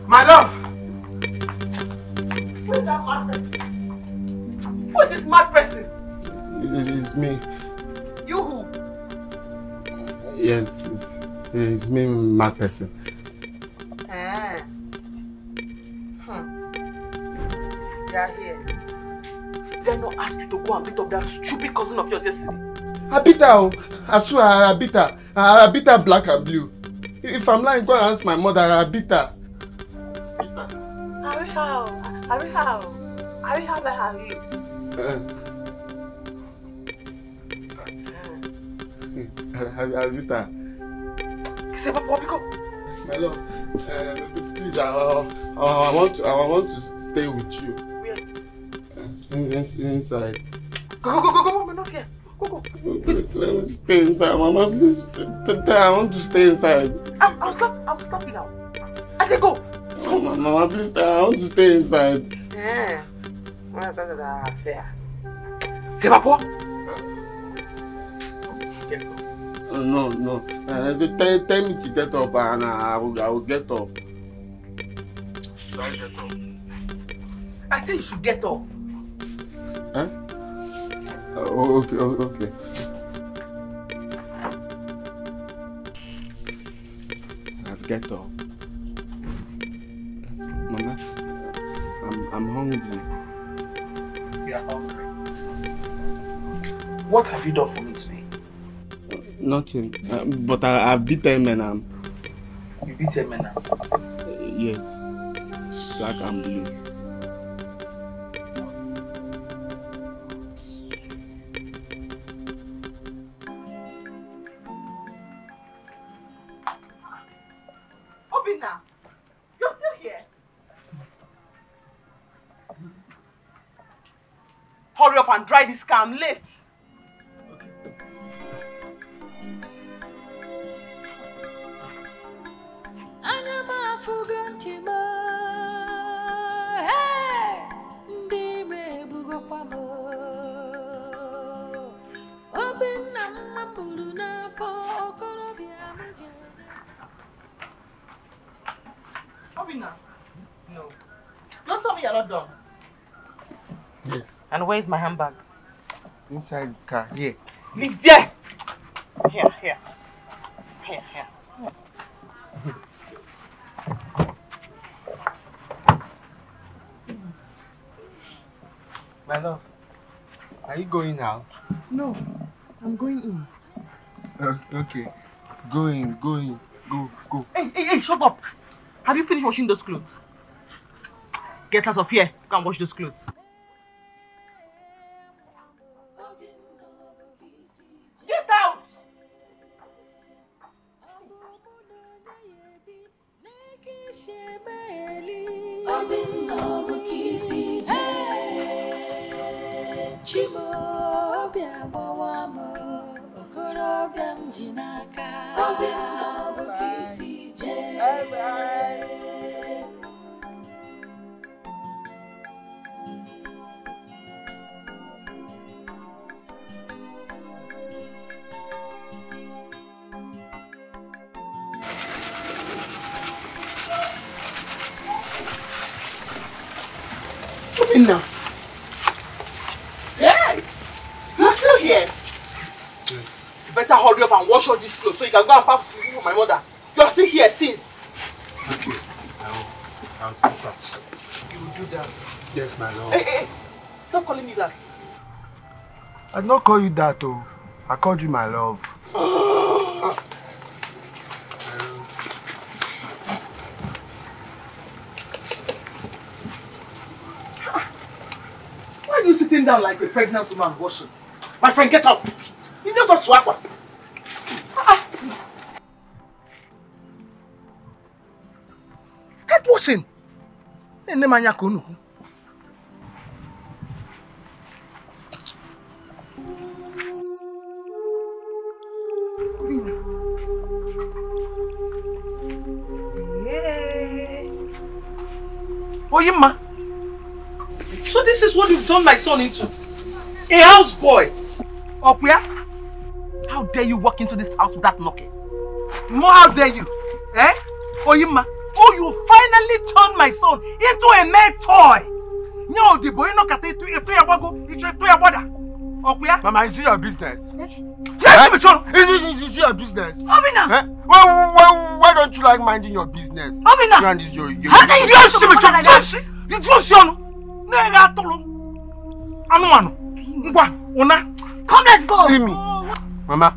My love! Who is that mad person? Who is this mad person? It's me. You who? Yes, it's me, mad person. You are here. Did I not ask you to go and beat up that stupid cousin of yours yesterday? I beat her. I swear I beat her. I beat her black and blue. If I'm lying, go and ask my mother. I beat her. How bad are you? I beat her. My love, please, I want to stay with you. Where? Inside. Go, we're not here. Go. Let me stay inside, Mama. Please, I want to stay inside. I'll stop you now. I said go. Oh, Mama, please, I want to stay inside. C'est pas pour? No. Tell me to get up and I will get up. Should I get up? I said you should get up. Huh? Okay. I've get up. Mama, I'm hungry. You are hungry. What have you done for me today? Nothing. But I beat Eminem. You beat Eminem? Yes. Black and blue. Obinna, you're still here? Hurry up and dry this car, I'm late. Obinna, no. Don't tell me you're not done. Yes. And where's my handbag? Inside the car. Here. Leave there! Here. My love, are you going out? No, I'm going in. Okay. Go in. Go. Hey, shut up! Have you finished washing those clothes? Get out of here. Go and wash those clothes. Get out! Chimo bia bawamo okoro No. Yeah, you're still here. Yes. You better hurry up and wash all these clothes so you can go and pack food for my mother. You're still here since. Okay, I'll do that. You will do that. Yes, my love. Hey, stop calling me that. I did not call you that, oh. I called you my love. Why are you sitting down like a pregnant woman washing? My friend, get up. You need to swap. Start washing. Oyima. So this is what you've turned my son into? A houseboy? Okuya, how dare you walk into this house without knocking? More, how dare you? Eh? Oyima, oh, you finally turned my son into a male toy. No, the boy no kata itu your brother. Okuya? Mama, is it your business? Yes, Michon. Is it your business? Obina. Eh? Why don't you like minding your business? Obina. You and this your How can you do Michon? Yes. You do Sion. Nega tolo. Anuano. Ngwa, Una. Come, let's go. See me. Mama,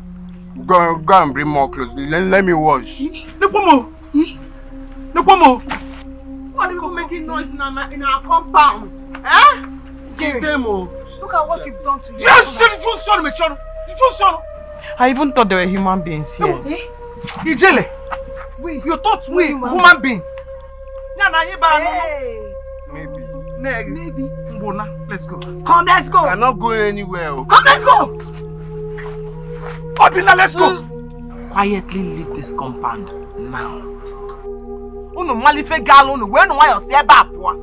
go and bring more clothes. Let me wash. Nepomo. Why are you making noise in our compound? Eh? Jerry, look at what you've done to you. Yes, I even thought they were human beings here. Ijele, you thought we human beings? Hey. Maybe. Mbona, let's go. Come, let's go. I'm not going anywhere. Come, let's go. Obina, let's go. Quietly leave this compound now. Uno malife gal uno when why you say back one.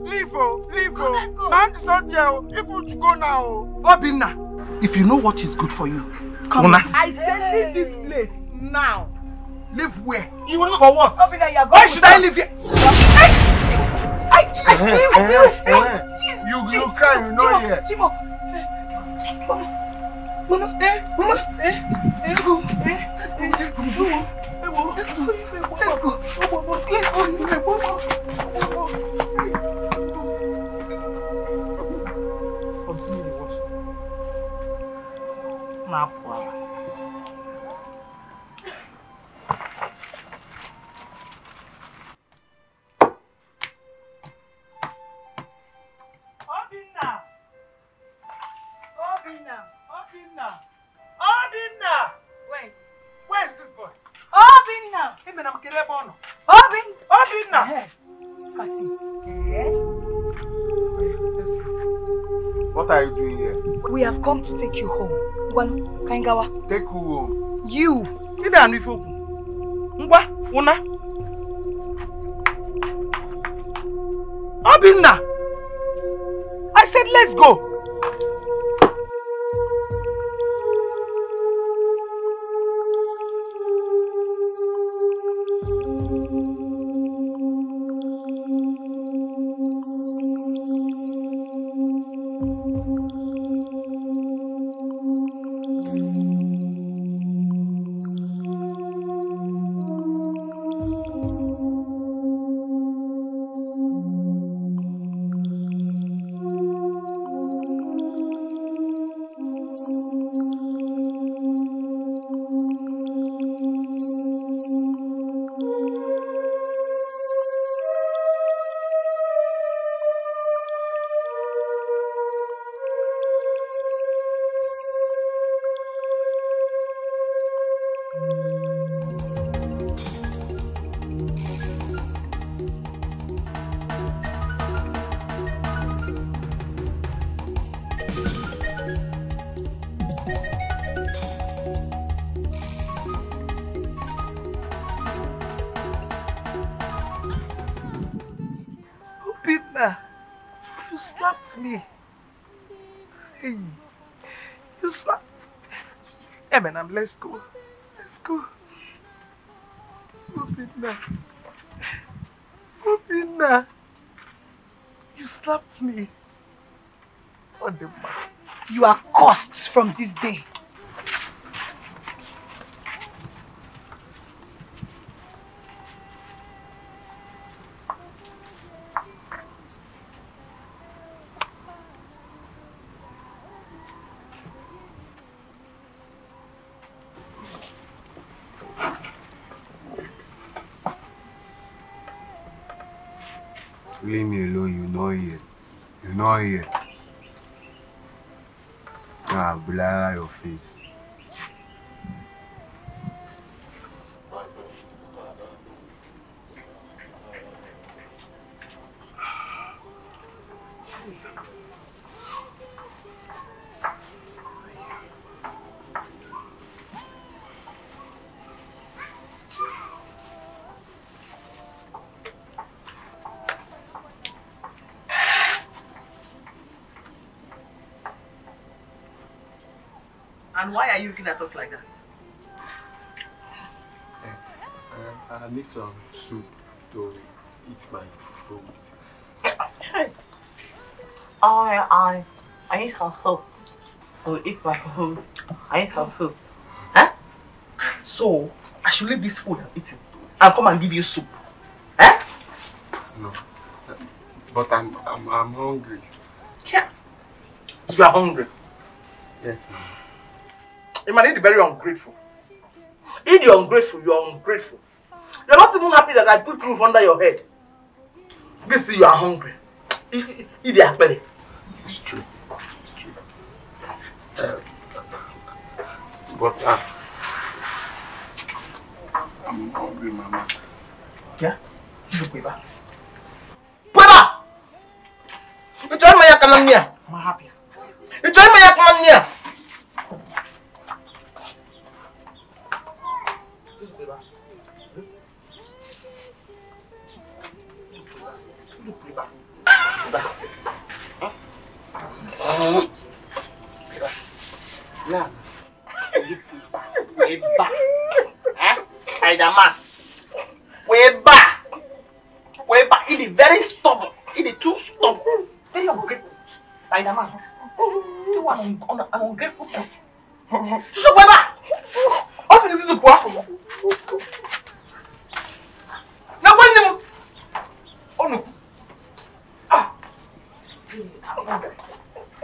Leave. Man is not here. People to go now. Obina, if you know what is good for you, come. Una. I said leave this place now. Live where? You want for what? Obina, you're going. Why should I live here? You cry, you know here. Mama, let's go. Obina! Wait. Where is this boy? Obina! Obina! What are you doing here? We have come to take you home. Well, Kaingawa. Take who home? You. Ngwa, Una. Obina! I said let's go. Obinna, you slapped me. Hey, you slapped. Eminem, let's go. Let's go. Obinna. Obinna. You slapped me. What the man? You are cursed from this day. Leave me alone, you know it. You know it. Nah, blur your face. And why are you looking at us like that? I need some soup to eat my food. I need some soup to eat my food. I need some soup. Huh? So, I should leave this food and eat it and come and give you soup. Huh? No. But I'm hungry. Yeah. You are hungry? Yes, ma'am. You might be very ungrateful. If you're ungrateful, you are ungrateful. You're not even happy that I put roof under your head. This is you are hungry. Eat the akpele. It's true. It's true. But I'm hungry, Mama. Yeah? Pueba! You join my yakamania. I'm happy. You join my yakamania. Spider-Man. Weba. It is very stubborn. It is too stubborn. Very ungrateful. Spider-Man. You are an ungrateful person. So Weba. What's this to poor? Now when you oh no.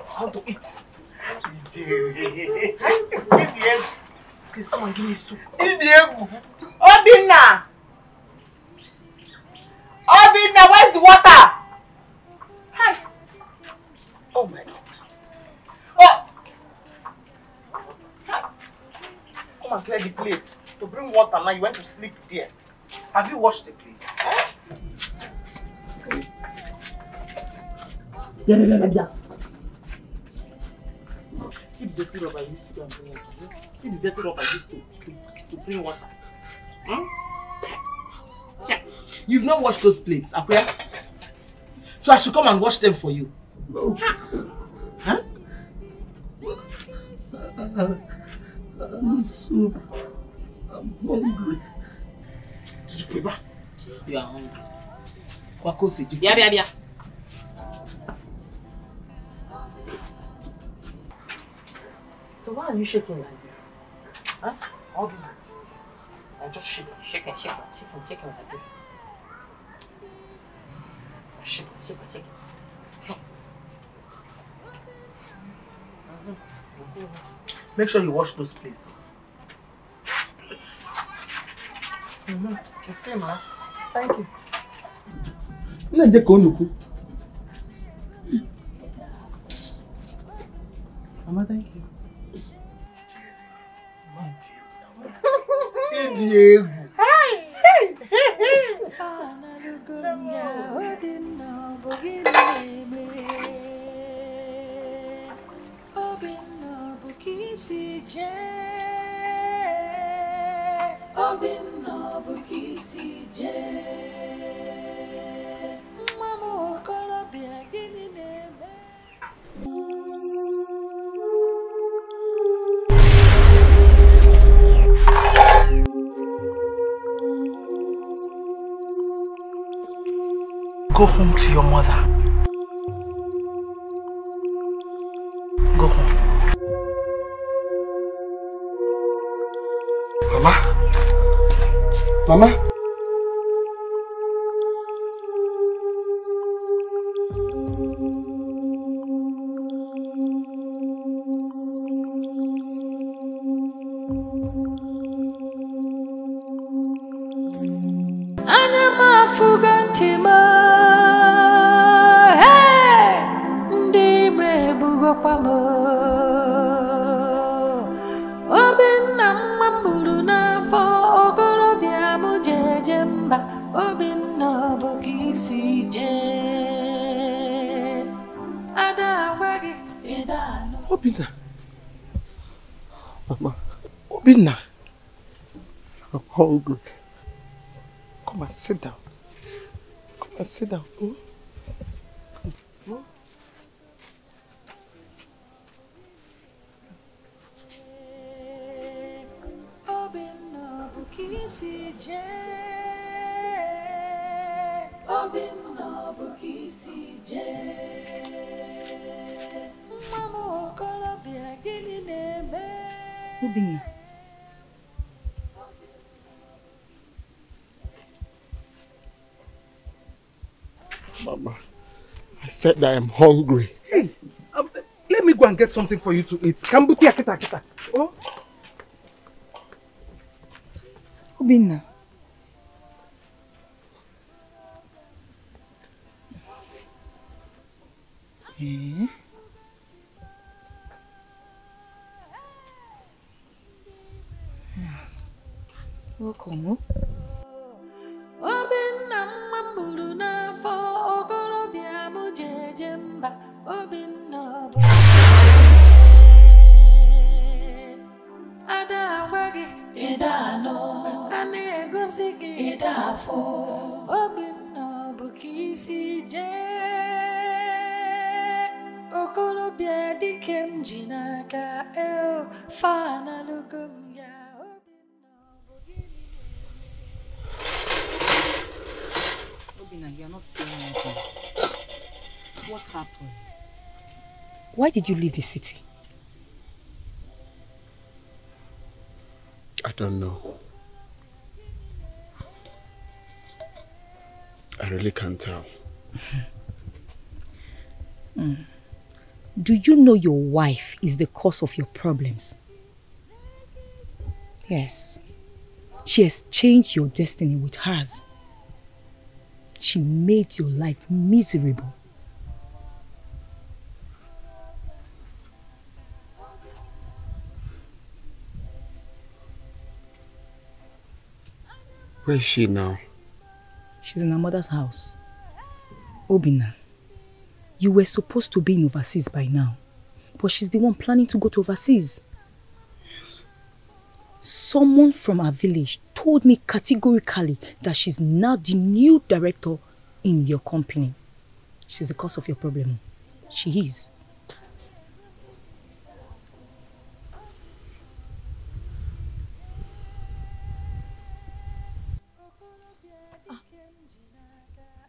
How to eat? Please come and give me soup. Obinna! Obinna, where's the water? Hi. Oh my God. Oh! Hi. Come and clear the plate. To bring water now, you went to sleep there. Have you washed the plate? Yeah. See the dirty rubber I used to go and bring water. See the dirty rubber I used to bring water. Yeah. You've not washed those plates, Akwea. So I should come and wash them for you. No. Huh? Soup. I'm hungry. Soup, you are hungry. Kwako seji. Bia. So why are you shaking like this? Huh? All this. I'm just shaking like this. Shaking. Make sure you wash those plates. It's clean, man. Thank you. Mama, thank you. Mama, Go home to your mother. Go home. Mama? Mama? Obinna. Mama. Obinna. I'm hungry. Come and sit down. Come and sit down. Oh. Oh. Obinna. Mama, I said that I'm hungry. Hey, let me go and get something for you to eat. Kambuti akita akita. Oh. Obinna. Eh? Welcome. You're not saying anything. What happened? Why did you leave the city? I don't know. I really can't tell. Do you know your wife is the cause of your problems? Yes. She has changed your destiny with hers. She made your life miserable. Where is she now? She's in her mother's house. Obinna, you were supposed to be in overseas by now. But she's the one planning to go to overseas. Yes. Someone from our village told me categorically that she's now the new director in your company. She's the cause of your problem. She is.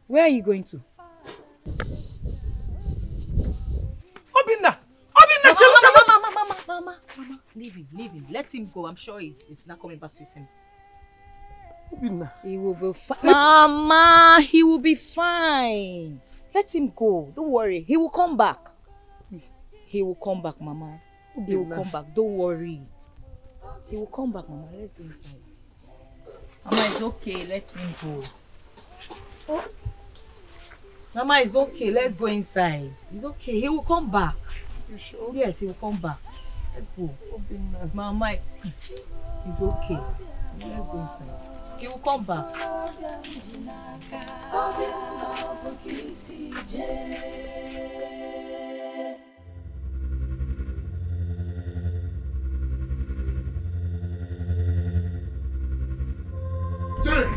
Where are you going to? Obinna! Obinna! Mama, leave him. Let him go. I'm sure he's not coming back to his senses. Obinna. He will be fine. Mama, he will be fine. Let him go. Don't worry. He will come back. He will come back, Mama. He will come back. Don't worry. He will come back, Mama. Let's go inside. Mama, it's okay. Let him go. Oh. Mama, it's okay. Let's go inside. It's okay. He will come back. You sure? Yes, he will come back. Let's go. Mama, it's okay. Let's go inside. He will come back. Jerry!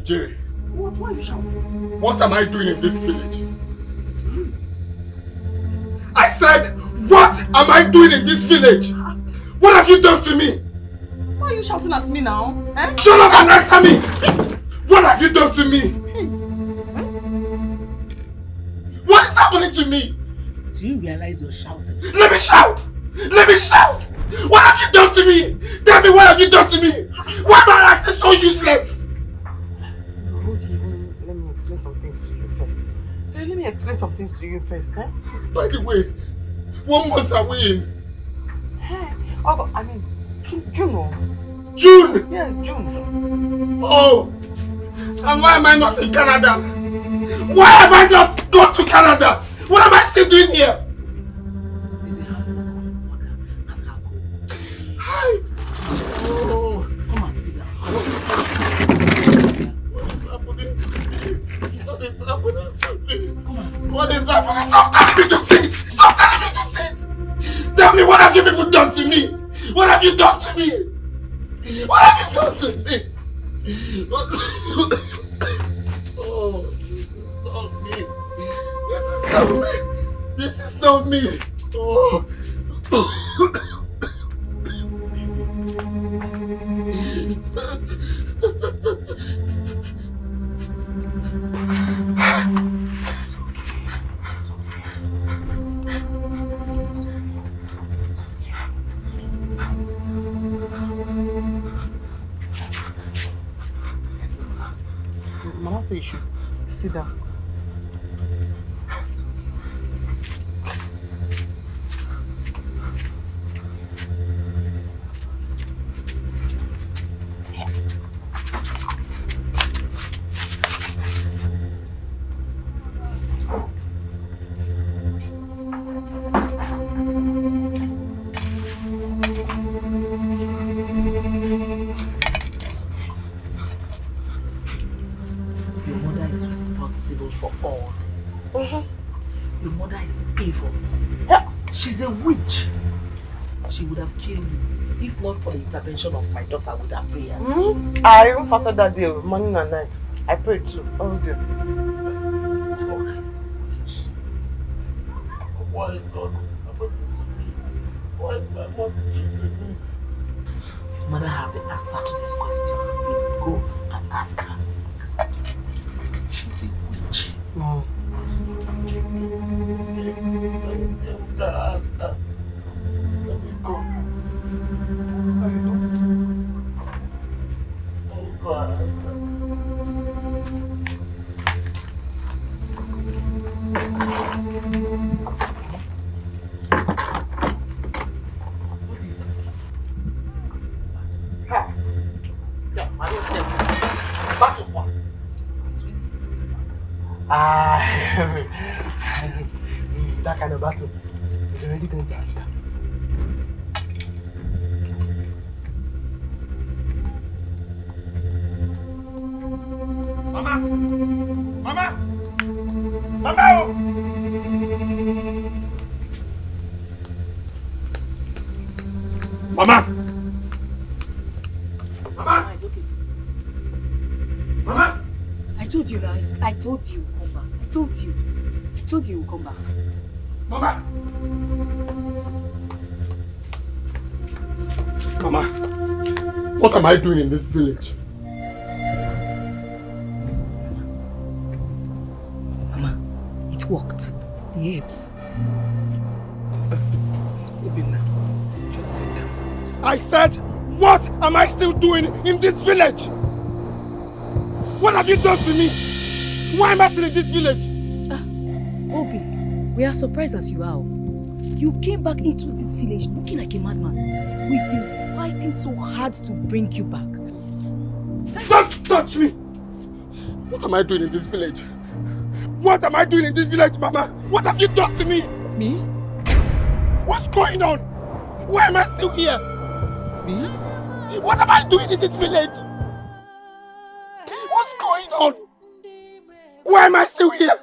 Jerry, why are you shouting? What am I doing in this village? I said, what am I doing in this village? What have you done to me? Why are you shouting at me now? Eh? Shut up and answer me! What have you done to me? What is happening to me? Do you realize you're shouting? Let me shout! Let me shout! What have you done to me? Tell me, what have you done to me? Why am I acting so useless? Let me explain some things to you first. Let me explain some things to you first, eh? By the way, 1 month are we in? Hey, oh, I mean, June. June? Yes, June. Oh! And why am I not in Canada? Why have I not gone to Canada? What am I still doing here? There's a handful of water and alcohol. Hi! Oh! Come and sit down. What is happening to me? What is happening to me? What is happening? Stop telling me to sit! Stop telling me to sit! Tell me, what have you people done to me? What have you done to me? What have you done to me? Oh, this is not me. This is not me. This is not me. Oh. Mama said you should sit down. For all this. Your mother is evil. She's a witch. She would have killed you if not for the intervention of my daughter with her prayer. I even fasted that day, morning and night. I prayed too. Oh dear. Why is God happening to me? Why is my mother treating me? Your mother have the answer to this question. You go and ask her. She's a witch. Let me go. That kind of battle is already going to happen. Mama! Mama! Mama! Mama! Mama! It's okay. Mama! I told you guys. I told you come back. I told you. I told you come back. Mama! Mama, what am I doing in this village? Mama, it worked. The apes. Obinna, just sit down. I said, what am I still doing in this village? What have you done to me? Why am I still in this village? Obi, we are surprised as you are. You came back into this village looking like a madman. We've been fighting so hard to bring you back. Don't touch me! What am I doing in this village? What am I doing in this village, Mama? What have you done to me? Me? What's going on? Why am I still here? Me? What am I doing in this village? What's going on? Why am I still here?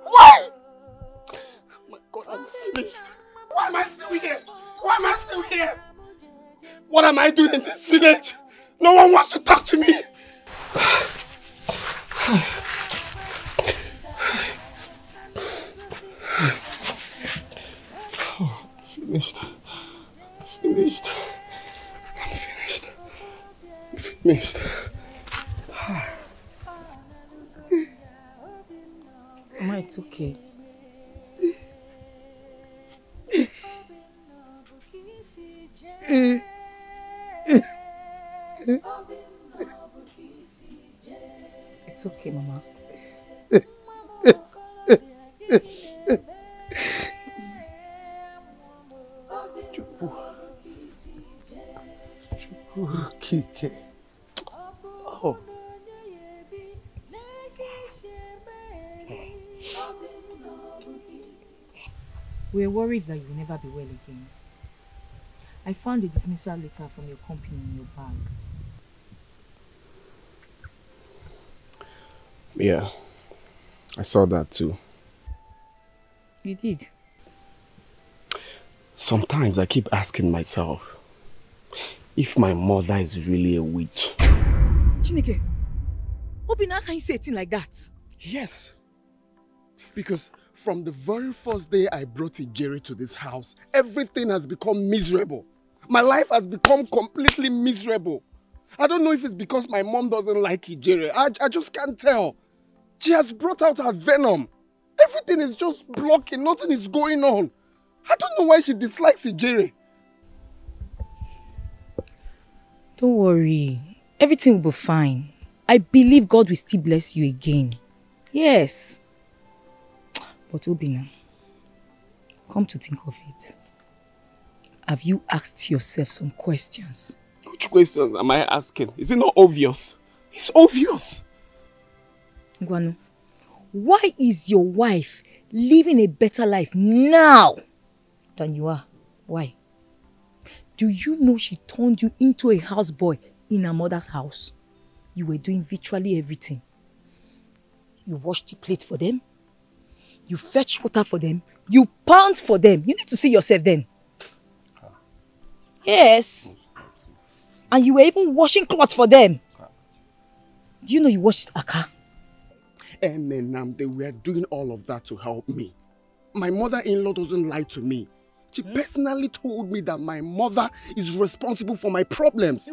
Why? Oh my God, I'm finished. Why am I still here? Why am I still here? What am I doing in this village? No one wants to talk to me. Oh, finished. Finished. I'm finished. Mister. Mama, it's okay. It's okay, Mama. Dikeh. Oh. We were worried that you will never be well again. I found a dismissal letter from your company in your bag. Yeah, I saw that too. You did? Sometimes I keep asking myself if my mother is really a witch. Chineke, Obinna, how can you say a thing like that? Yes. Because from the very first day I brought Ijere to this house, everything has become miserable. My life has become completely miserable. I don't know if it's because my mom doesn't like Ijere. I just can't tell. She has brought out her venom. Everything is just blocking. Nothing is going on. I don't know why she dislikes Ijere. Don't worry. Everything will be fine. I believe God will still bless you again. Yes. But Obinna, come to think of it, have you asked yourself some questions? Which questions am I asking? Is it not obvious? It's obvious. Ngwanu, why is your wife living a better life now than you are? Why? Do you know she turned you into a houseboy in her mother's house? You were doing virtually everything. You washed the plate for them. You fetch water for them. You pound for them. You need to see yourself then. Yes. And you were even washing clothes for them. Do you know you washed a car? Emenam, they were doing all of that to help me. My mother-in-law doesn't lie to me. She personally told me that my mother is responsible for my problems.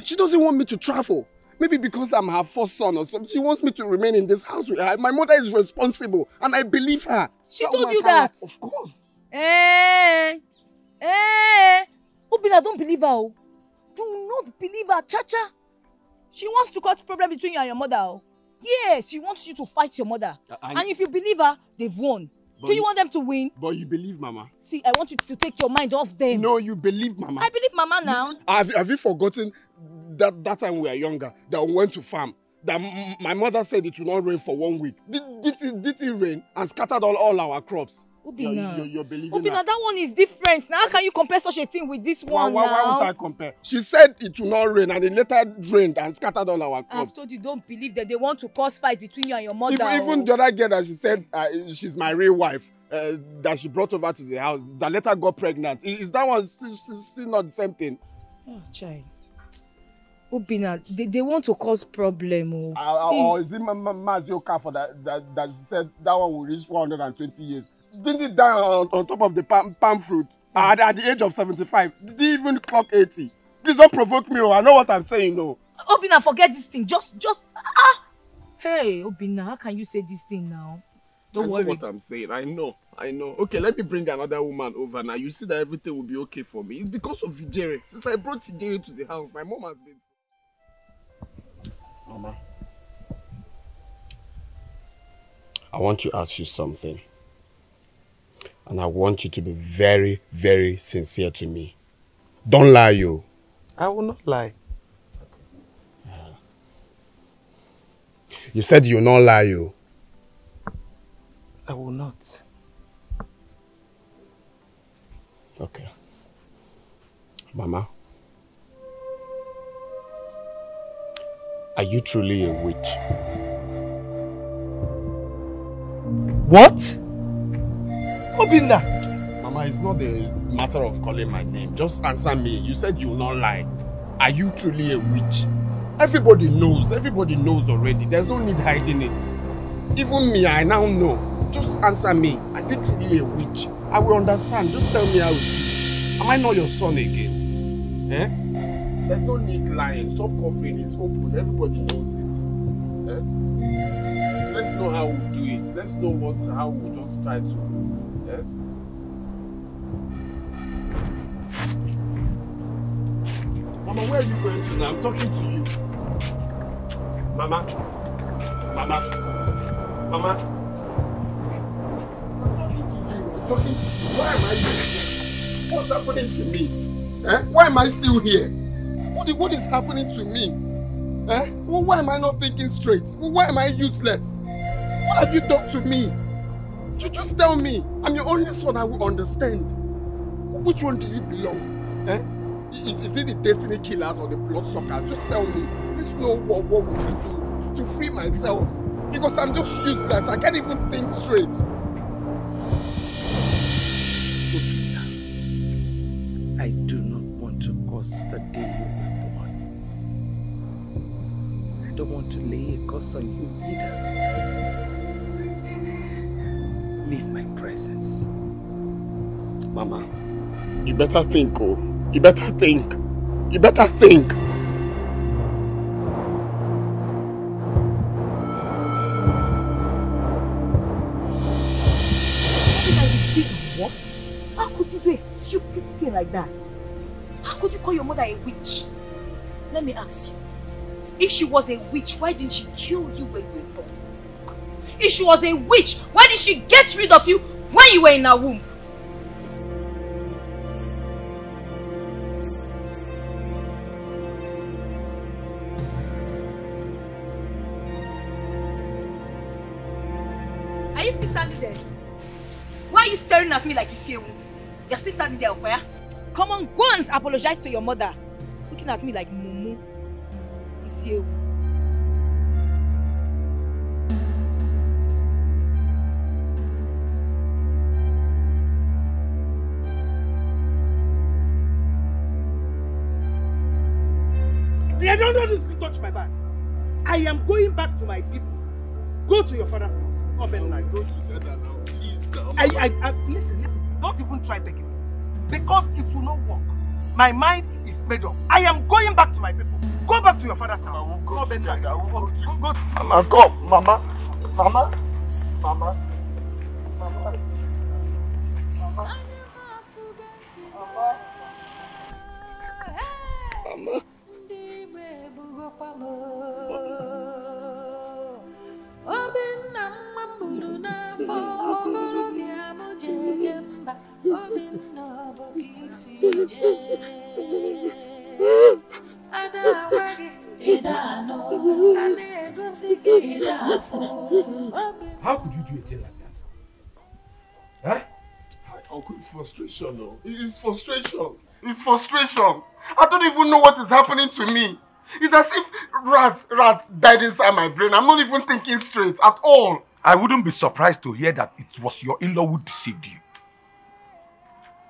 She doesn't want me to travel. Maybe because I'm her first son or something. She wants me to remain in this house with her. My mother is responsible and I believe her. She told you that? Of course. Obinna, don't believe her. Do not believe her, Chacha. She wants to cause problem between you and your mother. Yes, she wants you to fight your mother. And if you believe her, they've won. Do you want them to win? But you believe Mama. See, I want you to take your mind off them. No, you believe Mama. I believe Mama now. Have you forgotten that time we were younger, that we went to farm, that my mother said it will not rain for 1 week? Did it rain and scattered all our crops? Obinna, you're believing Obinna, that one is different. Now, how can you compare such a thing with this one now? Why would I compare? She said it will not rain and it later rained and scattered all our crops. I've told you, don't believe that they want to cause fight between you and your mother. Even the other girl that she said she's my real wife, that she brought over to the house, that later got pregnant. Is that one still not the same thing? Oh, child. Obinna, they want to cause problem. Or is it Mazioka for that she said that one will reach 420 years? Didn't it die on top of the palm fruit at the age of 75? Did he even clock 80? Please don't provoke me. I know what I'm saying. No. Obinna, forget this thing. Just Hey, Obinna, how can you say this thing now? Don't worry. I know what I'm saying. I know. Okay, let me bring another woman over now. You see that everything will be okay for me. It's because of Ijere. Since I brought Ijere to the house, my mom has been... Mama, I want to ask you something. And I want you to be very, very sincere to me. Don't lie, you. I will not lie. You said you will not lie, you. I will not. Okay. Mama, are you truly a witch? What? Obinna! Mama, it's not a matter of calling my name. Just answer me. You said you will not lie. Are you truly a witch? Everybody knows. Everybody knows already. There's no need hiding it. Even me, I now know. Just answer me. Are you truly a witch? I will understand. Just tell me how it is. Am I not your son again? There's no need lying. Stop covering. It's open. Everybody knows it. Eh? Let's know how we do it. Let's know how we just try to. Eh? Mama, where are you going to now? I'm talking to you. Mama. Mama. Mama. I'm talking to you. Why am I here? What's happening to me? Eh? Why am I still here? What is happening to me? Eh? Well, why am I not thinking straight? Well, why am I useless? What have you done to me? You just tell me. I'm your only son, I will understand. Which one do you belong? Eh? Is it the destiny killers or the blood suckers? Just tell me. Let's know what we can do to free myself. Because I'm just useless. I can't even think straight. I do not want to cause the day you were born. I don't want to lay a curse on you either. Leave my presence. Mama, you better think, oh. You better think. You better think. What? How could you do a stupid thing like that? How could you call your mother a witch? Let me ask you. If she was a witch, why didn't she kill you when you were born? If she was a witch, why did she get rid of you when you were in her womb? Are you still standing there? Why are you staring at me like you see a woman? You're still standing there, Okoya? Come on, go and apologize to your mother. Looking at me like Mumu. You see a woman. Yeah, no, touch my bag. I am going back to my people. Go to your father's house. Go together now, please. Listen. Don't even try begging me. Because it will not work. My mind is made up. I am going back to my people. Go back to your father's house. Mama, come. Mama. Mama. Mama. Mama. How could you do a thing like that? Huh? Uncle, it's frustration, though. It's frustration. It's frustration. I don't even know what is happening to me. It's as if rats died inside my brain. I'm not even thinking straight at all. I wouldn't be surprised to hear that it was your in-law who deceived you.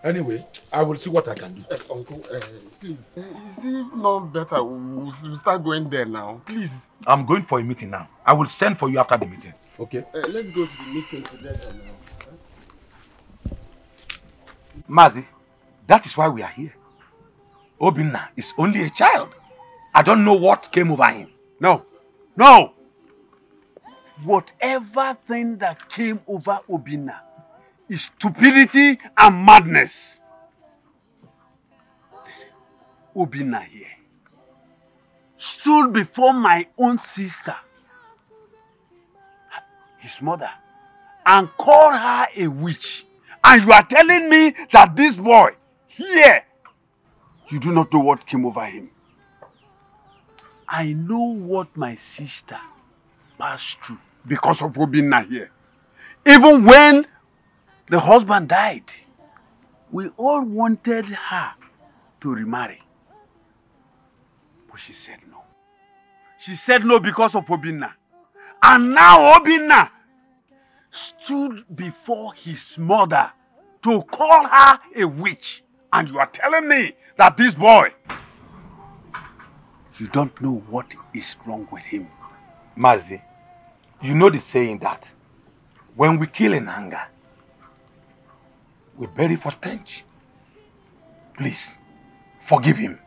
Anyway, I will see what I can do. Uncle, please, is it not better we'll start going there now? Please. I'm going for a meeting now. I will send for you after the meeting. Okay? Let's go to the meeting together now. Mazi, that is why we are here. Obinna is only a child. I don't know what came over him. No. Whatever thing that came over Obinna is stupidity and madness. Listen, Obinna here stood before my own sister, his mother, and called her a witch. And you are telling me that this boy here, you do not know what came over him. I know what my sister passed through because of Obinna here. Even when the husband died, we all wanted her to remarry. But she said no. She said no because of Obinna. And now Obinna stood before his mother to call her a witch. And you are telling me that this boy, you don't know what is wrong with him. Mazi, you know the saying that when we kill in anger, we bury for stench. Please, forgive him.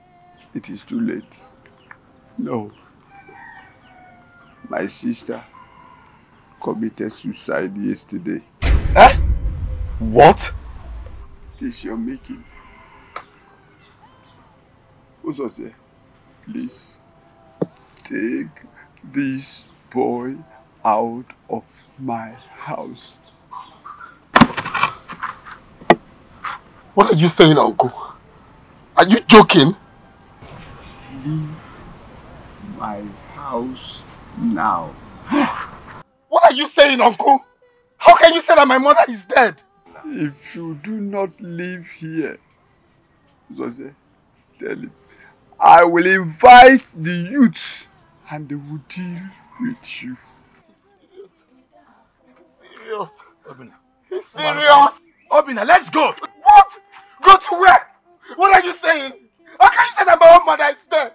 it is too late. No. My sister committed suicide yesterday. Eh? What? It is your making. Uzose, please take this boy out of my house. What are you saying, Uncle? Are you joking? Leave my house now. What are you saying, Uncle? How can you say that my mother is dead? If you do not live here, Uzose, tell him, I will invite the youths and they will deal with you. Serious? Obina. He's serious? Obina, let's go! What? Go to where? What are you saying? How can you say that my own mother is dead?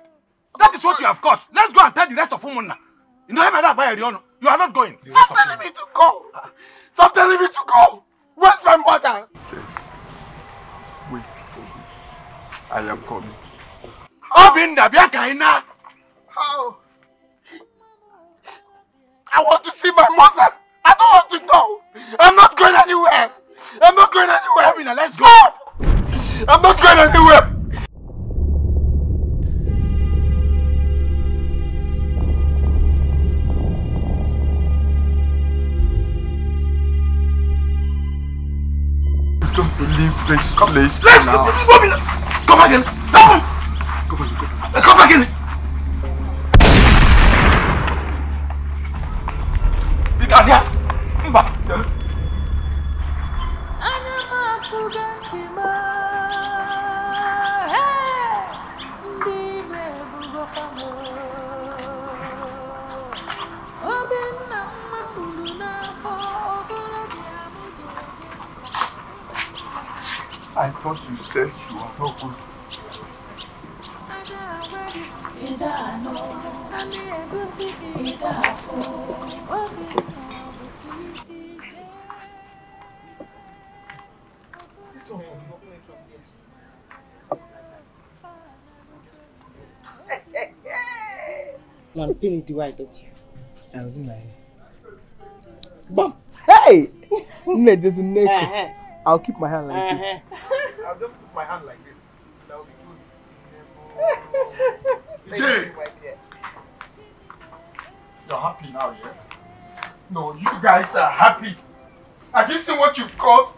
That is what you have caused. Let's go and tell the rest of Philmond now. You know, you are not going. Stop telling me to go! Stop telling me to go! Where's my mother? Wait for me. I am coming. Obina, Biakaina! How? I want to see my mother! I don't want to know! I'm not going anywhere! I'm not going anywhere! Obina, let's go! I'm not going anywhere! Just to leave this place Let's now. Obina! Come again! Come again! I thought you said you were not good. Man, pin it the way I thought you. I will do my hair. Bam! Hey! I'll keep my hand like this. I'll just put my hand like this. That will be good. Jay! You're happy now, yeah? No, you guys are happy. Have you seen what you've caused?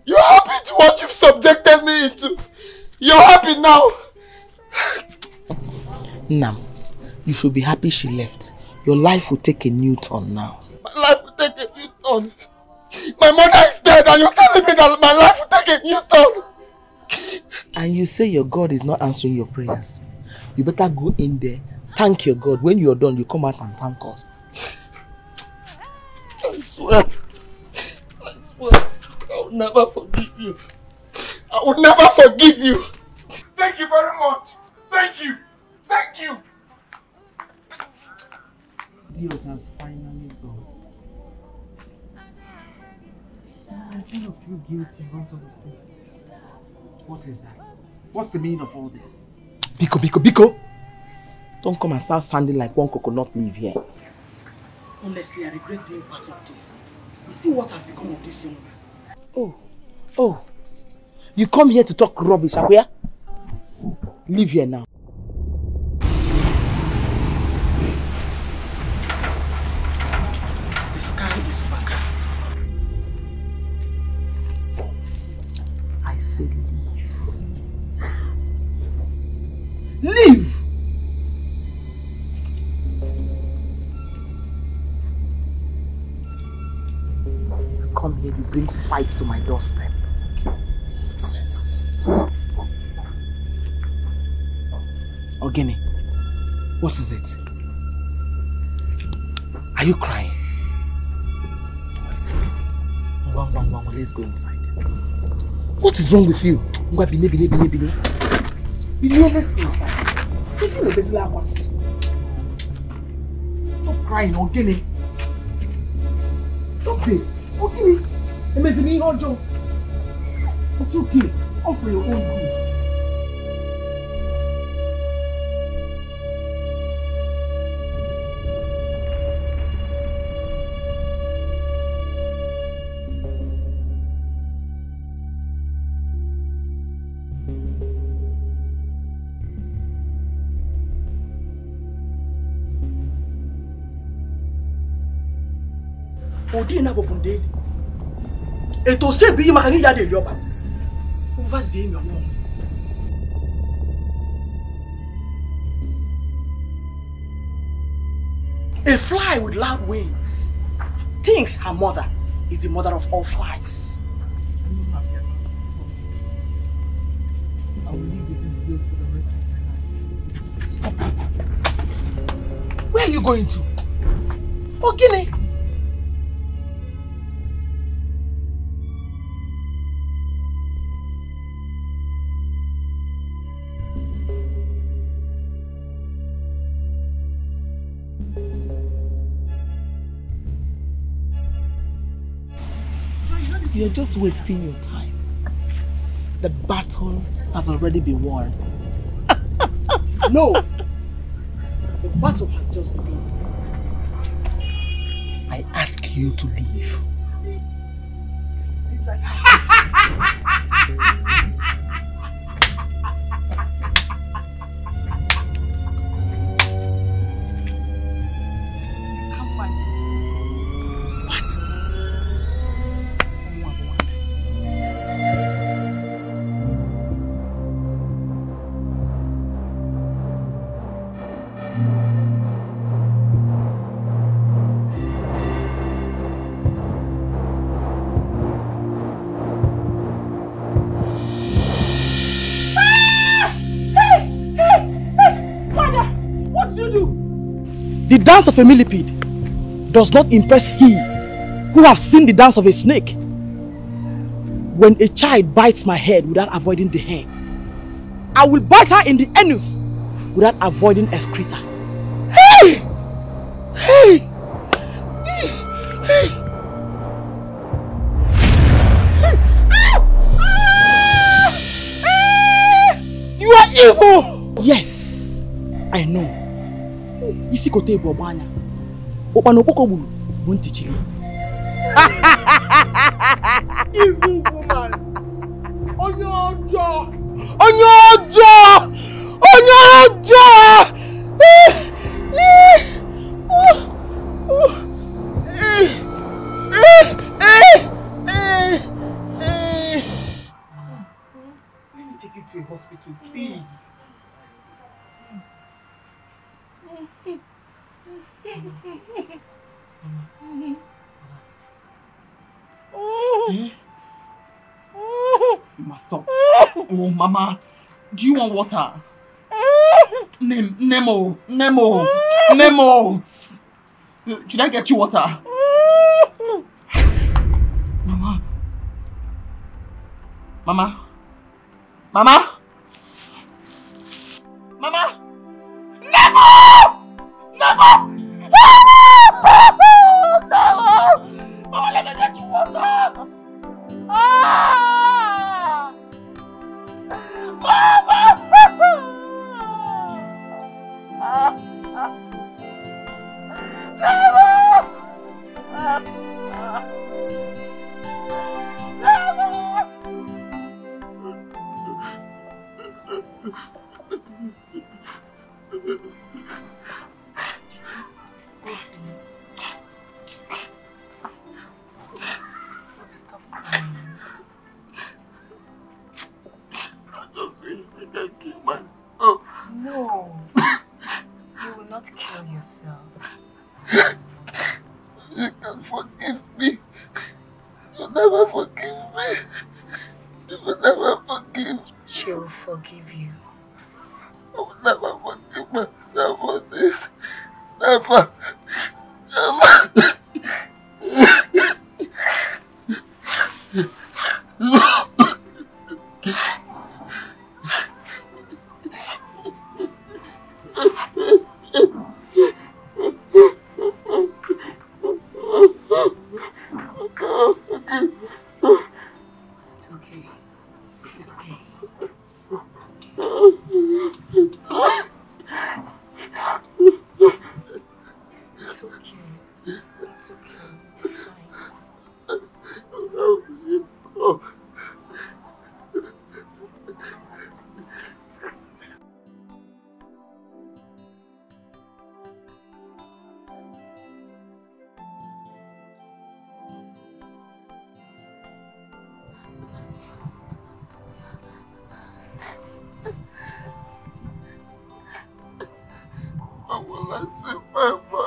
You're happy to what you've subjected me into. You're happy now. Nam, you should be happy she left. Your life will take a new turn now. My life will take a new turn. My mother is dead and you're telling me that my life will take a new turn. And you say your God is not answering your prayers. You better go in there, thank your God. When you're done, you come out and thank us. I swear, I will never forgive you. I will never forgive you. Thank you very much. Thank you. Thank you. Idiot has finally gone. I kind of feel guilty about all of this. What is that? What's the meaning of all this? Biko! Don't come and start sounding like one coconut leaf here. Honestly, I regret being part of this. You see what I've become of this young man? Oh. You come here to talk rubbish, Akwea? Leave here now. The sky is overcast. I said leave. Leave! You come here, you bring fight to my doorstep. Nonsense. Ogene, what is it? Are you crying? Let's go inside. What is wrong with you? Bile, let's go inside. Stop crying, Ogene. Stop this. Ogene. It's okay. All for your own good. Odina Bobunde. Eto se bi makani ya de yoba. Uva zemi omo. A fly with loud wings thinks her mother is the mother of all flies. I will live with this guilt for the rest of my life. Stop it. Where are you going to? Ogini! You're just wasting your time. The battle has already been won. No! The battle has just begun. I ask you to leave. The dance of a millipede does not impress he who has seen the dance of a snake. When a child bites my head without avoiding the hair, I will bite her in the anus without avoiding excreta. Hey! Hey! Hey! You are evil! Yes, I know. Isi kote bobanya. Opanopoko bulu, won't teach you. Evil woman! On your jaw! On your jaw! On your jaw! Let me take you to a hospital, please. Mama, stop. Oh, Mama, do you want water? Nemo. Should I get you water? Mama. Mama. Nemo! Mama, let me get you water! No, you will not kill yourself. You can forgive me. You never forgive me. You will never forgive. She will forgive you. I will never forgive myself for this. Never.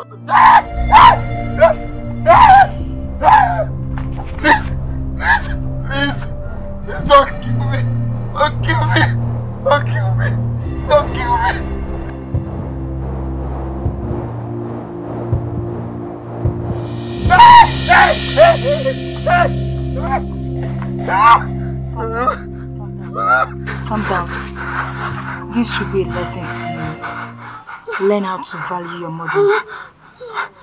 Please, don't kill me. Don't kill me. Don't kill me. Don't kill me. Calm down. This should be a lesson to you. Learn how to value your mother.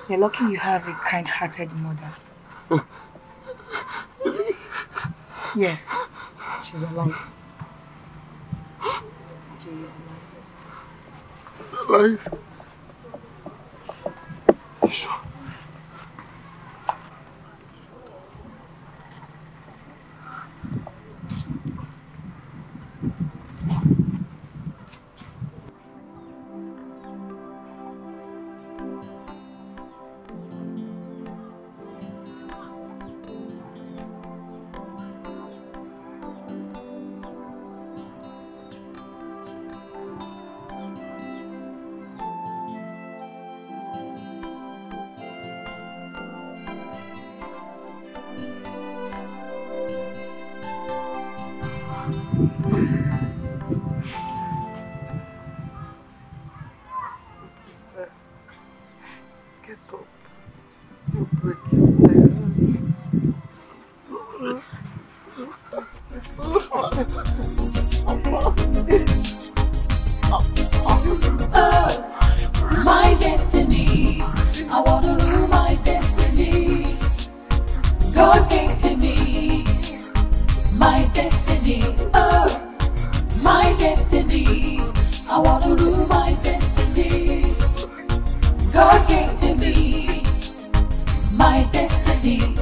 You're lucky you have a kind-hearted mother. Yes, she's alive. She's alive. You sure? My destiny, I want to rule my destiny. God gave to me my destiny. My destiny, I want to rule my destiny. God gave to me my destiny.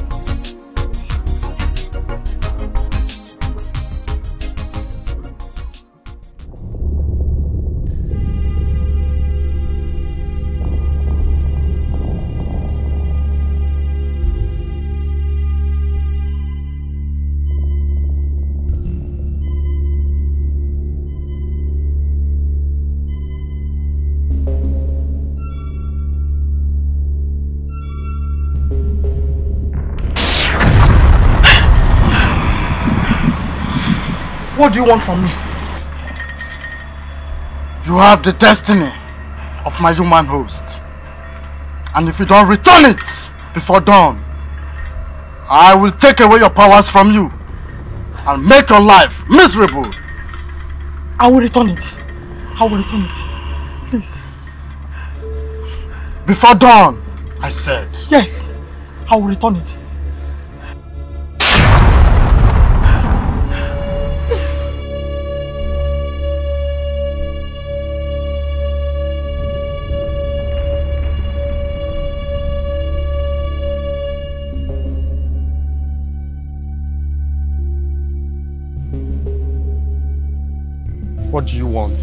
What do you want from me? You have the destiny of my human host. And if you don't return it before dawn, I will take away your powers from you and make your life miserable. I will return it. I will return it. Please. Before dawn, I said. Yes, I will return it. What do you want?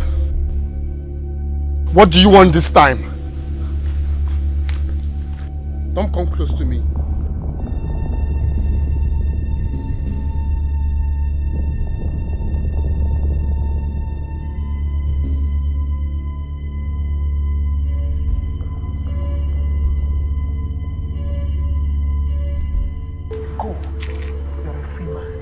What do you want this time? Don't come close to me. Go. You're a free man.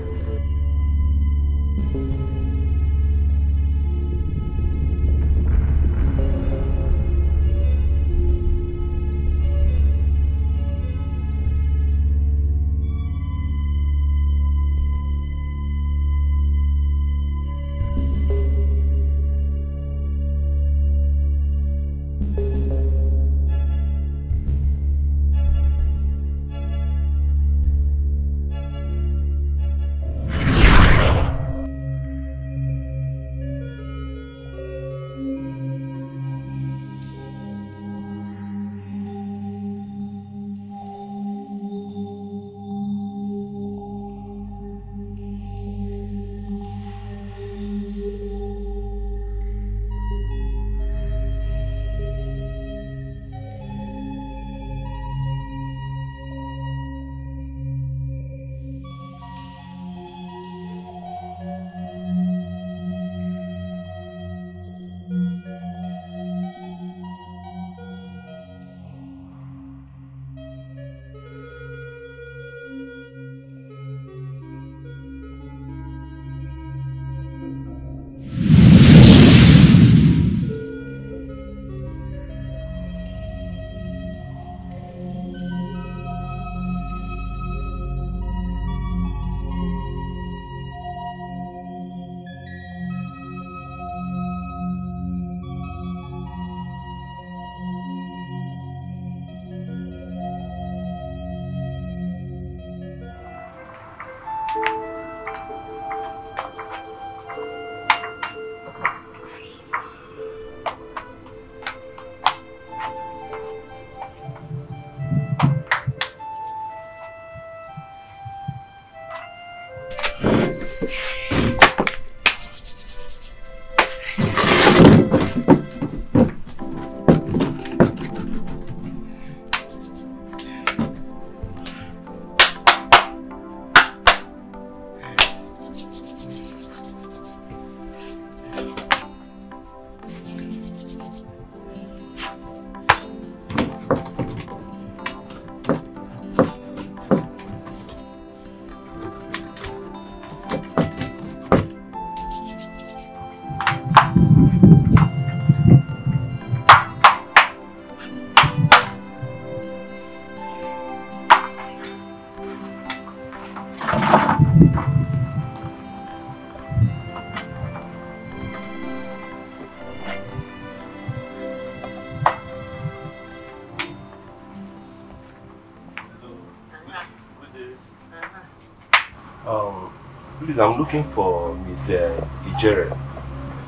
Please, I'm looking for Miss Ijere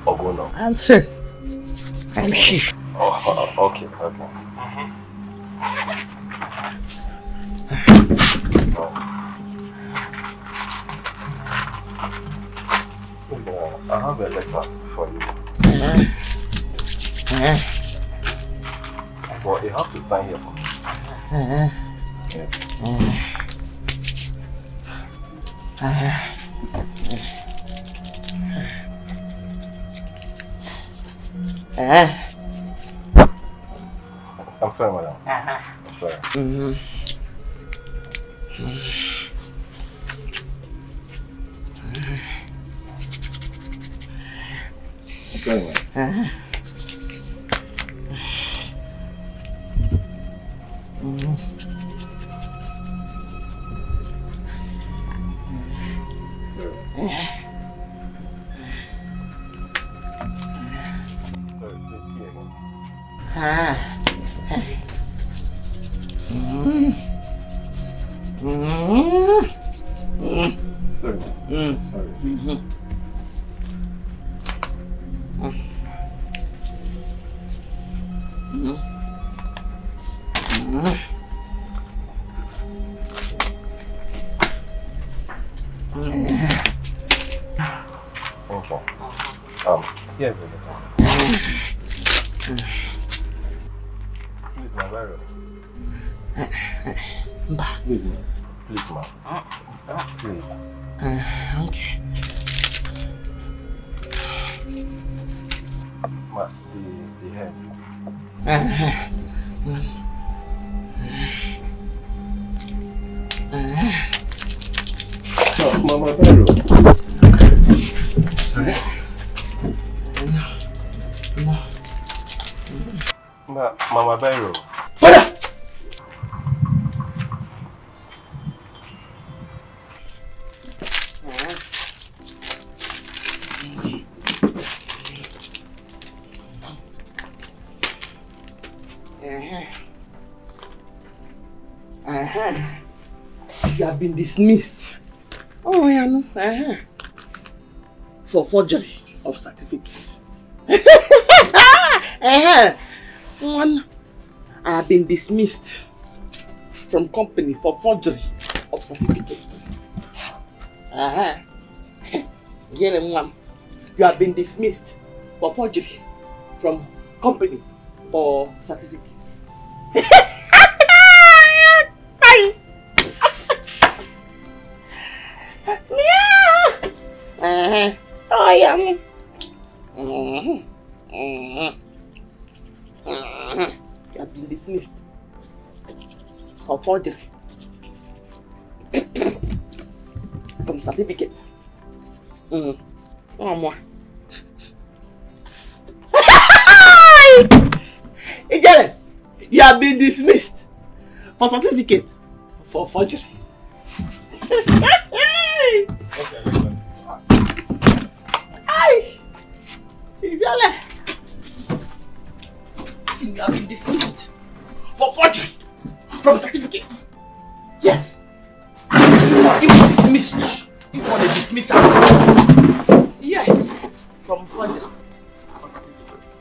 Ogono. I'm sure. I'm sure. Oh, okay. I have a letter for you. But you have to sign here for me. Yes. I'm sorry, madam. I'm sorry. Sorry, madam. Here's the letter. Please, my barrel. Please, ma. Please, ma. Please. Okay. Ma, the head. Mama barrel. Sorry. Mama Bairo. You have been dismissed. Oh, yeah, no. For forgery of certificates. One, I have been dismissed from company for forgery of certificates. You have been dismissed for forgery from company for certificates. Oh, yeah. You have been dismissed for forgery from certificates. Oh, moi. Ijele, you have been dismissed for certificate for forgery. Ijele, I think you have been dismissed for forgery from certificates. Yes. You were dismissed. You want a dismissal. Yes. From forgery for certificates.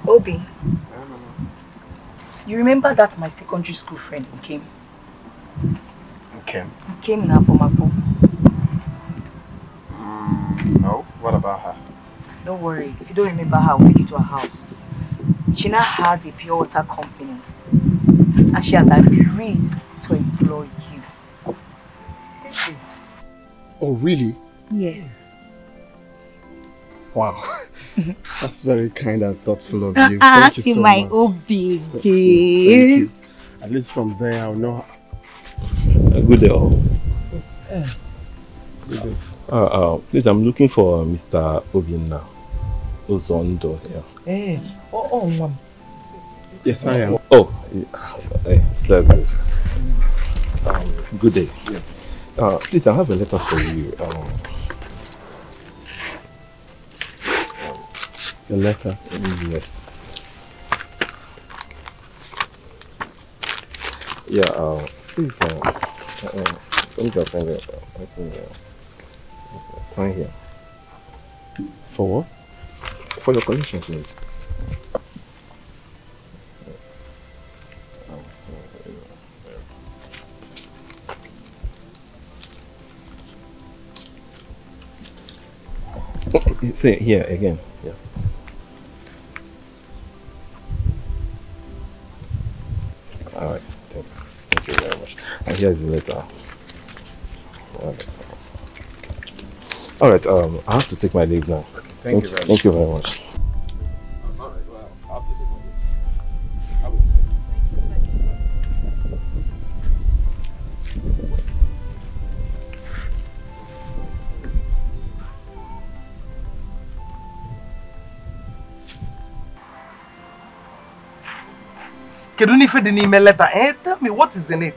Obi, you remember that my secondary school friend came? Okay. Came now from Apo. No, what about her? Don't worry, if you don't remember her, I'll take you to her house. She now has a pure water company and she has agreed to employ you. Oh, really? Yes. Wow. That's very kind and thoughtful of you. Thank you so much. Obi. Thank you. At least from there, I'll know. Good day, all. Good day. Please, I'm looking for Mr. Obinna Ozondo. Hey. Mom. Yes, I am. Oh, that's good. Good day. Please, I have a letter for you. A letter? Yes. Yeah, please, sign here. For what? For your collection, please. Yes. Say here again. Yeah. All right. Thanks. Thank you very much. And here's the letter. All right. I have to take my leave now. Thank you very much. Thank you very much. All right. Well, I have to take my leave. Can you find the email letter? Tell me what is in it.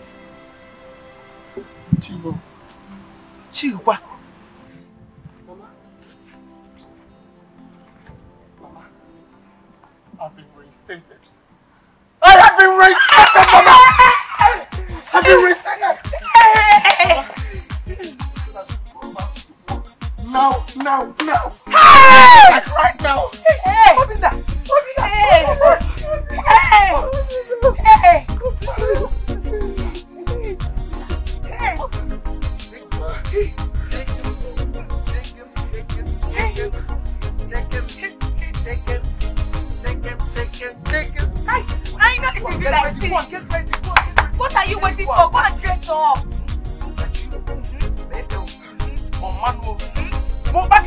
Chigo. Chigo. Mama. Mama. I've been reinstated. I have been reinstated, Mama! I've been reinstated! Now! Hey! Like right now! Hey! What is that? Hey! Hey! Hey! I know it is like this. What are you waiting for? Go and dress up. Move back.